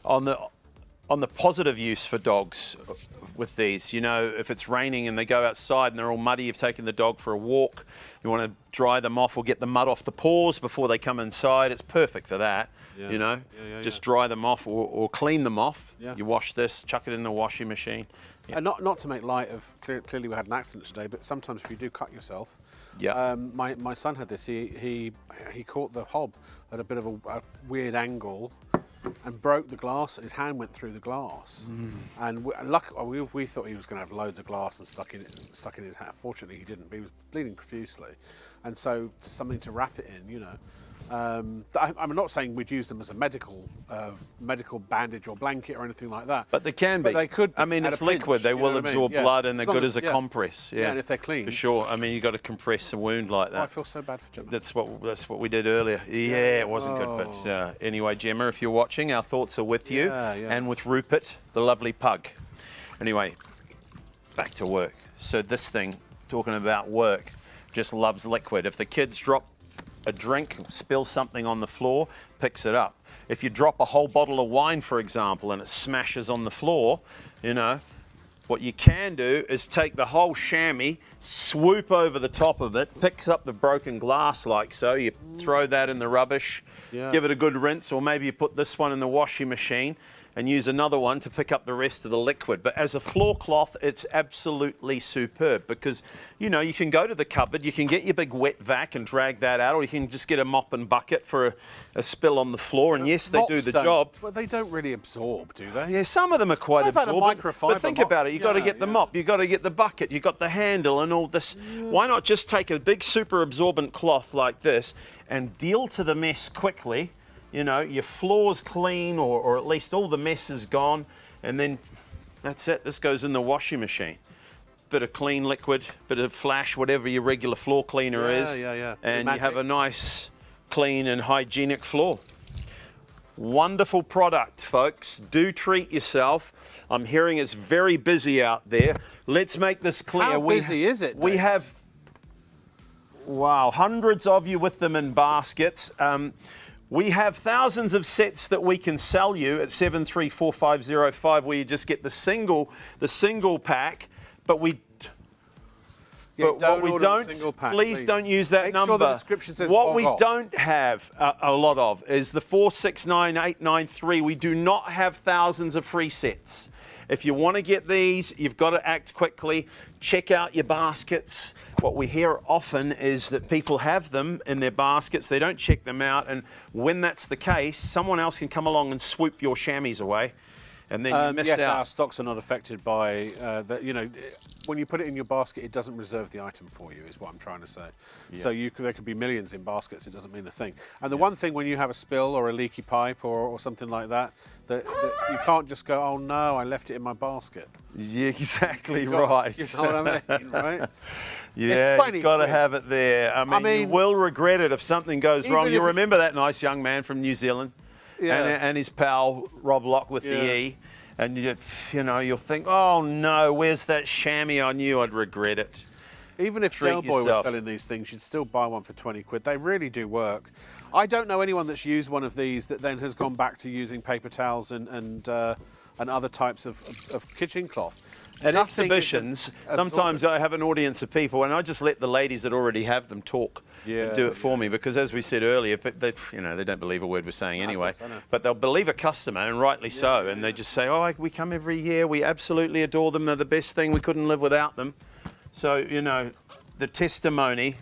on the positive use for dogs with these, if it's raining and they go outside and they're all muddy, you've taken the dog for a walk, you want to dry them off or get the mud off the paws before they come inside. It's perfect for that. Yeah. Just dry them off or clean them off. Yeah. You wash this, chuck it in the washing machine. And not to make light of, clearly we had an accident today, but sometimes if you do cut yourself, Yeah. my son had this. He caught the hob at a bit of a weird angle and broke the glass. His hand went through the glass, and we thought he was going to have loads of glass and stuck in his hand. Fortunately, he didn't. But he was bleeding profusely, and so something to wrap it in, I'm not saying we'd use them as a medical bandage or blanket or anything like that. But they can be. But they could. I mean, at it's a pinch, liquid. They you know will what I mean? absorb Yeah. blood, and they're As long good as a yeah. compress. Yeah. And if they're clean. For sure. I mean, you got to compress a wound like that. I feel so bad for Gemma. That's what we did earlier. Yeah, it wasn't good. But anyway, Gemma, if you're watching, our thoughts are with you Yeah. and with Rupert, the lovely pug. Anyway, back to work. So this thing, talking about work, just loves liquid. If the kids drop a drink, spill something on the floor, picks it up. If you drop a whole bottle of wine, for example, and it smashes on the floor, what you can do is take the whole chamois, swoop over the top of it, picks up the broken glass like so, you throw that in the rubbish, Yeah. give it a good rinse, or maybe you put this one in the washing machine, and use another one to pick up the rest of the liquid. But as a floor cloth, it's absolutely superb because, you know, you can go to the cupboard, you can get your big wet vac and drag that out, or you can just get a mop and bucket for a spill on the floor, and yes, they do the job. But they don't really absorb, do they? Yeah, some of them are quite absorbent. But think about it, you've got to get the mop, you've got to get the bucket, you've got the handle and all this. Why not just take a big super absorbent cloth like this and deal to the mess quickly? You know, your floor's clean, or at least all the mess is gone, and then that's it. This goes in the washing machine. Bit of clean liquid, bit of Flash, whatever your regular floor cleaner is. And you have a nice, clean and hygienic floor. Wonderful product, folks. Do treat yourself. I'm hearing it's very busy out there. Let's make this clear. How busy is it, Dave? We have, wow, hundreds of you with them in baskets. We have thousands of sets that we can sell you at 734505, where you just get the single pack, but we please don't use that number. Sure the description says what we don't have a lot of is the 469893. We do not have thousands of free sets. If you want to get these, you've got to act quickly. Check out your baskets. What we hear often is that people have them in their baskets, they don't check them out, and when that's the case, someone else can come along and swoop your chamois away, and then you miss out. Yes, our stocks are not affected by, you know, when you put it in your basket, it doesn't reserve the item for you, is what I'm trying to say. Yeah. So there could be millions in baskets, it doesn't mean a thing. And the one thing when you have a spill or a leaky pipe or something like that, that you can't just go, oh no, I left it in my basket. Yeah, exactly right. You know what I mean, right? Yeah, you've got to have it there. I mean, you will regret it if something goes wrong. You remember that nice young man from New Zealand and his pal Rob Locke with the E, and you know, you'll think, oh no, where's that chamois? I knew I'd regret it. Even if Del Boy was selling these things, you'd still buy one for 20 quid. They really do work. I don't know anyone that's used one of these that then has gone back to using paper towels and other types of kitchen cloth. At exhibitions, sometimes I have an audience of people, and I just let the ladies that already have them talk and do it for me, because as we said earlier, they don't believe a word we're saying anyway. But they'll believe a customer, and rightly so, and they just say, oh, we come every year, we absolutely adore them, they're the best thing, we couldn't live without them. So, you know, the testimony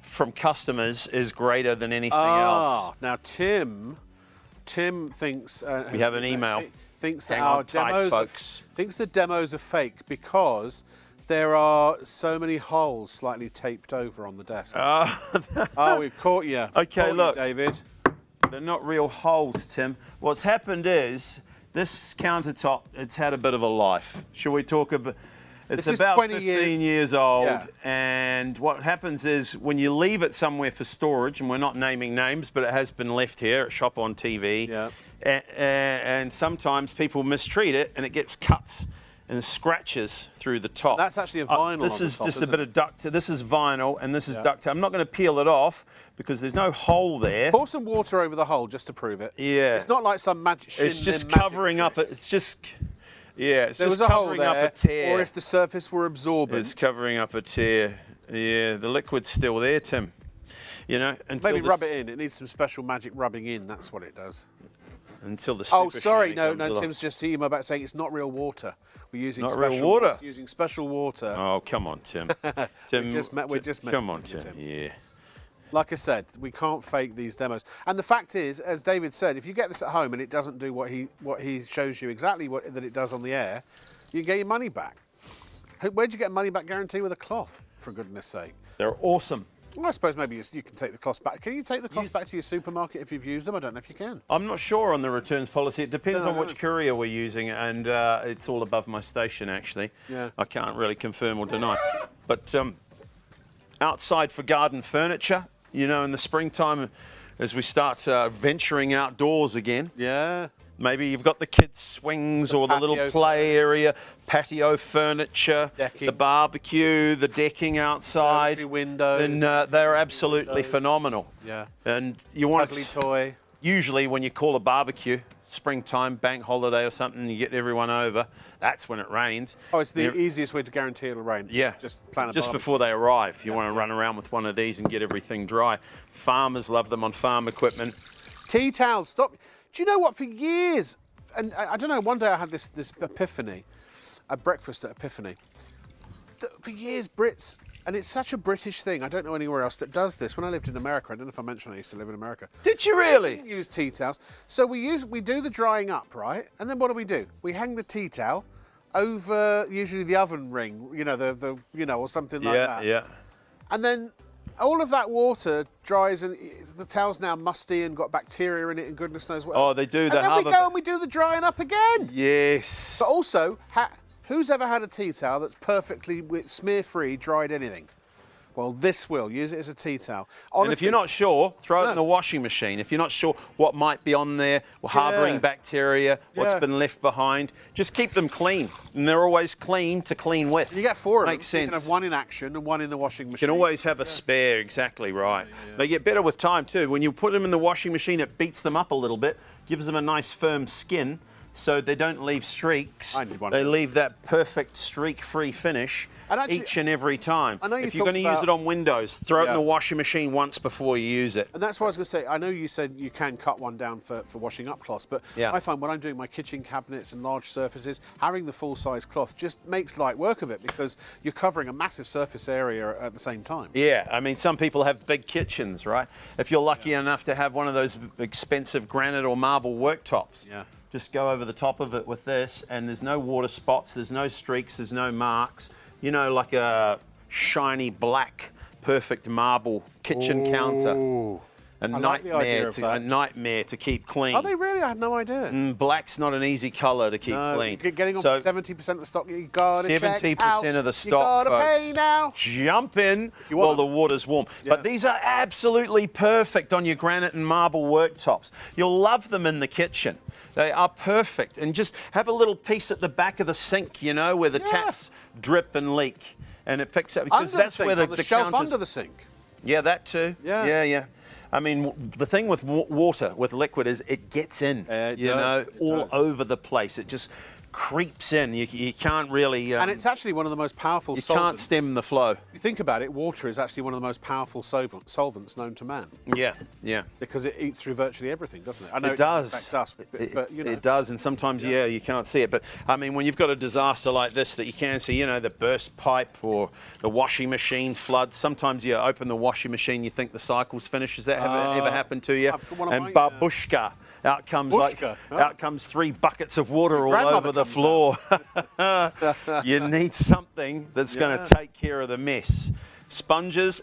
from customers is greater than anything else. Now Tim thinks we have an email. Thinks that our demos thinks the demos are fake because there are so many holes slightly taped over on the desk. We've caught you. Okay, look, David. They're not real holes, Tim. What's happened is this countertop, it's had a bit of a life. Shall we talk about? It's about 15 years old, and what happens is when you leave it somewhere for storage, and we're not naming names, but it has been left here at ShopOnTV, and sometimes people mistreat it, and it gets cuts and scratches through the top. That's actually a vinyl. This is just a bit of duct. This is vinyl, and this is duct. I'm not going to peel it off because there's no hole there. Pour some water over the hole just to prove it. Yeah. It's not like some magic. It's just covering up. It's just. Yeah, it's just covering up a tear. Or if the surface were absorbent. It's covering up a tear. Yeah, the liquid's still there, Tim. You know, maybe rub it in. It needs some special magic rubbing in. That's what it does. Until the sorry, no. Tim's just about saying it's not real water. We're using real water. Using special water. Oh, come on, Tim. Tim, we're just messing come on, with you, Tim. Yeah. Like I said, we can't fake these demos. And the fact is, as David said, if you get this at home and it doesn't do what he shows you exactly that it does on the air, you get your money back. Where'd you get a money back guarantee with a cloth, for goodness sake? They're awesome. Well, I suppose maybe you can take the cloths back. Can you take the cloths back to your supermarket if you've used them? I don't know if you can. I'm not sure on the returns policy. It depends on which courier we're using, and it's all above my station, actually. Yeah. I can't really confirm or deny. But outside for garden furniture, you know, in the springtime, as we start venturing outdoors again. Yeah. Maybe you've got the kids' swings or the little play area, patio furniture, the barbecue, the decking outside. Surgery windows. Then they're absolutely phenomenal. Yeah. And you want Cuddly toy. Usually when you call a barbecue, springtime, bank holiday or something, you get everyone over, that's when it rains. Oh, it's the easiest way to guarantee it'll rain. Yeah. Just plan a Just before they arrive. You want to run around with one of these and get everything dry. Farmers love them on farm equipment. Tea towels, stop. Do you know what? For years, and I don't know, one day I had this epiphany, a breakfast at Epiphany. For years, Brits, and it's such a British thing, I don't know anywhere else that does this. When I lived in America, I don't know if I mentioned I used to live in America. Did you really? We use tea towels. So we do the drying up, right? And then what do? We hang the tea towel over usually the oven ring, you know, or something like that. Yeah. And then all of that water dries, and the towel's now musty and got bacteria in it, and goodness knows what. Oh, they do. And then we go and we do the drying up again. Yes. But also, who's ever had a tea towel that's perfectly smear-free, dried anything? Well, this will. Use it as a tea towel. Honestly, and if you're not sure, throw it in the washing machine. If you're not sure what might be on there, harbouring bacteria, what's been left behind, just keep them clean. And they're always clean to clean with. You get 4 of them. Makes sense. You can have one in action and one in the washing machine. You can always have a spare, exactly right. They get better with time too. When you put them in the washing machine, it beats them up a little bit, gives them a nice firm skin, so they don't leave streaks. I need one. They leave that perfect streak-free finish each and every time. I know if you're going to use it on windows, throw it in the washing machine once before you use it. And that's what I was going to say. I know you said you can cut one down for washing up cloths, but I find when I'm doing my kitchen cabinets and large surfaces, having the full-size cloth just makes light work of it, because you're covering a massive surface area at the same time. Yeah, I mean, some people have big kitchens, right? If you're lucky enough to have one of those expensive granite or marble worktops, just go over the top of it with this, and there's no water spots, there's no streaks, there's no marks. You know, like a shiny black, perfect marble kitchen counter. A nightmare to keep clean. Are they really? I had no idea. Black's not an easy colour to keep clean. Getting on 70% of the stock, you got to check 70% of the stock, you got to pay now. Jump in while the water's warm. But these are absolutely perfect on your granite and marble worktops. You'll love them in the kitchen. They are perfect. And just have a little piece at the back of the sink, you know, where the taps drip and leak. And it picks up, because that's where the shelf under the sink. Yeah, that too. Yeah. I mean, the thing with water, with liquid, is it gets in, all over the place. It just creeps in. You can't really... and it's actually one of the most powerful solvents. You can't stem the flow. You think about it, water is actually one of the most powerful solvents known to man. Yeah. Because it eats through virtually everything, doesn't it? I know it does. Affect us, but you know. It does, and sometimes, you can't see it. But, I mean, when you've got a disaster like this that you can see, you know, the burst pipe or the washing machine floods, sometimes you open the washing machine, you think the cycle's finished. Has that ever happened to you? And babushka. Out comes 3 buckets of water all over the floor. You need something that's going to take care of the mess. Sponges,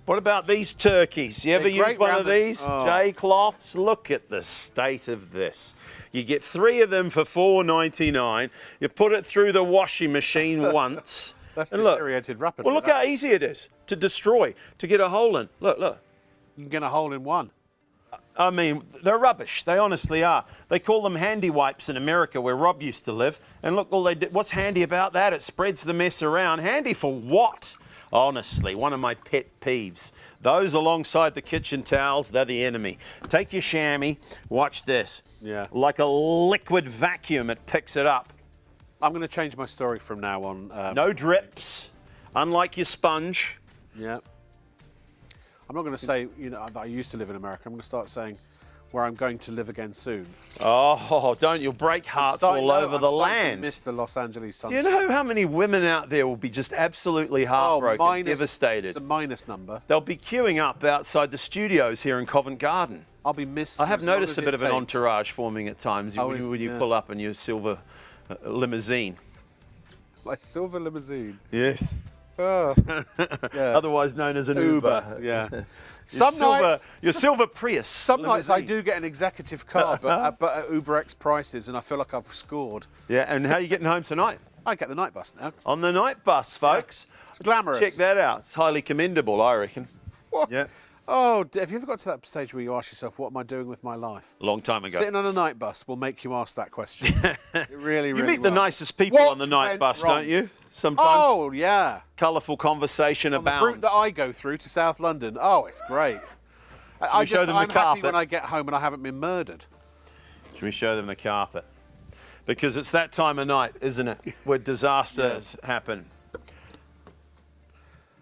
What about these turkeys? You ever use one of these? J-cloths? Look at the state of this. You get 3 of them for $4.99. You put it through the washing machine once. That's deteriorated rapidly. Well, look how easy it is to destroy, to get a hole in. Look. You can get a hole in one. I mean, they're rubbish. They honestly are. They call them handy wipes in America, where Rob used to live. And look, all they did. What's handy about that? It spreads the mess around. Handy for what? Honestly, one of my pet peeves. Those alongside the kitchen towels, they're the enemy. Take your chamois. Watch this. Yeah. Like a liquid vacuum, it picks it up. I'm going to change my story from now on. No drips, unlike your sponge. Yeah. I'm not going to say, that I used to live in America. I'm going to start saying where I'm going to live again soon. Oh, don't. You'll break hearts all over the land. I miss the Los Angeles sun. Do you know how many women out there will be just absolutely heartbroken, devastated? It's a minus number. They'll be queuing up outside the studios here in Covent Garden. I'll be missed. I have noticed a bit of an entourage forming at times when you pull up in your silver limousine. My silver limousine? Yes. Oh. Yeah. Otherwise known as an Uber. Yeah. Your silver Prius. Some nights I do get an executive car, but at UberX prices, and I feel like I've scored. Yeah, and how are you getting home tonight? I get the night bus now. On the night bus, folks. It's glamorous. Check that out. It's highly commendable, I reckon. What? Yeah. Oh, have you ever got to that stage where you ask yourself, what am I doing with my life? A long time ago. Sitting on a night bus will make you ask that question. It really You meet the nicest people on the night bus, don't you? Sometimes. Oh, yeah. Colourful conversation abounds. The route that I go through to South London, it's great. I'm happy when I get home and I haven't been murdered. Should we show them the carpet? Because it's that time of night, isn't it, where disasters happen.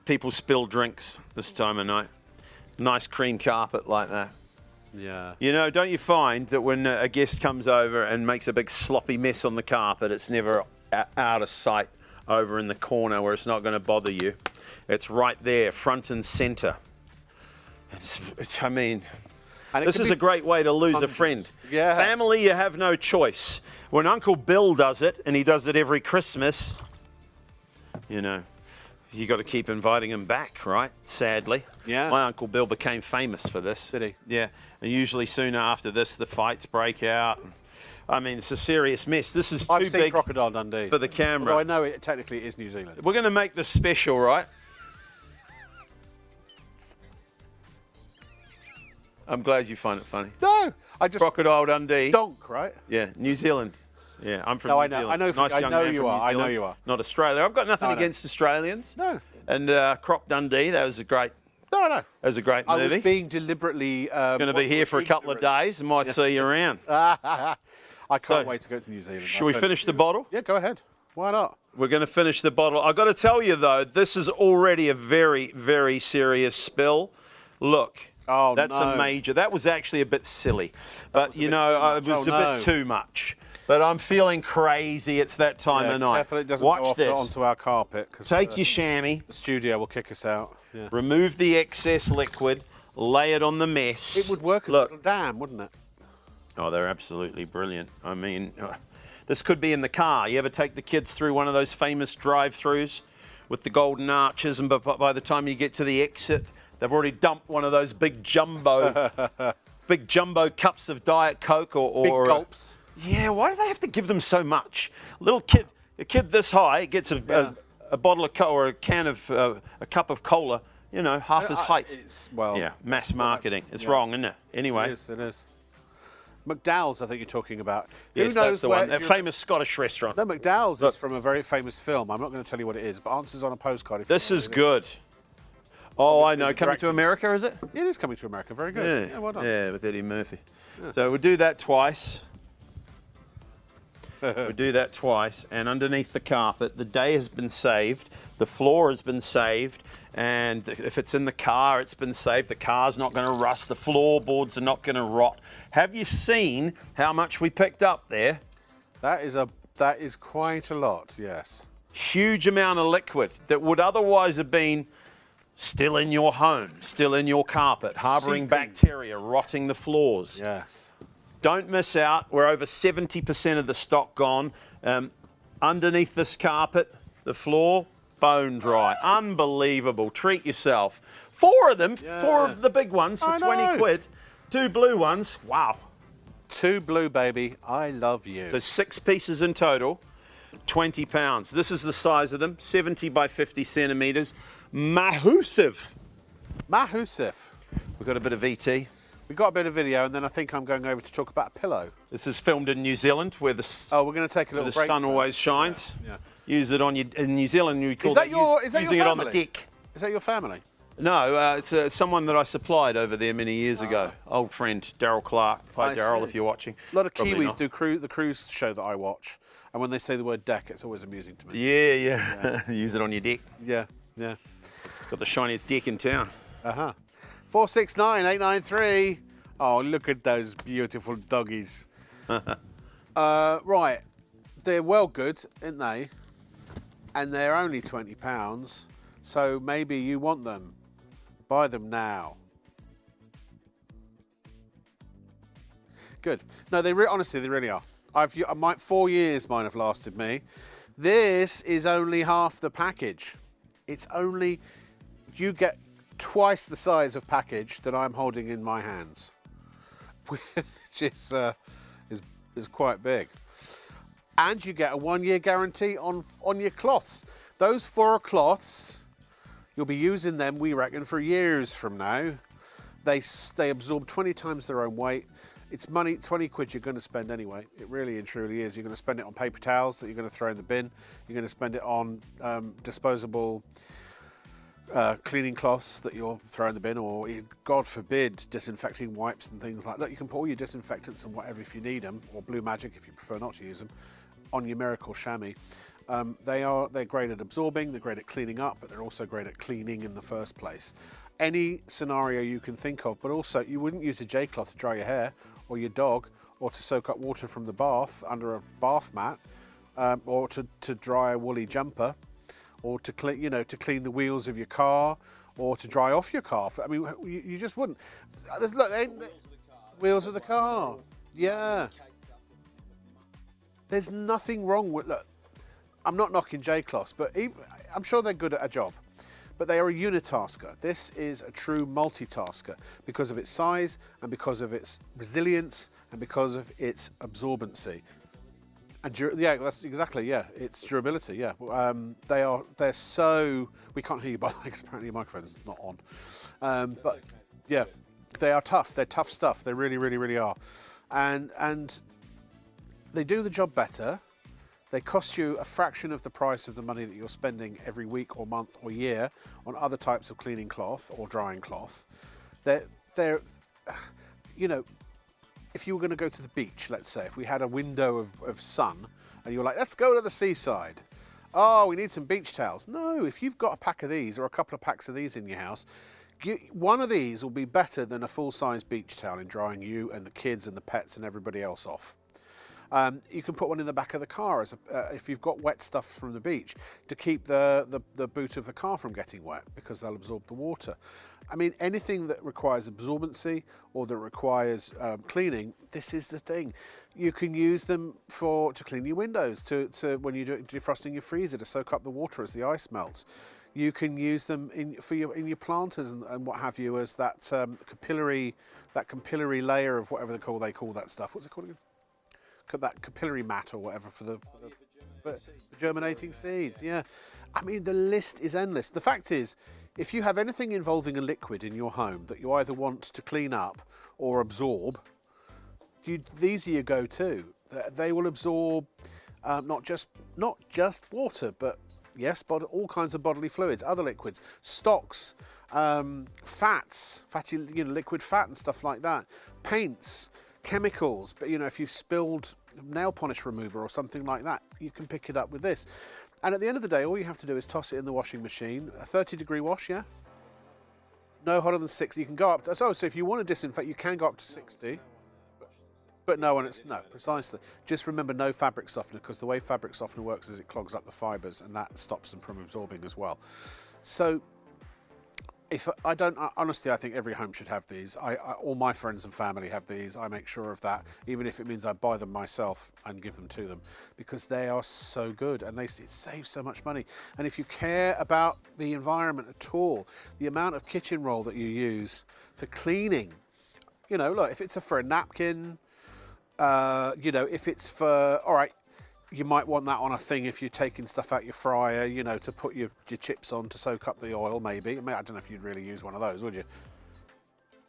People spill drinks this time of night. Nice cream carpet like that. Yeah. You know, don't you find that when a guest comes over and makes a big sloppy mess on the carpet, it's never out of sight over in the corner where it's not going to bother you. It's right there, front and centre. I mean, this is a great way to lose a friend. Yeah. Family, you have no choice. When Uncle Bill does it, and he does it every Christmas, you know, you got to keep inviting him back, right? Sadly. Yeah. My Uncle Bill became famous for this. Did he? Yeah. And usually soon after this, the fights break out. I mean, it's a serious mess. This is I've too seen big Crocodile Dundee for the camera. Although I know it technically is New Zealand. We're going to make this special, right? I'm glad you find it funny. No, I just Crocodile Dundee. donk, right? Yeah, New Zealand. Yeah, I'm from No, New I know. Zealand. I know. Nice I young know man you from are. New I know Zealand. you are. Not Australia. I've got nothing No, I know. against Australians. No. And Croc Dundee, that was a great No, That was a great I movie. was being deliberately. Going to be here for a couple of days and might see you around. I can't So, wait to go to New Zealand. Shall we finish the bottle? Yeah, go ahead. Why not? We're going to finish the bottle. I've got to tell you, though, this is already a very, very serious spill. Look. Oh, that's no. a major. That was actually a bit silly. But, you know, it was a no. bit too much. But I'm feeling crazy. It's that time of night. Careful it doesn't Watch go off this. onto our carpet. 'Cause, Take your chamois. The studio will kick us out. Yeah. Remove the excess liquid. Lay it on the mess. It would work as a Look. little dam, wouldn't it? Oh, they're absolutely brilliant. I mean, this could be in the car. You ever take the kids through one of those famous drive-throughs with the golden arches, and by the time you get to the exit, they've already dumped one of those big jumbo cups of Diet Coke or Big gulps. Yeah, why do they have to give them so much? A kid this high gets a bottle of Coke or a can of a cup of cola. You know, half his height. Yeah, mass marketing. It's wrong, isn't it? Anyway. It is. McDowell's, I think you're talking about. Yes, Who knows that's the where one. A famous Scottish restaurant. No, McDowell's is from a very famous film. I'm not going to tell you what it is, but answers on a postcard. If This you is good. Oh, I know. the Coming to director- America, is it? It is coming to America. Very good. Yeah, well done. Yeah, with Eddie Murphy. So we'll do that twice. We do that twice, and underneath the carpet, the day has been saved, the floor has been saved, and if it's in the car, it's been saved. The car's not going to rust, the floorboards are not going to rot. Have you seen how much we picked up there? That is quite a lot. Yes. Huge amount of liquid that would otherwise have been still in your home, still in your carpet, harbouring Seeping. bacteria, rotting the floors. Yes. Don't miss out. We're over 70% of the stock gone. Underneath this carpet, the floor, bone dry. Unbelievable. Treat yourself. 4 of them, 4 of the big ones for I 20 know. quid. 2 blue ones. Wow. 2 blue, baby. I love you. So 6 pieces in total, 20 pounds. This is the size of them, 70 by 50 centimetres. Mahoosive. Mahusif. We've got a bit of VT. We got a bit of video, and then I think I'm going over to talk about a pillow. This is filmed in New Zealand, where the, Oh, we're going to take a where little the break. sun first. always shines. Yeah. Use it on your, in New Zealand, you call Is that your using it on the family? deck. Is that your family? No, it's someone that I supplied over there many years ago. Old friend, Daryl Clark. Hi, I Daryl, see. if you're watching. A lot of Probably Kiwis not. do the cruise show that I watch, and when they say the word deck, it's always amusing to me. Yeah. Use it on your deck. Yeah. Got the shiniest deck in town. 469-893. Oh, look at those beautiful doggies. Right, they're well good, aren't they? And they're only £20, so maybe you want them. Buy them now. Good. No, honestly, they really are. 4 years mine have lasted me. This is only half the package. It's only, you get twice the size of package that I'm holding in my hands, which is quite big. And you get a 1-year guarantee on your cloths. Those 4 cloths, you'll be using them, we reckon, for years from now. They absorb 20 times their own weight. It's money, 20 quid you're going to spend anyway. It really and truly is. You're going to spend it on paper towels that you're going to throw in the bin. You're going to spend it on disposable cleaning cloths that you'll throw in the bin, or God forbid, disinfecting wipes and things like that. You can put all your disinfectants and whatever if you need them, or Blue Magic if you prefer not to use them, on your Miracle chamois. They're great at absorbing, they're great at cleaning up, but they're also great at cleaning in the first place. Any scenario you can think of, but also you wouldn't use a J-cloth to dry your hair or your dog, or to soak up water from the bath under a bath mat, or to dry a woolly jumper, or to clean, to clean the wheels of your car, or to dry off your car. I mean, you just wouldn't. Look, wheels of the car. Yeah. There's nothing wrong with, look, I'm not knocking J-cloths, but I'm sure they're good at a job. But they are a unitasker. This is a true multitasker because of its size and because of its resilience and because of its absorbency. And yeah, that's exactly, yeah, it's durability, yeah. They're so, we can't hear you by the way, because apparently your microphone's not on. But yeah, they are tough. They're tough stuff. They really, really, really are. And they do the job better. They cost you a fraction of the price of the money that you're spending every week or month or year on other types of cleaning cloth or drying cloth. They're if you were going to go to the beach, let's say, if we had a window of sun and you were like, let's go to the seaside. Oh, we need some beach towels. No, if you've got a pack of these or a couple of packs of these in your house, one of these will be better than a full-size beach towel in drying you and the kids and the pets and everybody else off. You can put one in the back of the car if you've got wet stuff from the beach to keep the boot of the car from getting wet because they'll absorb the water. I mean, anything that requires absorbency or that requires cleaning, this is the thing. You can use them to clean your windows, to when you're defrosting your freezer to soak up the water as the ice melts. You can use them in your planters and what have you as that capillary layer of whatever they call that stuff. What's it called again? That capillary mat or whatever for germinating seeds. Yeah, I mean the list is endless. The fact is, if you have anything involving a liquid in your home that you either want to clean up or absorb, these are your go-to. They will absorb not just water, but yes, all kinds of bodily fluids, other liquids, stocks, fats, fatty liquid fat and stuff like that, paints, chemicals. But if you've spilled nail polish remover or something like that, you can pick it up with this. And at the end of the day, all you have to do is toss it in the washing machine. A 30-degree wash, yeah? No hotter than 60. You can go up to, so if you want to disinfect, you can go up to 60. But no, precisely. Just remember, no fabric softener, because the way fabric softener works is it clogs up the fibres, and that stops them from absorbing as well. So honestly, I think every home should have these. All my friends and family have these. I make sure of that, even if it means I buy them myself and give them to them, because they are so good and it saves so much money. And if you care about the environment at all, the amount of kitchen roll that you use for cleaning, look, if it's for a napkin, if it's for, all right, you might want that on a thing if you're taking stuff out your fryer, to put your chips on to soak up the oil, maybe. I don't know if you'd really use one of those, would you?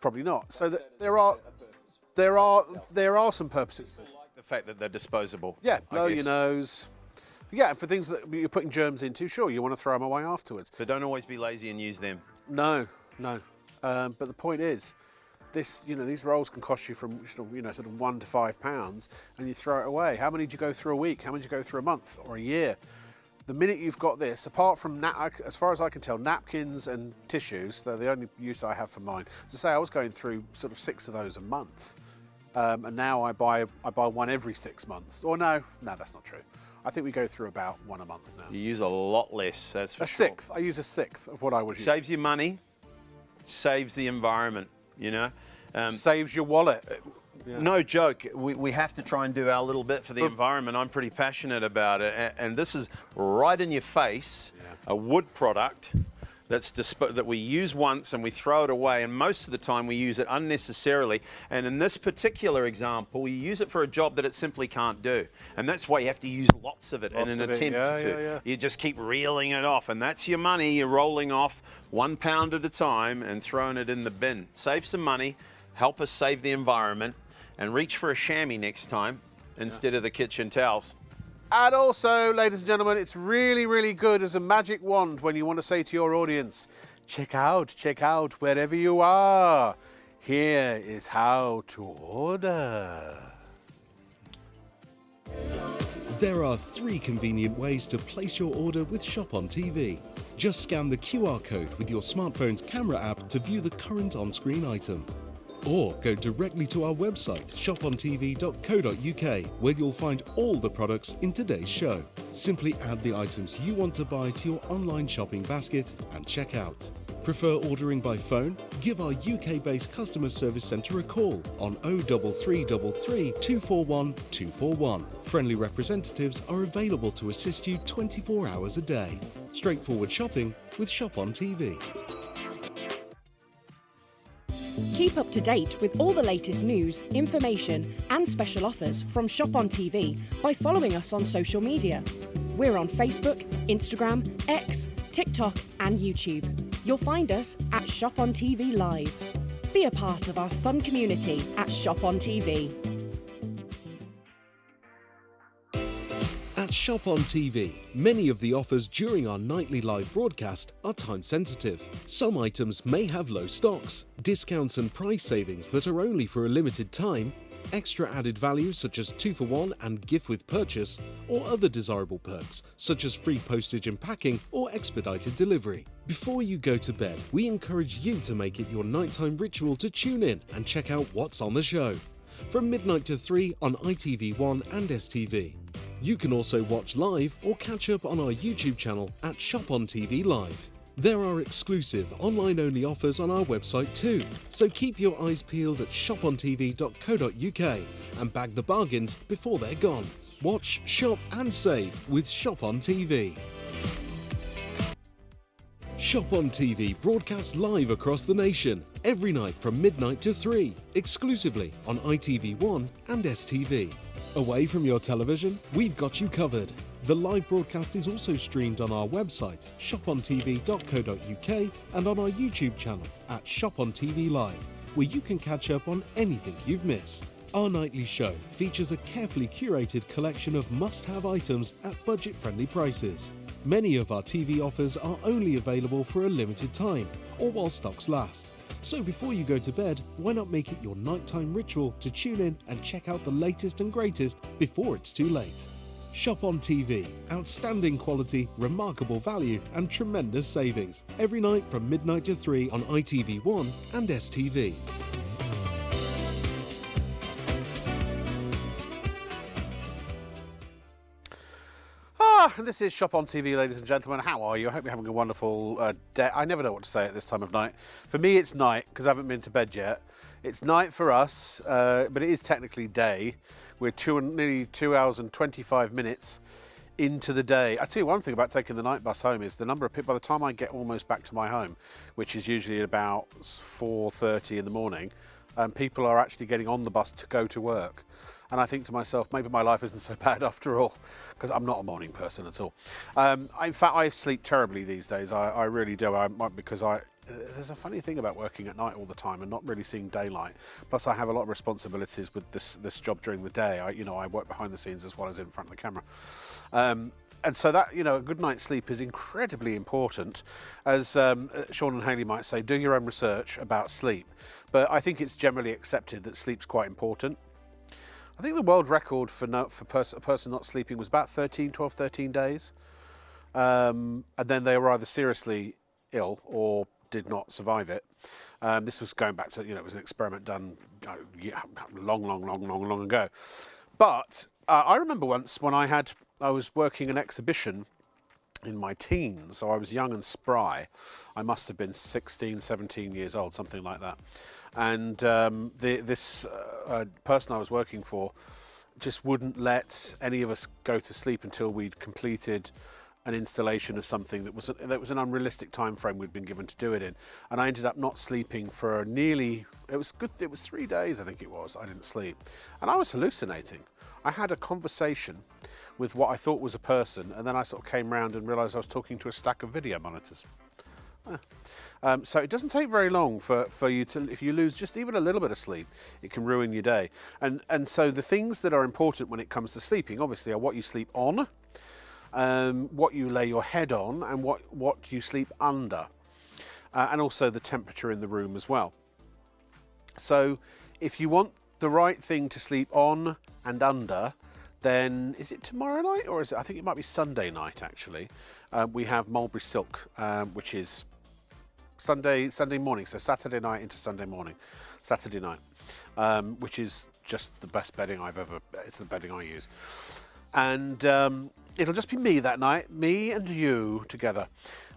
Probably not. So there are some purposes. I like the fact that they're disposable. Yeah, blow your nose. Yeah, and for things that you're putting germs into, sure, you want to throw them away afterwards. So don't always be lazy and use them. No. But the point is, these rolls can cost you from sort of £1 to £5, and you throw it away. How many do you go through a week? How many do you go through a month or a year? The minute you've got this, apart from as far as I can tell, napkins and tissues, they're the only use I have for mine. As I say, I was going through sort of 6 of those a month, and now I buy one every 6 months. Or no, that's not true. I think we go through about one a month now. You use a lot less. That's for sure. I use a sixth of what I would use. Saves you money, saves the environment. Saves your wallet. Yeah. No joke. We have to try and do our little bit for the environment. I'm pretty passionate about it. And this is right in your face, a wood product that we use once and we throw it away. And most of the time we use it unnecessarily. And in this particular example, you use it for a job that it simply can't do. And that's why you have to use lots of it in an attempt to. You just keep reeling it off. And that's your money. You're rolling off £1 at a time and throwing it in the bin. Save some money, help us save the environment, and reach for a chamois next time instead of the kitchen towels. And also, ladies and gentlemen, it's really, really good as a magic wand when you want to say to your audience, check out, wherever you are. Here is how to order. There are 3 convenient ways to place your order with Shop on TV. Just scan the QR code with your smartphone's camera app to view the current on-screen item. Or go directly to our website, shopontv.co.uk, where you'll find all the products in today's show. Simply add the items you want to buy to your online shopping basket and check out. Prefer ordering by phone? Give our UK-based customer service centre a call on 03333 241 241. Friendly representatives are available to assist you 24 hours a day. Straightforward shopping with Shop on TV. Keep up to date with all the latest news, information and special offers from Shop on TV by following us on social media. We're on Facebook, Instagram, X, TikTok and YouTube. You'll find us at Shop on TV Live. Be a part of our fun community at Shop on TV. At Shop on TV, many of the offers during our nightly live broadcast are time sensitive. Some items may have low stocks, discounts and price savings that are only for a limited time, extra added value such as 2 for 1 and gift with purchase, or other desirable perks such as free postage and packing or expedited delivery. Before you go to bed, we encourage you to make it your nighttime ritual to tune in and check out what's on the show. From midnight to 3 on ITV1 and STV. You can also watch live or catch up on our YouTube channel at ShopOnTV Live. There are exclusive online-only offers on our website too, so keep your eyes peeled at shopontv.co.uk and bag the bargains before they're gone. Watch, shop and save with Shop on TV. Shop on TV broadcasts live across the nation, every night from midnight to 3, exclusively on ITV1 and STV. Away from your television, we've got you covered. The live broadcast is also streamed on our website, shopontv.co.uk, and on our YouTube channel at Shop on TV Live, where you can catch up on anything you've missed. Our nightly show features a carefully curated collection of must-have items at budget-friendly prices. Many of our TV offers are only available for a limited time, or while stocks last. So before you go to bed, why not make it your nighttime ritual to tune in and check out the latest and greatest before it's too late. Shop on TV, outstanding quality, remarkable value and tremendous savings. Every night from midnight to 3 on ITV1 and STV. This is Shop on TV, ladies and gentlemen. How are you? I hope you're having a wonderful day. I never know what to say at this time of night. For me, it's night because I haven't been to bed yet. It's night for us, but it is technically day. We're nearly 2 hours and 25 minutes into the day. I tell you one thing about taking the night bus home is the number of people, by the time I get almost back to my home, which is usually at about 4:30 in the morning, people are actually getting on the bus to go to work. And I think to myself, maybe my life isn't so bad after all, because I'm not a morning person at all. In fact, I sleep terribly these days. I really do. Because there's a funny thing about working at night all the time and not really seeing daylight. Plus, I have a lot of responsibilities with this job during the day. I work behind the scenes as well as in front of the camera. And so that, a good night's sleep is incredibly important. As Sean and Hayley might say, do your own research about sleep. But I think it's generally accepted that sleep's quite important. I think the world record for a person not sleeping was about 12, 13 days. And then they were either seriously ill or did not survive it. This was going back to, it was an experiment done long ago. But I remember once when I was working an exhibition in my teens, so I was young and spry. I must have been 16, 17 years old, something like that. And this person I was working for just wouldn't let any of us go to sleep until we'd completed an installation of something that was an unrealistic time frame we'd been given to do it in. And I ended up not sleeping for it was 3 days, I think it was. I didn't sleep. And I was hallucinating. I had a conversation with what I thought was a person, and then I sort of came round and realised I was talking to a stack of video monitors. So it doesn't take very long for you to, if you lose just even a little bit of sleep, it can ruin your day. And so the things that are important when it comes to sleeping, obviously, are what you sleep on, what you lay your head on, and what you sleep under, and also the temperature in the room as well. So if you want the right thing to sleep on and under, then is it tomorrow night or is it? I think it might be Sunday night actually. We have Mulberry Silk, which is Sunday morning, so Saturday night into Sunday morning, Saturday night, which is just the best bedding I've ever. It's the bedding I use, and it'll just be me that night, me and you together.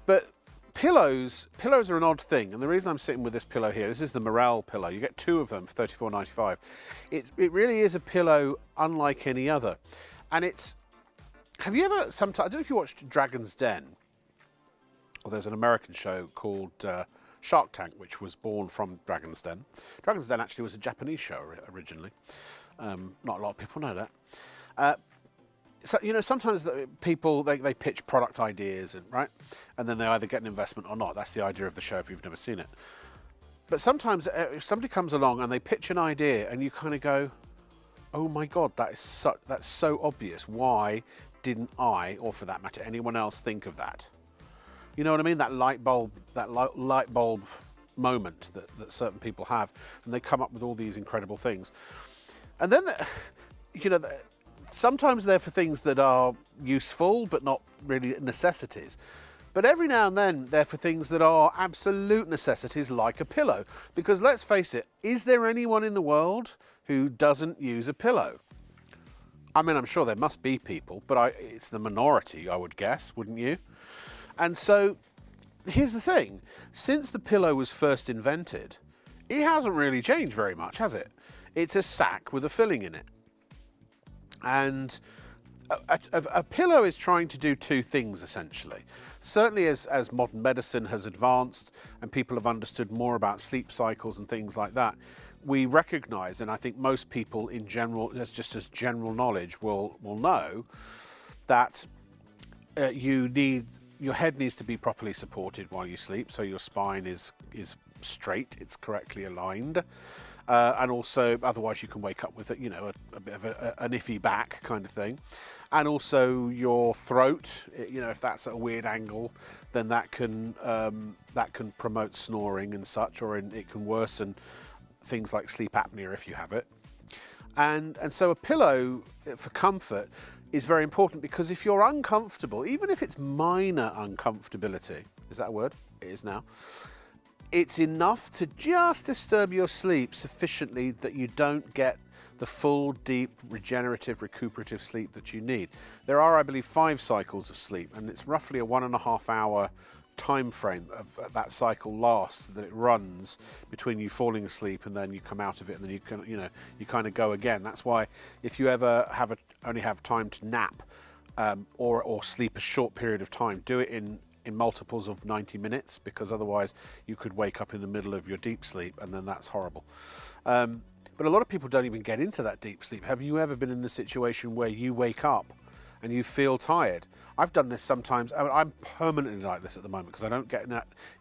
But pillows are an odd thing, and the reason I'm sitting with this pillow here, this is the Morale pillow. You get 2 of them for $34.95. It really is a pillow unlike any other, and it's. Have you ever? Sometimes I don't know if you watched Dragon's Den. Well, there's an American show called Shark Tank, which was born from Dragon's Den. Dragon's Den actually was a Japanese show originally. Not a lot of people know that. So, you know, sometimes people, they pitch product ideas, and then they either get an investment or not. That's the idea of the show if you've never seen it. But sometimes if somebody comes along and they pitch an idea and you kind of go, oh my God, that's so obvious. Why didn't I, or for that matter, anyone else think of that? You know what I mean? That light bulb moment that certain people have, and they come up with all these incredible things. And then, you know, sometimes they're for things that are useful, but not really necessities. But every now and then, they're for things that are absolute necessities, like a pillow. Because let's face it, is there anyone in the world who doesn't use a pillow? I mean, I'm sure there must be people, but it's the minority, I would guess, wouldn't you? And so, here's the thing. Since the pillow was first invented, it hasn't really changed very much, has it? It's a sack with a filling in it. And a pillow is trying to do 2 things, essentially. Certainly as modern medicine has advanced and people have understood more about sleep cycles and things like that, we recognise, and I think most people in general, as general knowledge, will know that your head needs to be properly supported while you sleep, so your spine is straight, it's correctly aligned, and also otherwise you can wake up with a bit of an iffy back kind of thing, and also your throat, if that's at a weird angle, then that can promote snoring and such, or it can worsen things like sleep apnea if you have it, and so a pillow for comfort is very important, because if you're uncomfortable, even if it's minor uncomfortability, is that a word? It is now. It's enough to just disturb your sleep sufficiently that you don't get the full, deep, regenerative, recuperative sleep that you need. There are, I believe, 5 cycles of sleep, and it's roughly a 1.5 hour time frame of that cycle lasts, that it runs between you falling asleep and then you come out of it, and then you kind of go again. That's why if you ever only have time to nap or sleep a short period of time, do it in multiples of 90 minutes, because otherwise you could wake up in the middle of your deep sleep, and then that's horrible. But a lot of people don't even get into that deep sleep. Have you ever been in a situation where you wake up and you feel tired? I've done this sometimes. I'm permanently like this at the moment, because I don't get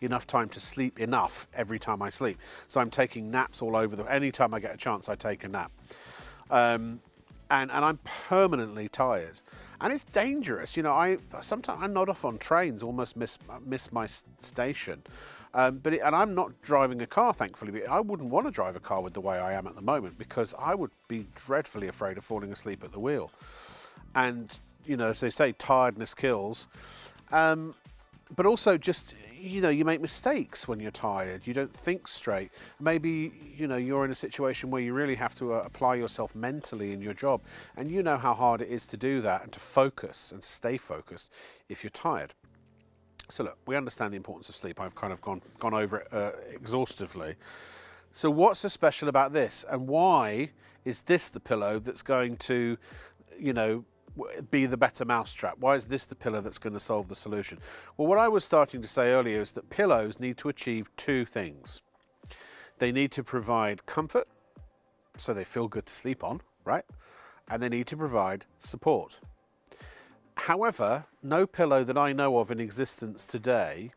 enough time to sleep enough every time I sleep. So I'm taking naps all over any time I get a chance, I take a nap. And I'm permanently tired. And it's dangerous. Sometimes I nod off on trains, almost miss my station. And I'm not driving a car, thankfully. But I wouldn't want to drive a car with the way I am at the moment, because I would be dreadfully afraid of falling asleep at the wheel. And as they say, tiredness kills. But also just, you make mistakes when you're tired. You don't think straight. Maybe, you're in a situation where you really have to apply yourself mentally in your job. And you know how hard it is to do that and to focus and stay focused if you're tired. So look, we understand the importance of sleep. I've kind of gone over it exhaustively. So what's so special about this? And why is this the pillow that's going to, be the better mousetrap? Why is this the pillow that's going to solve the solution? Well, what I was starting to say earlier is that pillows need to achieve 2 things. They need to provide comfort, so they feel good to sleep on, right? And they need to provide support. However, no pillow that I know of in existence today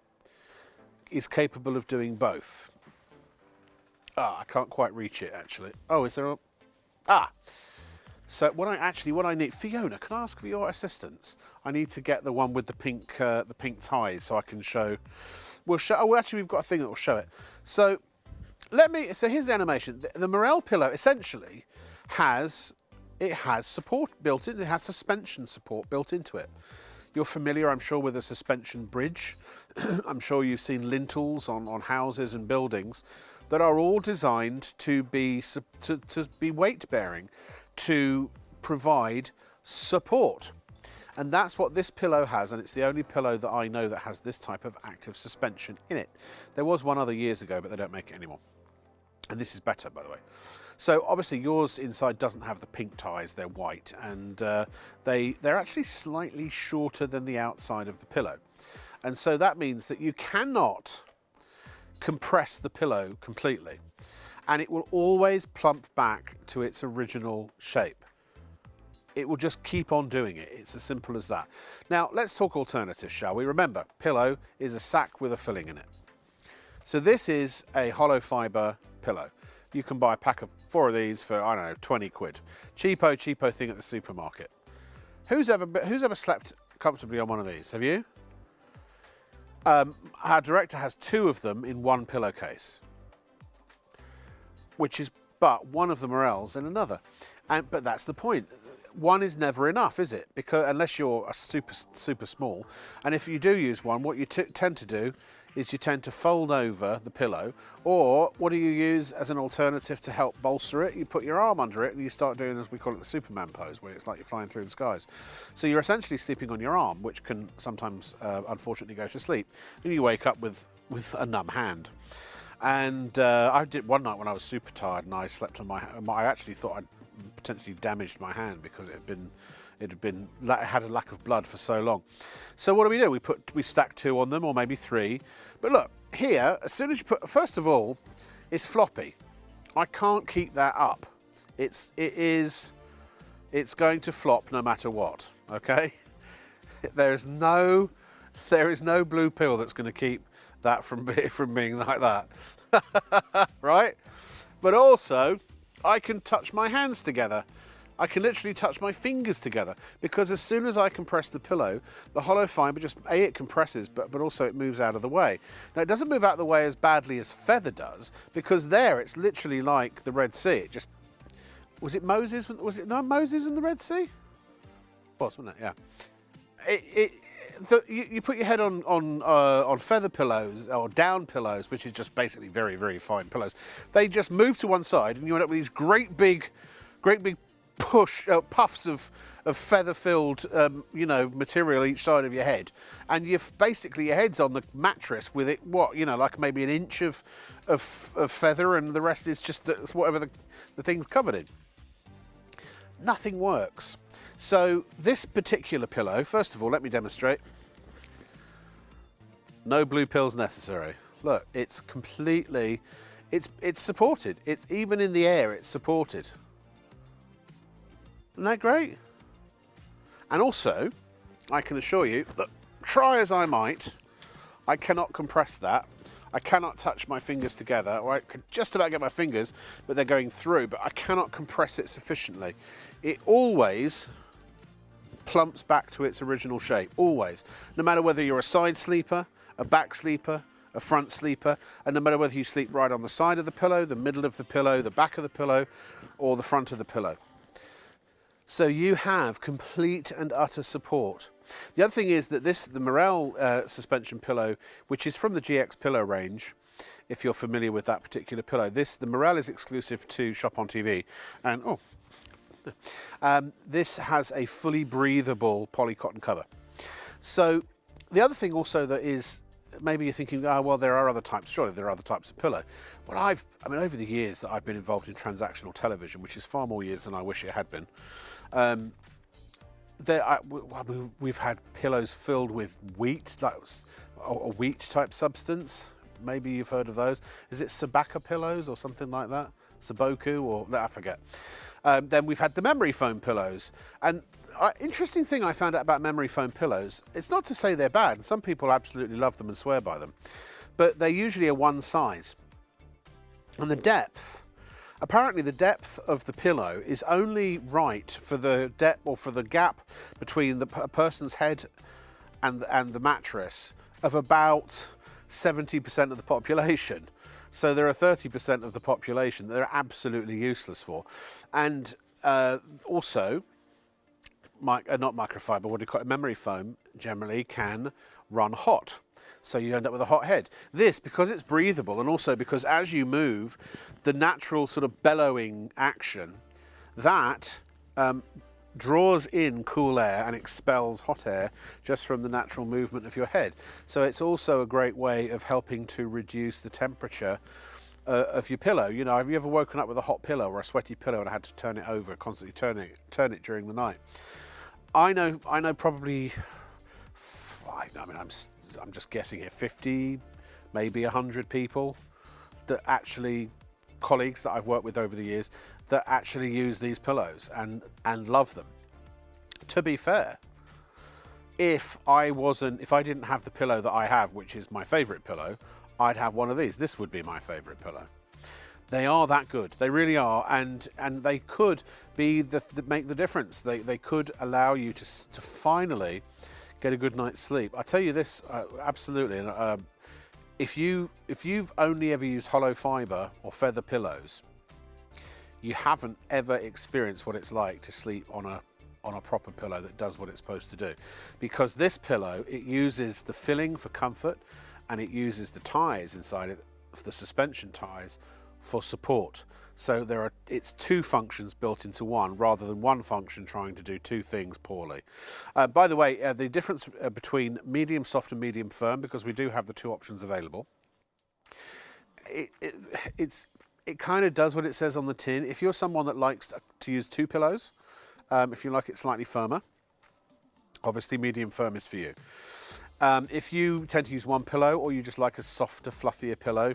is capable of doing both. I can't quite reach it, actually. Oh, is there a... So what I need, Fiona, can I ask for your assistance? I need to get the one with the pink ties, so I can show. Actually, we've got a thing that will show it. So here's the animation. The Morale pillow essentially has it has support built in. It has suspension support built into it. You're familiar, I'm sure, with a suspension bridge. I'm sure you've seen lintels on houses and buildings that are all designed to be weight bearing, to provide support. And that's what this pillow has, and it's the only pillow that I know that has this type of active suspension in it. There was one other years ago, but they don't make it anymore. And this is better, by the way. So obviously yours inside doesn't have the pink ties, they're white, and they're actually slightly shorter than the outside of the pillow. And so that means that you cannot compress the pillow completely, and it will always plump back to its original shape. It will just keep on doing it. It's as simple as that. Now, let's talk alternatives, shall we? Remember, pillow is a sack with a filling in it. So this is a hollow fibre pillow. You can buy a pack of 4 of these for, I don't know, 20 quid. Cheapo thing at the supermarket. Who's ever slept comfortably on one of these? Have you? Our director has 2 of them in one pillowcase, but one of the Morels in another. But that's the point. One is never enough, is it? Because unless you're a super small, and if you do use one, what you tend to do is you tend to fold over the pillow, or what do you use as an alternative to help bolster it? You put your arm under it and you start doing, as we call it, the Superman pose, where it's like you're flying through the skies. So you're essentially sleeping on your arm, which can sometimes, unfortunately, go to sleep, and you wake up with a numb hand. And I did one night when I was super tired and I slept on I actually thought I'd potentially damaged my hand because it had a lack of blood for so long. So what do? We stack 2 on them, or maybe 3. But look, here, as soon as you put, first of all, it's floppy. I can't keep that up. It's going to flop no matter what, okay? There is no blue pill that's going to keep that from being like that, right? But also, I can touch my hands together. I can literally touch my fingers together, because as soon as I compress the pillow, the hollow fibre just, it compresses, but also it moves out of the way. Now, it doesn't move out of the way as badly as feather does, because there it's literally like the Red Sea. It just, was it Moses? Was it not Moses in the Red Sea? Wasn't it? Yeah. You put your head on feather pillows or down pillows, which is just basically very, very fine pillows. They just move to one side, and you end up with these great big puffs of feather-filled, material each side of your head, and your head's on the mattress with it. Like maybe an inch of feather, and the rest is just whatever the thing's covered in. Nothing works. So this particular pillow, first of all, let me demonstrate. No blue pills necessary. Look, it's completely, it's supported. It's even in the air, it's supported. Isn't that great? And also, I can assure you that try as I might, I cannot compress that. I cannot touch my fingers together, or I could just about get my fingers, but they're going through, but I cannot compress it sufficiently. It always plumps back to its original shape, always. No matter whether you're a side sleeper, a back sleeper, a front sleeper, and no matter whether you sleep right on the side of the pillow, the middle of the pillow, the back of the pillow, or the front of the pillow. So you have complete and utter support. The other thing is that the Morel suspension pillow, which is from the GX pillow range, if you're familiar with that particular pillow, the Morel is exclusive to ShopOnTV, and this has a fully breathable polycotton cover. So the other thing also that is, maybe you're thinking, oh, well, there are other types. Surely there are other types of pillow. Well, over the years that I've been involved in transactional television, which is far more years than I wish it had been, we've had pillows filled with wheat, like a wheat type substance. Maybe you've heard of those. Is it Sabaka pillows or something like that? Saboku, or I forget. Then we've had the memory foam pillows. And interesting thing I found out about memory foam pillows, it's not to say they're bad. Some people absolutely love them and swear by them, but they usually are one size. And the depth, apparently the depth of the pillow is only right for the depth, or for the gap between a person's head and the mattress, of about 70% of the population. So there are 30% of the population that are absolutely useless for. And Also, not microfiber, what do you call it? Memory foam generally can run hot. So you end up with a hot head. This, because it's breathable, and also because as you move, the natural sort of bellowing action, that draws in cool air and expels hot air just from the natural movement of your head. So it's also a great way of helping to reduce the temperature of your pillow. You know, have you ever woken up with a hot pillow or a sweaty pillow and had to turn it over, constantly turn it during the night? I know probably, I mean, I'm just guessing here, 50, maybe 100 people that actually, colleagues that I've worked with over the years, that actually use these pillows and love them. To be fair, if I didn't have the pillow that I have, which is my favorite pillow, I'd have one of these. This would be my favorite pillow. They are that good. They really are, and they could be make the difference. They could allow you to finally get a good night's sleep. I tell you this, absolutely. If you've only ever used hollow fibre or feather pillows, you haven't ever experienced what it's like to sleep on a proper pillow that does what it's supposed to do. Because this pillow, it uses the filling for comfort, and it uses the ties inside it, the suspension ties, for support. So it's two functions built into one, rather than one function trying to do two things poorly. By the way, the difference between medium soft and medium firm, because we do have the two options available, it kind of does what it says on the tin. If you're someone that likes to use two pillows, if you like it slightly firmer, obviously medium firm is for you. If you tend to use one pillow, or you just like a softer, fluffier pillow,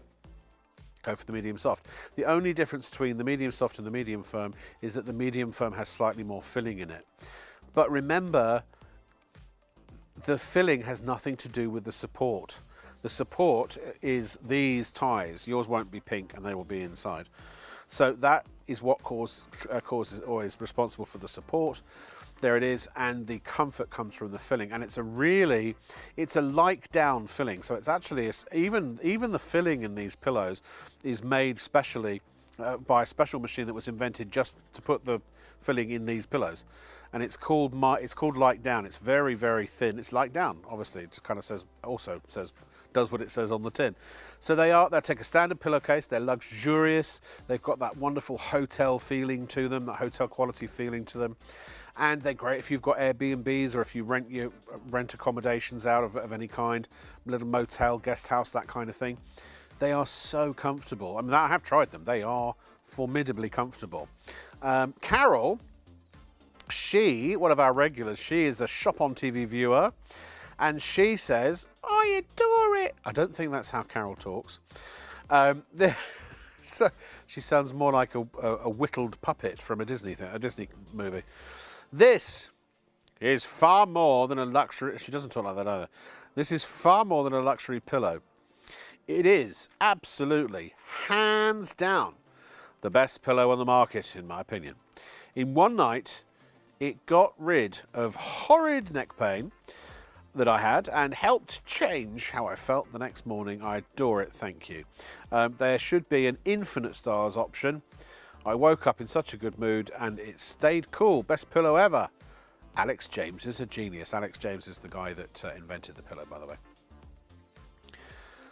go for the medium soft. The only difference between the medium soft and the medium firm is that the medium firm has slightly more filling in it. But remember, the filling has nothing to do with the support. The support is these ties. Yours won't be pink and they will be inside. So that is what causes or is responsible for the support. There it is, and the comfort comes from the filling, and it's a like down filling. So it's actually even the filling in these pillows is made specially by a special machine that was invented just to put the filling in these pillows, and it's called like down. It's very, very thin. It's like down, obviously. It kind of does what it says on the tin. So they take a standard pillowcase. They're luxurious. They've got that wonderful hotel feeling to them, that hotel quality feeling to them. And they're great if you've got Airbnbs, or if you rent accommodations out of any kind, little motel, guest house, that kind of thing. They are so comfortable. I mean, I have tried them. They are formidably comfortable. Carol, one of our regulars, she is a ShopOnTV viewer, and she says, "I adore it." I don't think that's how Carol talks. So she sounds more like a whittled puppet from a Disney movie. This is far more than a luxury. She doesn't talk like that either. This is far more than a luxury pillow. It is absolutely, hands down, the best pillow on the market, in my opinion. In one night, it got rid of horrid neck pain that I had and helped change how I felt the next morning. I adore it, thank you. There should be an infinite stars option. I woke up in such a good mood and it stayed cool. Best pillow ever. Alex James is a genius. Alex James is the guy that invented the pillow, by the way.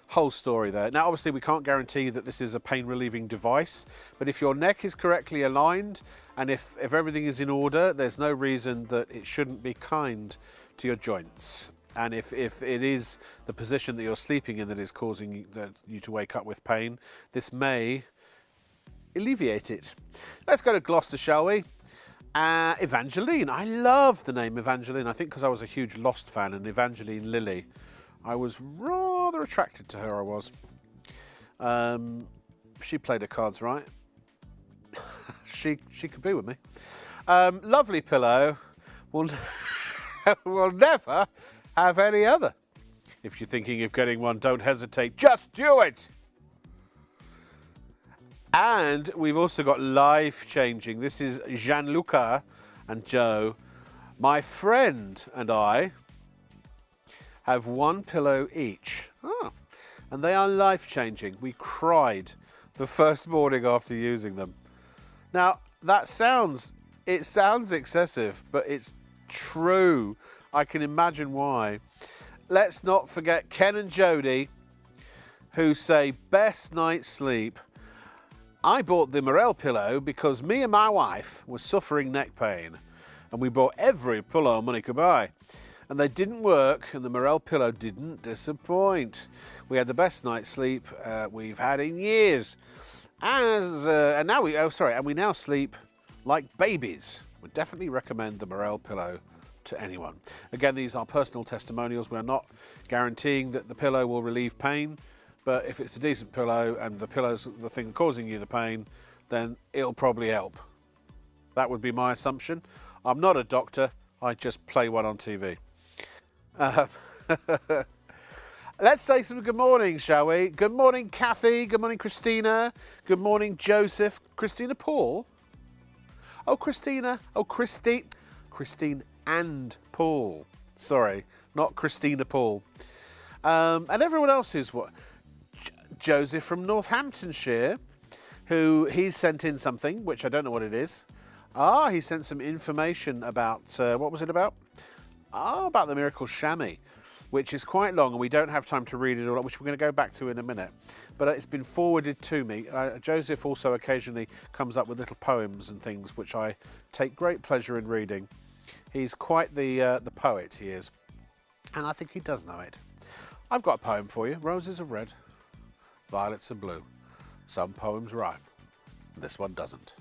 Whole story there. Now, obviously, we can't guarantee that this is a pain-relieving device, but if your neck is correctly aligned and if everything is in order, there's no reason that it shouldn't be kind to your joints. And if it is the position that you're sleeping in that is causing you to wake up with pain, this may alleviate it. Let's go to Gloucester, shall we? Evangeline. I love the name Evangeline. I think because I was a huge Lost fan, and Evangeline Lilly, I was rather attracted to her, I was. She played her cards right. she could be with me. Lovely pillow. We'll never have any other. If you're thinking of getting one, don't hesitate. Just do it. And we've also got life-changing. This is Gianluca and Joe. My friend and I have one pillow each. And they are life-changing. We cried the first morning after using them. Now, that sounds It sounds excessive, but it's true. I can imagine why. Let's not forget Ken and Jody, who say best night's sleep. I bought the Morel pillow because me and my wife were suffering neck pain, and we bought every pillow money could buy. And they didn't work, and the Morel pillow didn't disappoint. We had the best night's sleep we've had in years. And we now sleep like babies. Would definitely recommend the Morel pillow to anyone. Again, these are personal testimonials. We're not guaranteeing that the pillow will relieve pain, but if it's a decent pillow and the pillow's the thing causing you the pain, then it'll probably help. That would be my assumption. I'm not a doctor, I just play one on TV. Let's say some good morning, shall we? Good morning, Kathy. Good morning, Christina. Good morning, Joseph. Christina Paul? Oh, Christina. Oh, Christine and Paul. Sorry, not Christina Paul. And everyone else is what? Joseph from Northamptonshire, who he's sent in something, which I don't know what it is. He sent some information about, what was it about? About the miracle chamois, which is quite long and we don't have time to read it all, which we're going to go back to in a minute. But it's been forwarded to me. Joseph also occasionally comes up with little poems and things, which I take great pleasure in reading. He's quite the poet, he is. And I think he does know it. I've got a poem for you. Roses are red, violets are blue. Some poems rhyme. This one doesn't.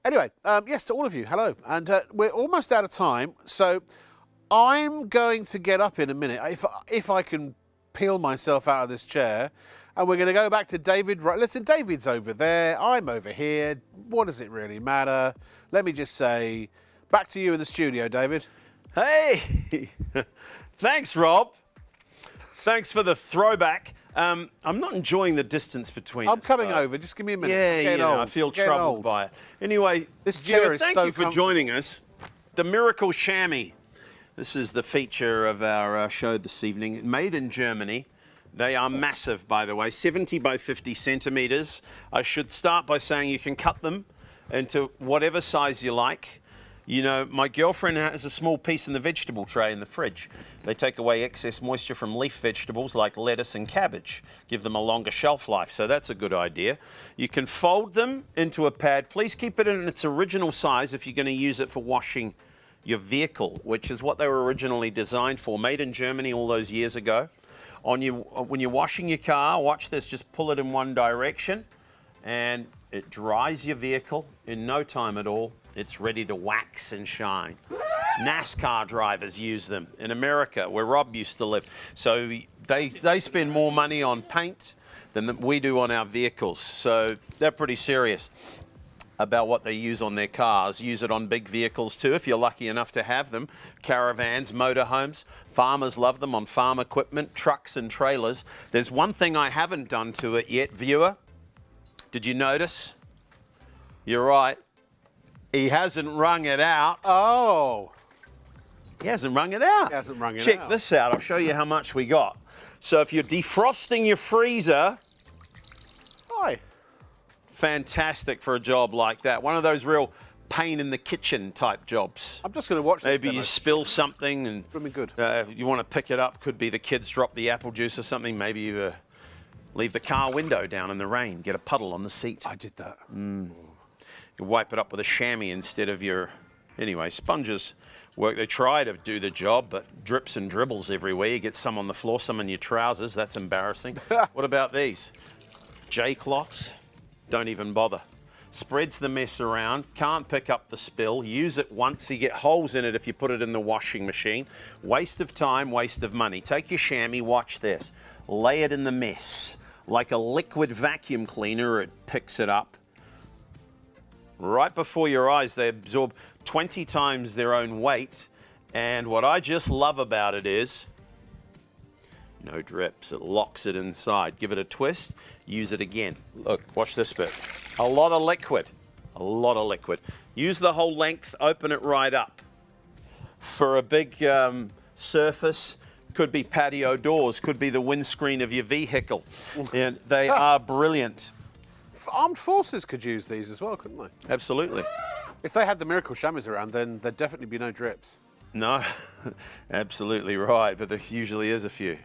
Anyway, yes, to all of you, hello. And we're almost out of time, so I'm going to get up in a minute, if I can peel myself out of this chair, and we're going to go back to David. Right, listen, David's over there, I'm over here. What does it really matter? Let me just say, back to you in the studio, David. Hey, thanks, Rob. Thanks for the throwback. I'm not enjoying the distance between us. I'm coming over. Just give me a minute. Yeah, I feel troubled by it. Anyway, this chair is thank so you for joining us. The Miracle Chamois. This is the feature of our show this evening. Made in Germany. They are massive, by the way, 70 by 50 centimeters. I should start by saying you can cut them into whatever size you like. You know, my girlfriend has a small piece in the vegetable tray in the fridge. They take away excess moisture from leaf vegetables like lettuce and cabbage, give them a longer shelf life, so that's a good idea. You can fold them into a pad. Please keep it in its original size if you're going to use it for washing your vehicle, which is what they were originally designed for, made in Germany all those years ago. When you're washing your car, watch this, just pull it in one direction and it dries your vehicle in no time at all. It's ready to wax and shine. NASCAR drivers use them in America, where Rob used to live. So they spend more money on paint than we do on our vehicles. So they're pretty serious about what they use on their cars. Use it on big vehicles too, if you're lucky enough to have them. Caravans, motorhomes. Farmers love them on farm equipment, trucks and trailers. There's one thing I haven't done to it yet, viewer. Did you notice? You're right. He hasn't wrung it out. Oh. He hasn't wrung it out. He hasn't wrung it out. Check this out. I'll show you how much we got. So if you're defrosting your freezer, Hi. Fantastic for a job like that. One of those real pain in the kitchen type jobs. I'm just going to watch this. Maybe you spill something and Really good. you want to pick it up. Could be the kids drop the apple juice or something. Maybe you leave the car window down in the rain, get a puddle on the seat. I did that. You wipe it up with a chamois instead of your... Anyway, sponges work. They try to do the job, but drips and dribbles everywhere. You get some on the floor, some in your trousers. That's embarrassing. What about these? J-cloths? Don't even bother. Spreads the mess around, can't pick up the spill. Use it once, you get holes in it if you put it in the washing machine. Waste of time, waste of money. Take your chamois, watch this. Lay it in the mess. Like a liquid vacuum cleaner, it picks it up. Right before your eyes, they absorb 20 times their own weight. And what I just love about it is no drips. It locks it inside. Give it a twist. Use it again. Look, watch this bit. A lot of liquid. A lot of liquid. Use the whole length. Open it right up. For a big surface, could be patio doors, could be the windscreen of your vehicle. And they are brilliant. armed forces could use these as well, couldn't they? Absolutely. If they had the miracle chamois around, then there'd definitely be no drips. No, absolutely right. But there usually is a few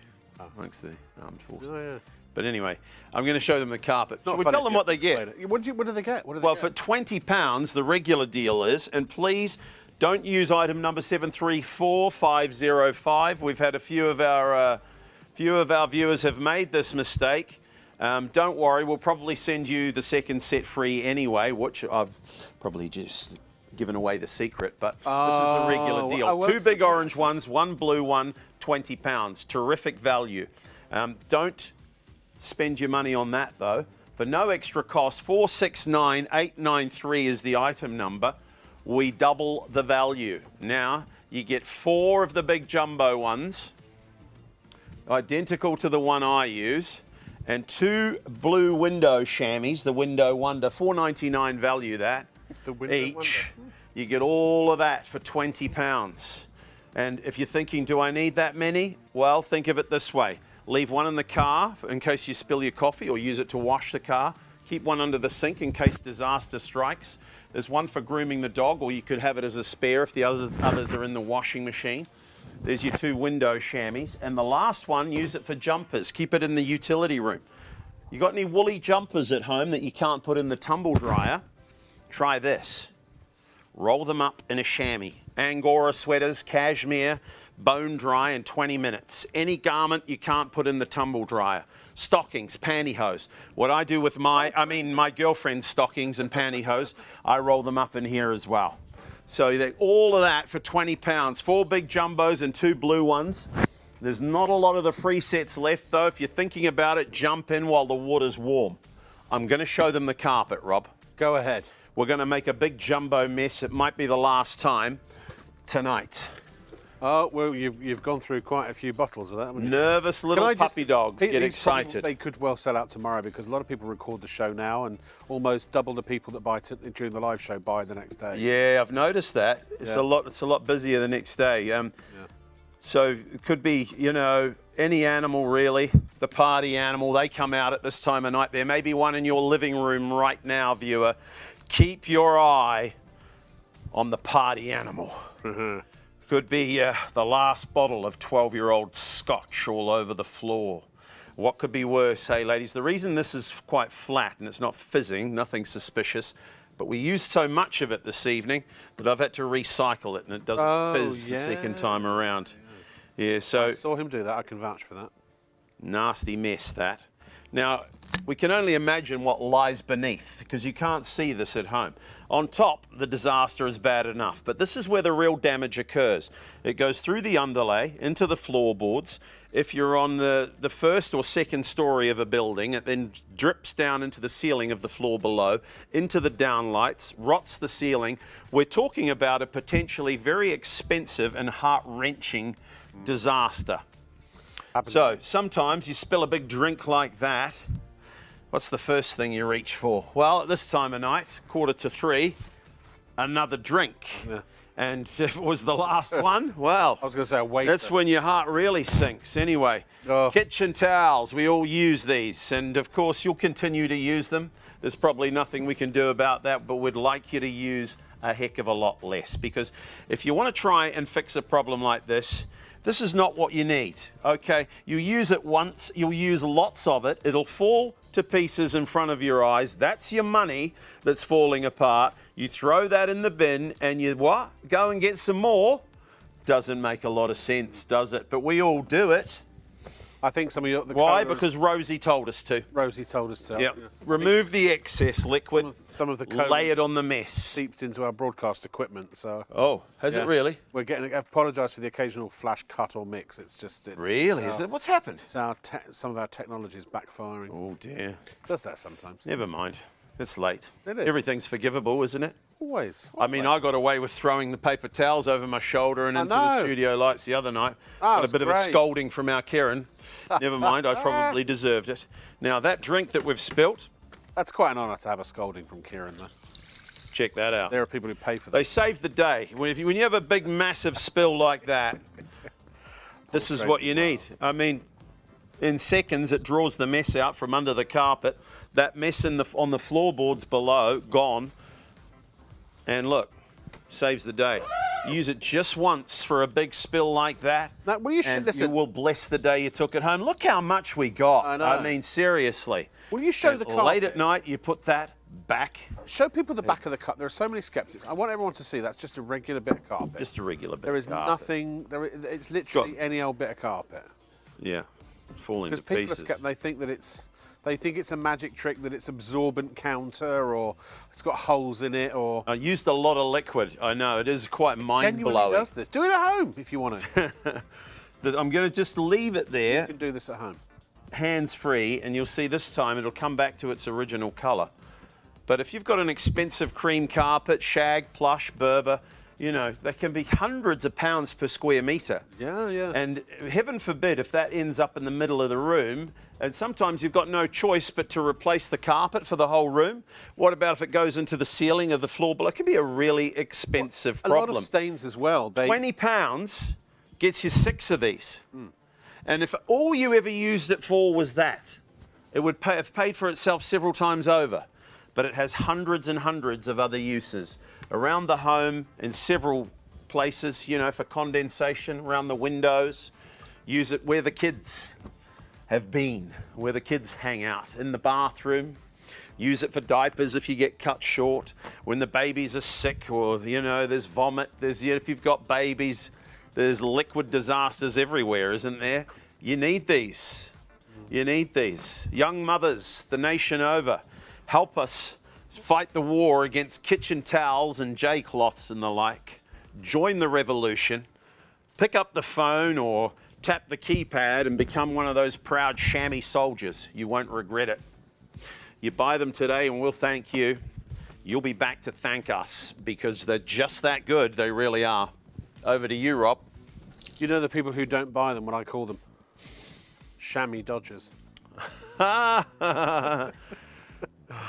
amongst the armed forces. Oh, yeah. But anyway, I'm going to show them the carpet. Not So we funny tell if them you what they explain get. it. What do they get? What do they Well, get? for £20, the regular deal is, and please don't use item number 734505. We've had a few of our viewers have made this mistake. Don't worry, we'll probably send you the second set free anyway, which I've probably just given away the secret, but this is the regular deal. well, Two big orange ones, one blue one, £20. Terrific value. Don't spend your money on that though. For no extra cost, 469893 is the item number. We double the value. Now, you get 4 of the big jumbo ones, identical to the one I use, and 2 blue window chamois, the Window Wonder, $4.99 value that. The Window each. Wonder. You get all of that for £20. And if you're thinking, do I need that many? Well, think of it this way. Leave one in the car in case you spill your coffee or use it to wash the car. Keep one under the sink in case disaster strikes. There's one for grooming the dog, or you could have it as a spare if the others are in the washing machine. There's your 2 window chamois. And the last one, use it for jumpers. Keep it in the utility room. You got any woolly jumpers at home that you can't put in the tumble dryer? Try this. Roll them up in a chamois. Angora sweaters, cashmere, bone dry in 20 minutes. Any garment you can't put in the tumble dryer. Stockings, pantyhose. What I do with my girlfriend's stockings and pantyhose, I roll them up in here as well. So all of that for £20. 4 big jumbos and 2 blue ones. There's not a lot of the free sets left though. If you're thinking about it, jump in while the water's warm. I'm going to show them the carpet, Rob. Go ahead. We're going to make a big jumbo mess. It might be the last time tonight. Oh, well, you've gone through quite a few bottles of that, haven't you? Nervous little puppy dogs get These excited. probably, they could well sell out tomorrow because a lot of people record the show now and almost double the people that buy during the live show buy the next day. Yeah, I've noticed that. It's Yeah. a lot busier the next day. So it could be, any animal really, the party animal. They come out at this time of night. There may be one in your living room right now, viewer. Keep your eye on the party animal. Could be the last bottle of 12-year-old scotch all over the floor. What could be worse, hey ladies? The reason this is quite flat and it's not fizzing, nothing suspicious, but we used so much of it this evening that I've had to recycle it and it doesn't fizz the second time around. Yeah, so I saw him do that. I can vouch for that. nasty mess that. Now, we can only imagine what lies beneath because you can't see this at home. On top, the disaster is bad enough, but this is where the real damage occurs. It goes through the underlay, into the floorboards. If you're on the first or second story of a building, it then drips down into the ceiling of the floor below, into the downlights, rots the ceiling. We're talking about a potentially very expensive and heart-wrenching disaster. So sometimes you spill a big drink like that. What's the first thing you reach for? Well, at this time of night, 2:45, another drink. Yeah. And if it was the last one, well, I was going to say, wait. that's when your heart really sinks. Anyway, Oh. kitchen towels, we all use these. And of course, you'll continue to use them. There's probably nothing we can do about that, but we'd like you to use a heck of a lot less. Because if you want to try and fix a problem like this is not what you need, okay? You use it once, you'll use lots of it, it'll fall to pieces in front of your eyes. That's your money that's falling apart. You throw that in the bin and you what? Go and get some more. Doesn't make a lot of sense, does it? But we all do it. I think some of your... Why? Because Rosie told us to. Rosie told us to. Yep. Remove the excess liquid, Some of the code lay it on the mess. seeped into our broadcast equipment, so... Oh, has Yeah. it really? We're getting... I apologise for the occasional flash cut or mix. It's just... Really? Is it? What's happened? It's some of our technology is backfiring. Oh dear. Does that sometimes? Never mind. It's late. It is. Everything's forgivable, isn't it? Always. I mean, I got away with throwing the paper towels over my shoulder and I into the know. studio lights the other night. Oh, Got a it's bit of a great. scolding from our Karen. Never mind, I probably deserved it. Now, that drink that we've spilt, That's quite an honour to have a scolding from Kieran, though. check that out. There are people who pay for They that. save the day. When you have a big, massive spill like that, this is what you need. I mean, In seconds, it draws the mess out from under the carpet. That mess on the floorboards below, gone. And look, saves the day. Use it just once for a big spill like that, Now, well, you should and listen. you will bless the day you took it home. Look how much we got. I know. I mean, seriously. Will you show And the carpet? late at night, you put that back. Show people the back of the carpet. There are so many skeptics. I want everyone to see that's just a regular bit of carpet. Just a regular bit There is of carpet. nothing. It's literally any old bit of carpet. Yeah, falling to Because people are pieces. skeptical. They think it's a magic trick, that it's absorbent counter, or it's got holes in it, or I used a lot of liquid. I know, it is quite genuinely mind-blowing. does this. Do it at home if you want to. You I'm going to just leave it there, can do this at home. hands-free, and you'll see this time it'll come back to its original colour. But if you've got an expensive cream carpet, shag, plush, Berber, you know, they can be hundreds of pounds per square metre. Yeah, yeah. And heaven forbid if that ends up in the middle of the room, and sometimes you've got no choice but to replace the carpet for the whole room. What about if it goes into the ceiling of the floor below? It can be a really expensive a problem. lot of stains as well. £20 gets you 6 of these. And if all you ever used it for was that, it would have paid for itself several times over. But it has hundreds and hundreds of other uses around the home in several places, you know, for condensation, around the windows. Use it where the kids have been, where the kids hang out, in the bathroom. Use it for diapers if you get cut short, when the babies are sick, or, you know, there's vomit. If you've got babies, there's liquid disasters everywhere, isn't there? You need these. You need these. Young mothers, the nation over, help us fight the war against kitchen towels and J-cloths and the like. Join the revolution. Pick up the phone or tap the keypad and become one of those proud chamois soldiers. You won't regret it. You buy them today and we'll thank you. You'll be back to thank us because they're just that good. They really are. Over to you, Rob. You know the people who don't buy them, what I call them? Chamois dodgers.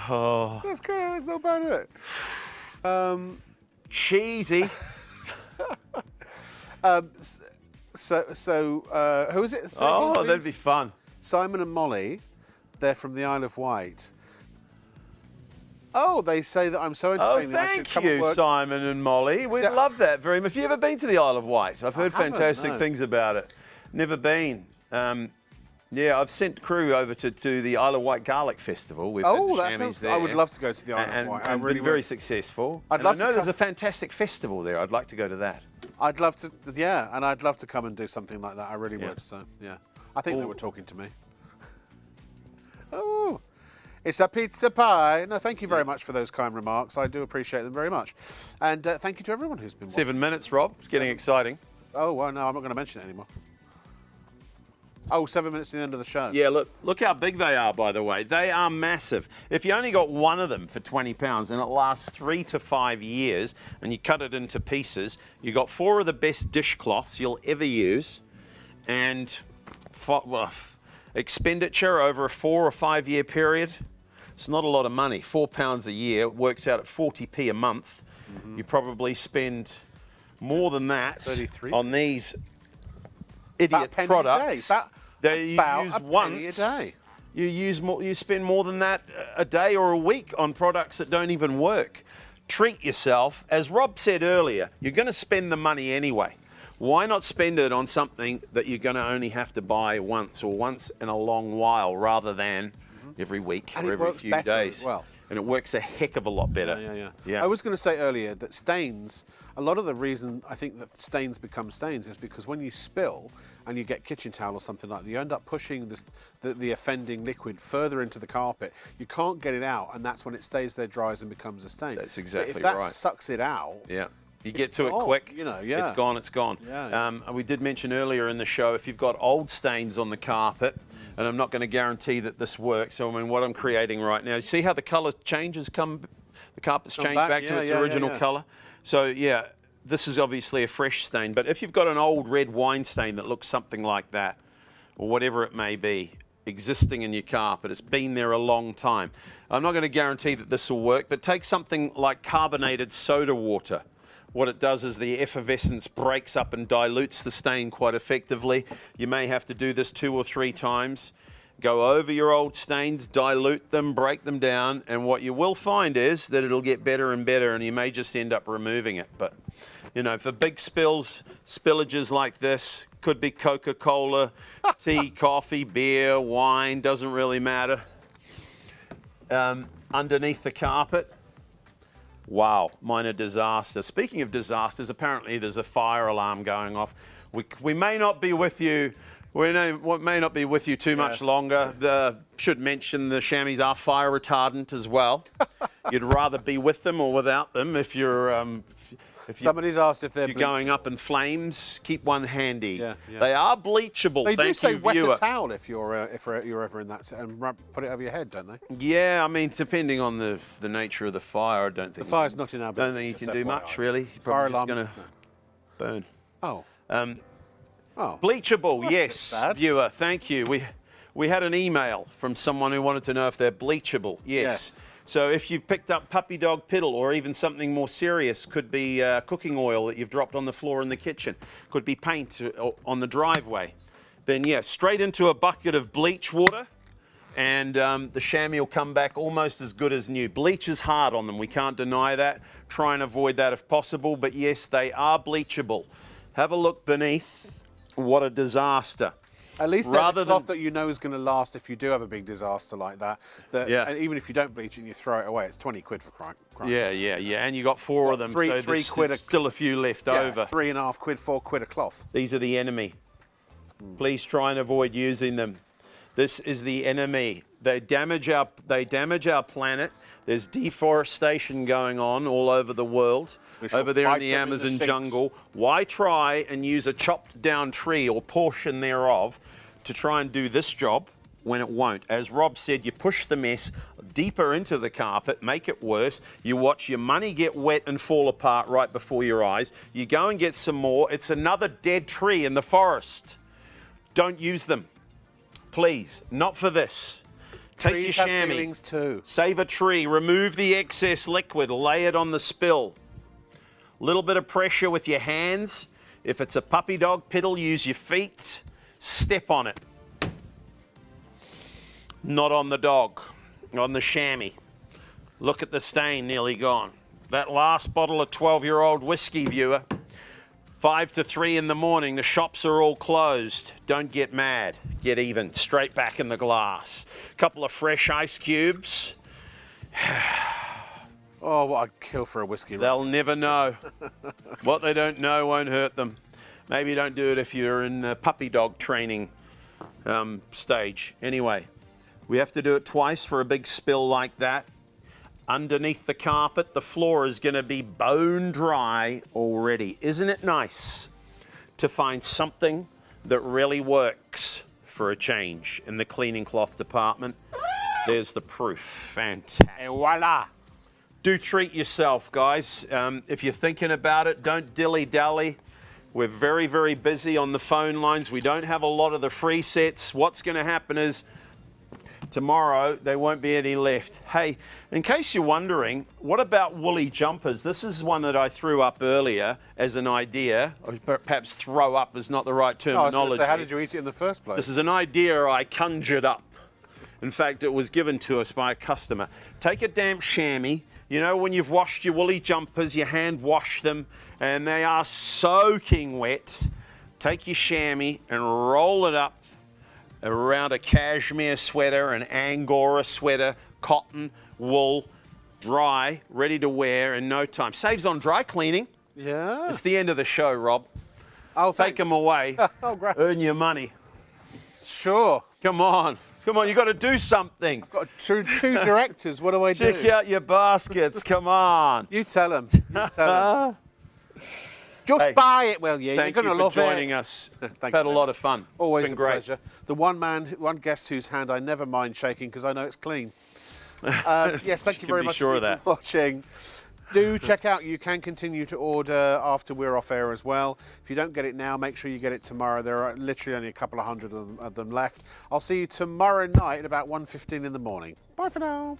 Oh. That's good. That's not bad, is it? Cheesy. So who is it? Oh, that'd be fun. Simon and Molly. They're from the Isle of Wight. Oh, they say that I'm so Oh, entertaining. I should thank come and you, work. Simon and Molly. We'd So- love that very much. Have you ever been to the Isle of Wight? I've heard haven't, fantastic no. things about it. Never been. Yeah, I've sent crew over to do the Isle of Wight Garlic Festival. We've Oh, had the that chamois sounds. there. I would love to go to the Isle and, of Wight. I and really been very would. successful. I'd And love I to know there's come- a fantastic festival there. I'd like to go to that. I'd love to. Yeah, and I'd love to come and do something like that. I really Yeah. would. So yeah, I think they Oh. were talking to me. Oh, it's a pizza pie. No, thank you very much for those kind remarks. I do appreciate them very much, and thank you to everyone who's been watching. 7 minutes, Rob. It's getting exciting. Oh well, no, I'm not going to mention it anymore. Oh, 7 minutes to the end of the show. Yeah, look how big they are, by the way. They are massive. If you only got one of them for £20 and it lasts 3 to 5 years and you cut it into pieces, you got 4 of the best dishcloths you'll ever use and expenditure over a 4 or 5 year period. It's not a lot of money. £4 a year works out at 40p a month. You probably spend more than that 33. on these About idiot a penny products. A day. that you About use a penny once. a day. You use more. You spend more than that a day or a week on products that don't even work. Treat yourself. As Rob said earlier, you're going to spend the money anyway. Why not spend it on something that you're going to only have to buy once or once in a long while rather than every week And or it every works few better days? as well. And it works a heck of a lot better. Yeah. I was going to say earlier that stains, a lot of the reason I think that stains become stains is because when you spill and you get kitchen towel or something like that, you end up pushing the offending liquid further into the carpet. You can't get it out, and that's when it stays there, dries, and becomes a stain. That's But exactly if that right. sucks it out, Yeah. You It's get to gone, it quick. you know, yeah. It's gone, it's gone. Yeah. We did mention earlier in the show, if you've got old stains on the carpet, and I'm not going to guarantee that this works, so I mean, what I'm creating right now, you see how the colour changes the carpet's Come changed back, back to yeah, its yeah, original yeah. colour? So yeah, this is obviously a fresh stain, but if you've got an old red wine stain that looks something like that, or whatever it may be, existing in your carpet, it's been there a long time. I'm not going to guarantee that this will work, but take something like carbonated soda water, What it does is the effervescence breaks up and dilutes the stain quite effectively. You may have to do this 2 or 3 times. Go over your old stains, dilute them, break them down, and what you will find is that it'll get better and better, and you may just end up removing it. But, you know, for big spillages like this, could be Coca-Cola, tea, coffee, beer, wine, doesn't really matter. Underneath the carpet, wow, minor disaster. Speaking of disasters, apparently there's a fire alarm going off. We may not be with you. We may not be with you too much longer. Should mention the chamois are fire retardant as well. You'd rather be with them or without them. If Somebody's asked if they're going up in flames, keep one handy. Yeah, yeah. They are bleachable. They do say wet viewer. a towel if you're ever in that, and put it over your head, don't they? Yeah, I mean, depending on the nature of the fire, I don't think The fire's not in our don't building, think you just can do FYI. much really. You're Fire probably just alarm. going to burn. Oh. Oh. Bleachable, That's a bit yes, sad. viewer. Thank you. We had an email from someone who wanted to know if they're bleachable. Yes. So if you've picked up puppy dog piddle, or even something more serious, could be cooking oil that you've dropped on the floor in the kitchen, could be paint on the driveway, then yeah, straight into a bucket of bleach water, and the chamois will come back almost as good as new. Bleach is hard on them, we can't deny that. Try and avoid that if possible, but yes, they are bleachable. Have a look beneath. What a disaster. At least they're the cloth that you know is going to last if you do have a big disaster like that. Yeah. And even if you don't bleach it and you throw it away, it's 20 quid for crime. Yeah, and you got 4 of them, three so there's quid still a few left over. 3.5 quid, 4 quid a cloth. These are the enemy. Please try and avoid using them. This is the enemy. They damage our planet. There's deforestation going on all over the world. Over there in the Amazon jungle. Why try and use a chopped down tree or portion thereof to try and do this job when it won't? As Rob said, you push the mess deeper into the carpet, make it worse. You watch your money get wet and fall apart right before your eyes. You go and get some more. It's another dead tree in the forest. Don't use them. Please, not for this. Take Trees your have chamois. feelings too. Save a tree, remove the excess liquid, lay it on the spill. Little bit of pressure with your hands. If it's a puppy dog piddle, use your feet. Step on it. Not on the dog, on the chamois. Look at the stain, nearly gone. That last bottle of 12-year-old whiskey, viewer. 5 to 3 in the morning, the shops are all closed. Don't get mad, get even, straight back in the glass. Couple of fresh ice cubes. Oh, what I'd kill for a whiskey. They'll never know. What they don't know won't hurt them. Maybe don't do it if you're in the puppy dog training stage. Anyway, we have to do it twice for a big spill like that. Underneath the carpet, the floor is going to be bone dry already. Isn't it nice to find something that really works for a change in the cleaning cloth department? There's the proof. Fantastic. Et voila. Do treat yourself, guys. If you're thinking about it, don't dilly-dally. We're very, very busy on the phone lines. We don't have a lot of the free sets. What's going to happen is tomorrow there won't be any left. Hey, in case you're wondering, what about woolly jumpers? This is one that I threw up earlier as an idea. Or perhaps throw up is not the right terminology. I was going to say, how did you eat it in the first place? This is an idea I conjured up. In fact, it was given to us by a customer. Take a damp chamois. You know, when you've washed your woolly jumpers, you hand wash them, and they are soaking wet. Take your chamois and roll it up around a cashmere sweater, an Angora sweater, cotton, wool, dry, ready to wear in no time. Saves on dry cleaning. Yeah. It's the end of the show, Rob. Oh, thanks. Take them away. Oh, great. Earn your money. Sure. Come on. Come on, you've got to do something. I've got two directors. What do I do? Check out your baskets. Come on. You tell them. You tell them. Just Hey, buy it, will you? Thank You're going you to for love joining it. us. Thank Had a you. lot of fun. Always it's been a great. pleasure. The one guest whose hand I never mind shaking because I know it's clean. Yes, thank you can very be much sure for of that. watching. Do check out, you can continue to order after we're off air as well. If you don't get it now, make sure you get it tomorrow. There are literally only a couple of hundred of them left. I'll see you tomorrow night at about 1:15 in the morning. Bye for now.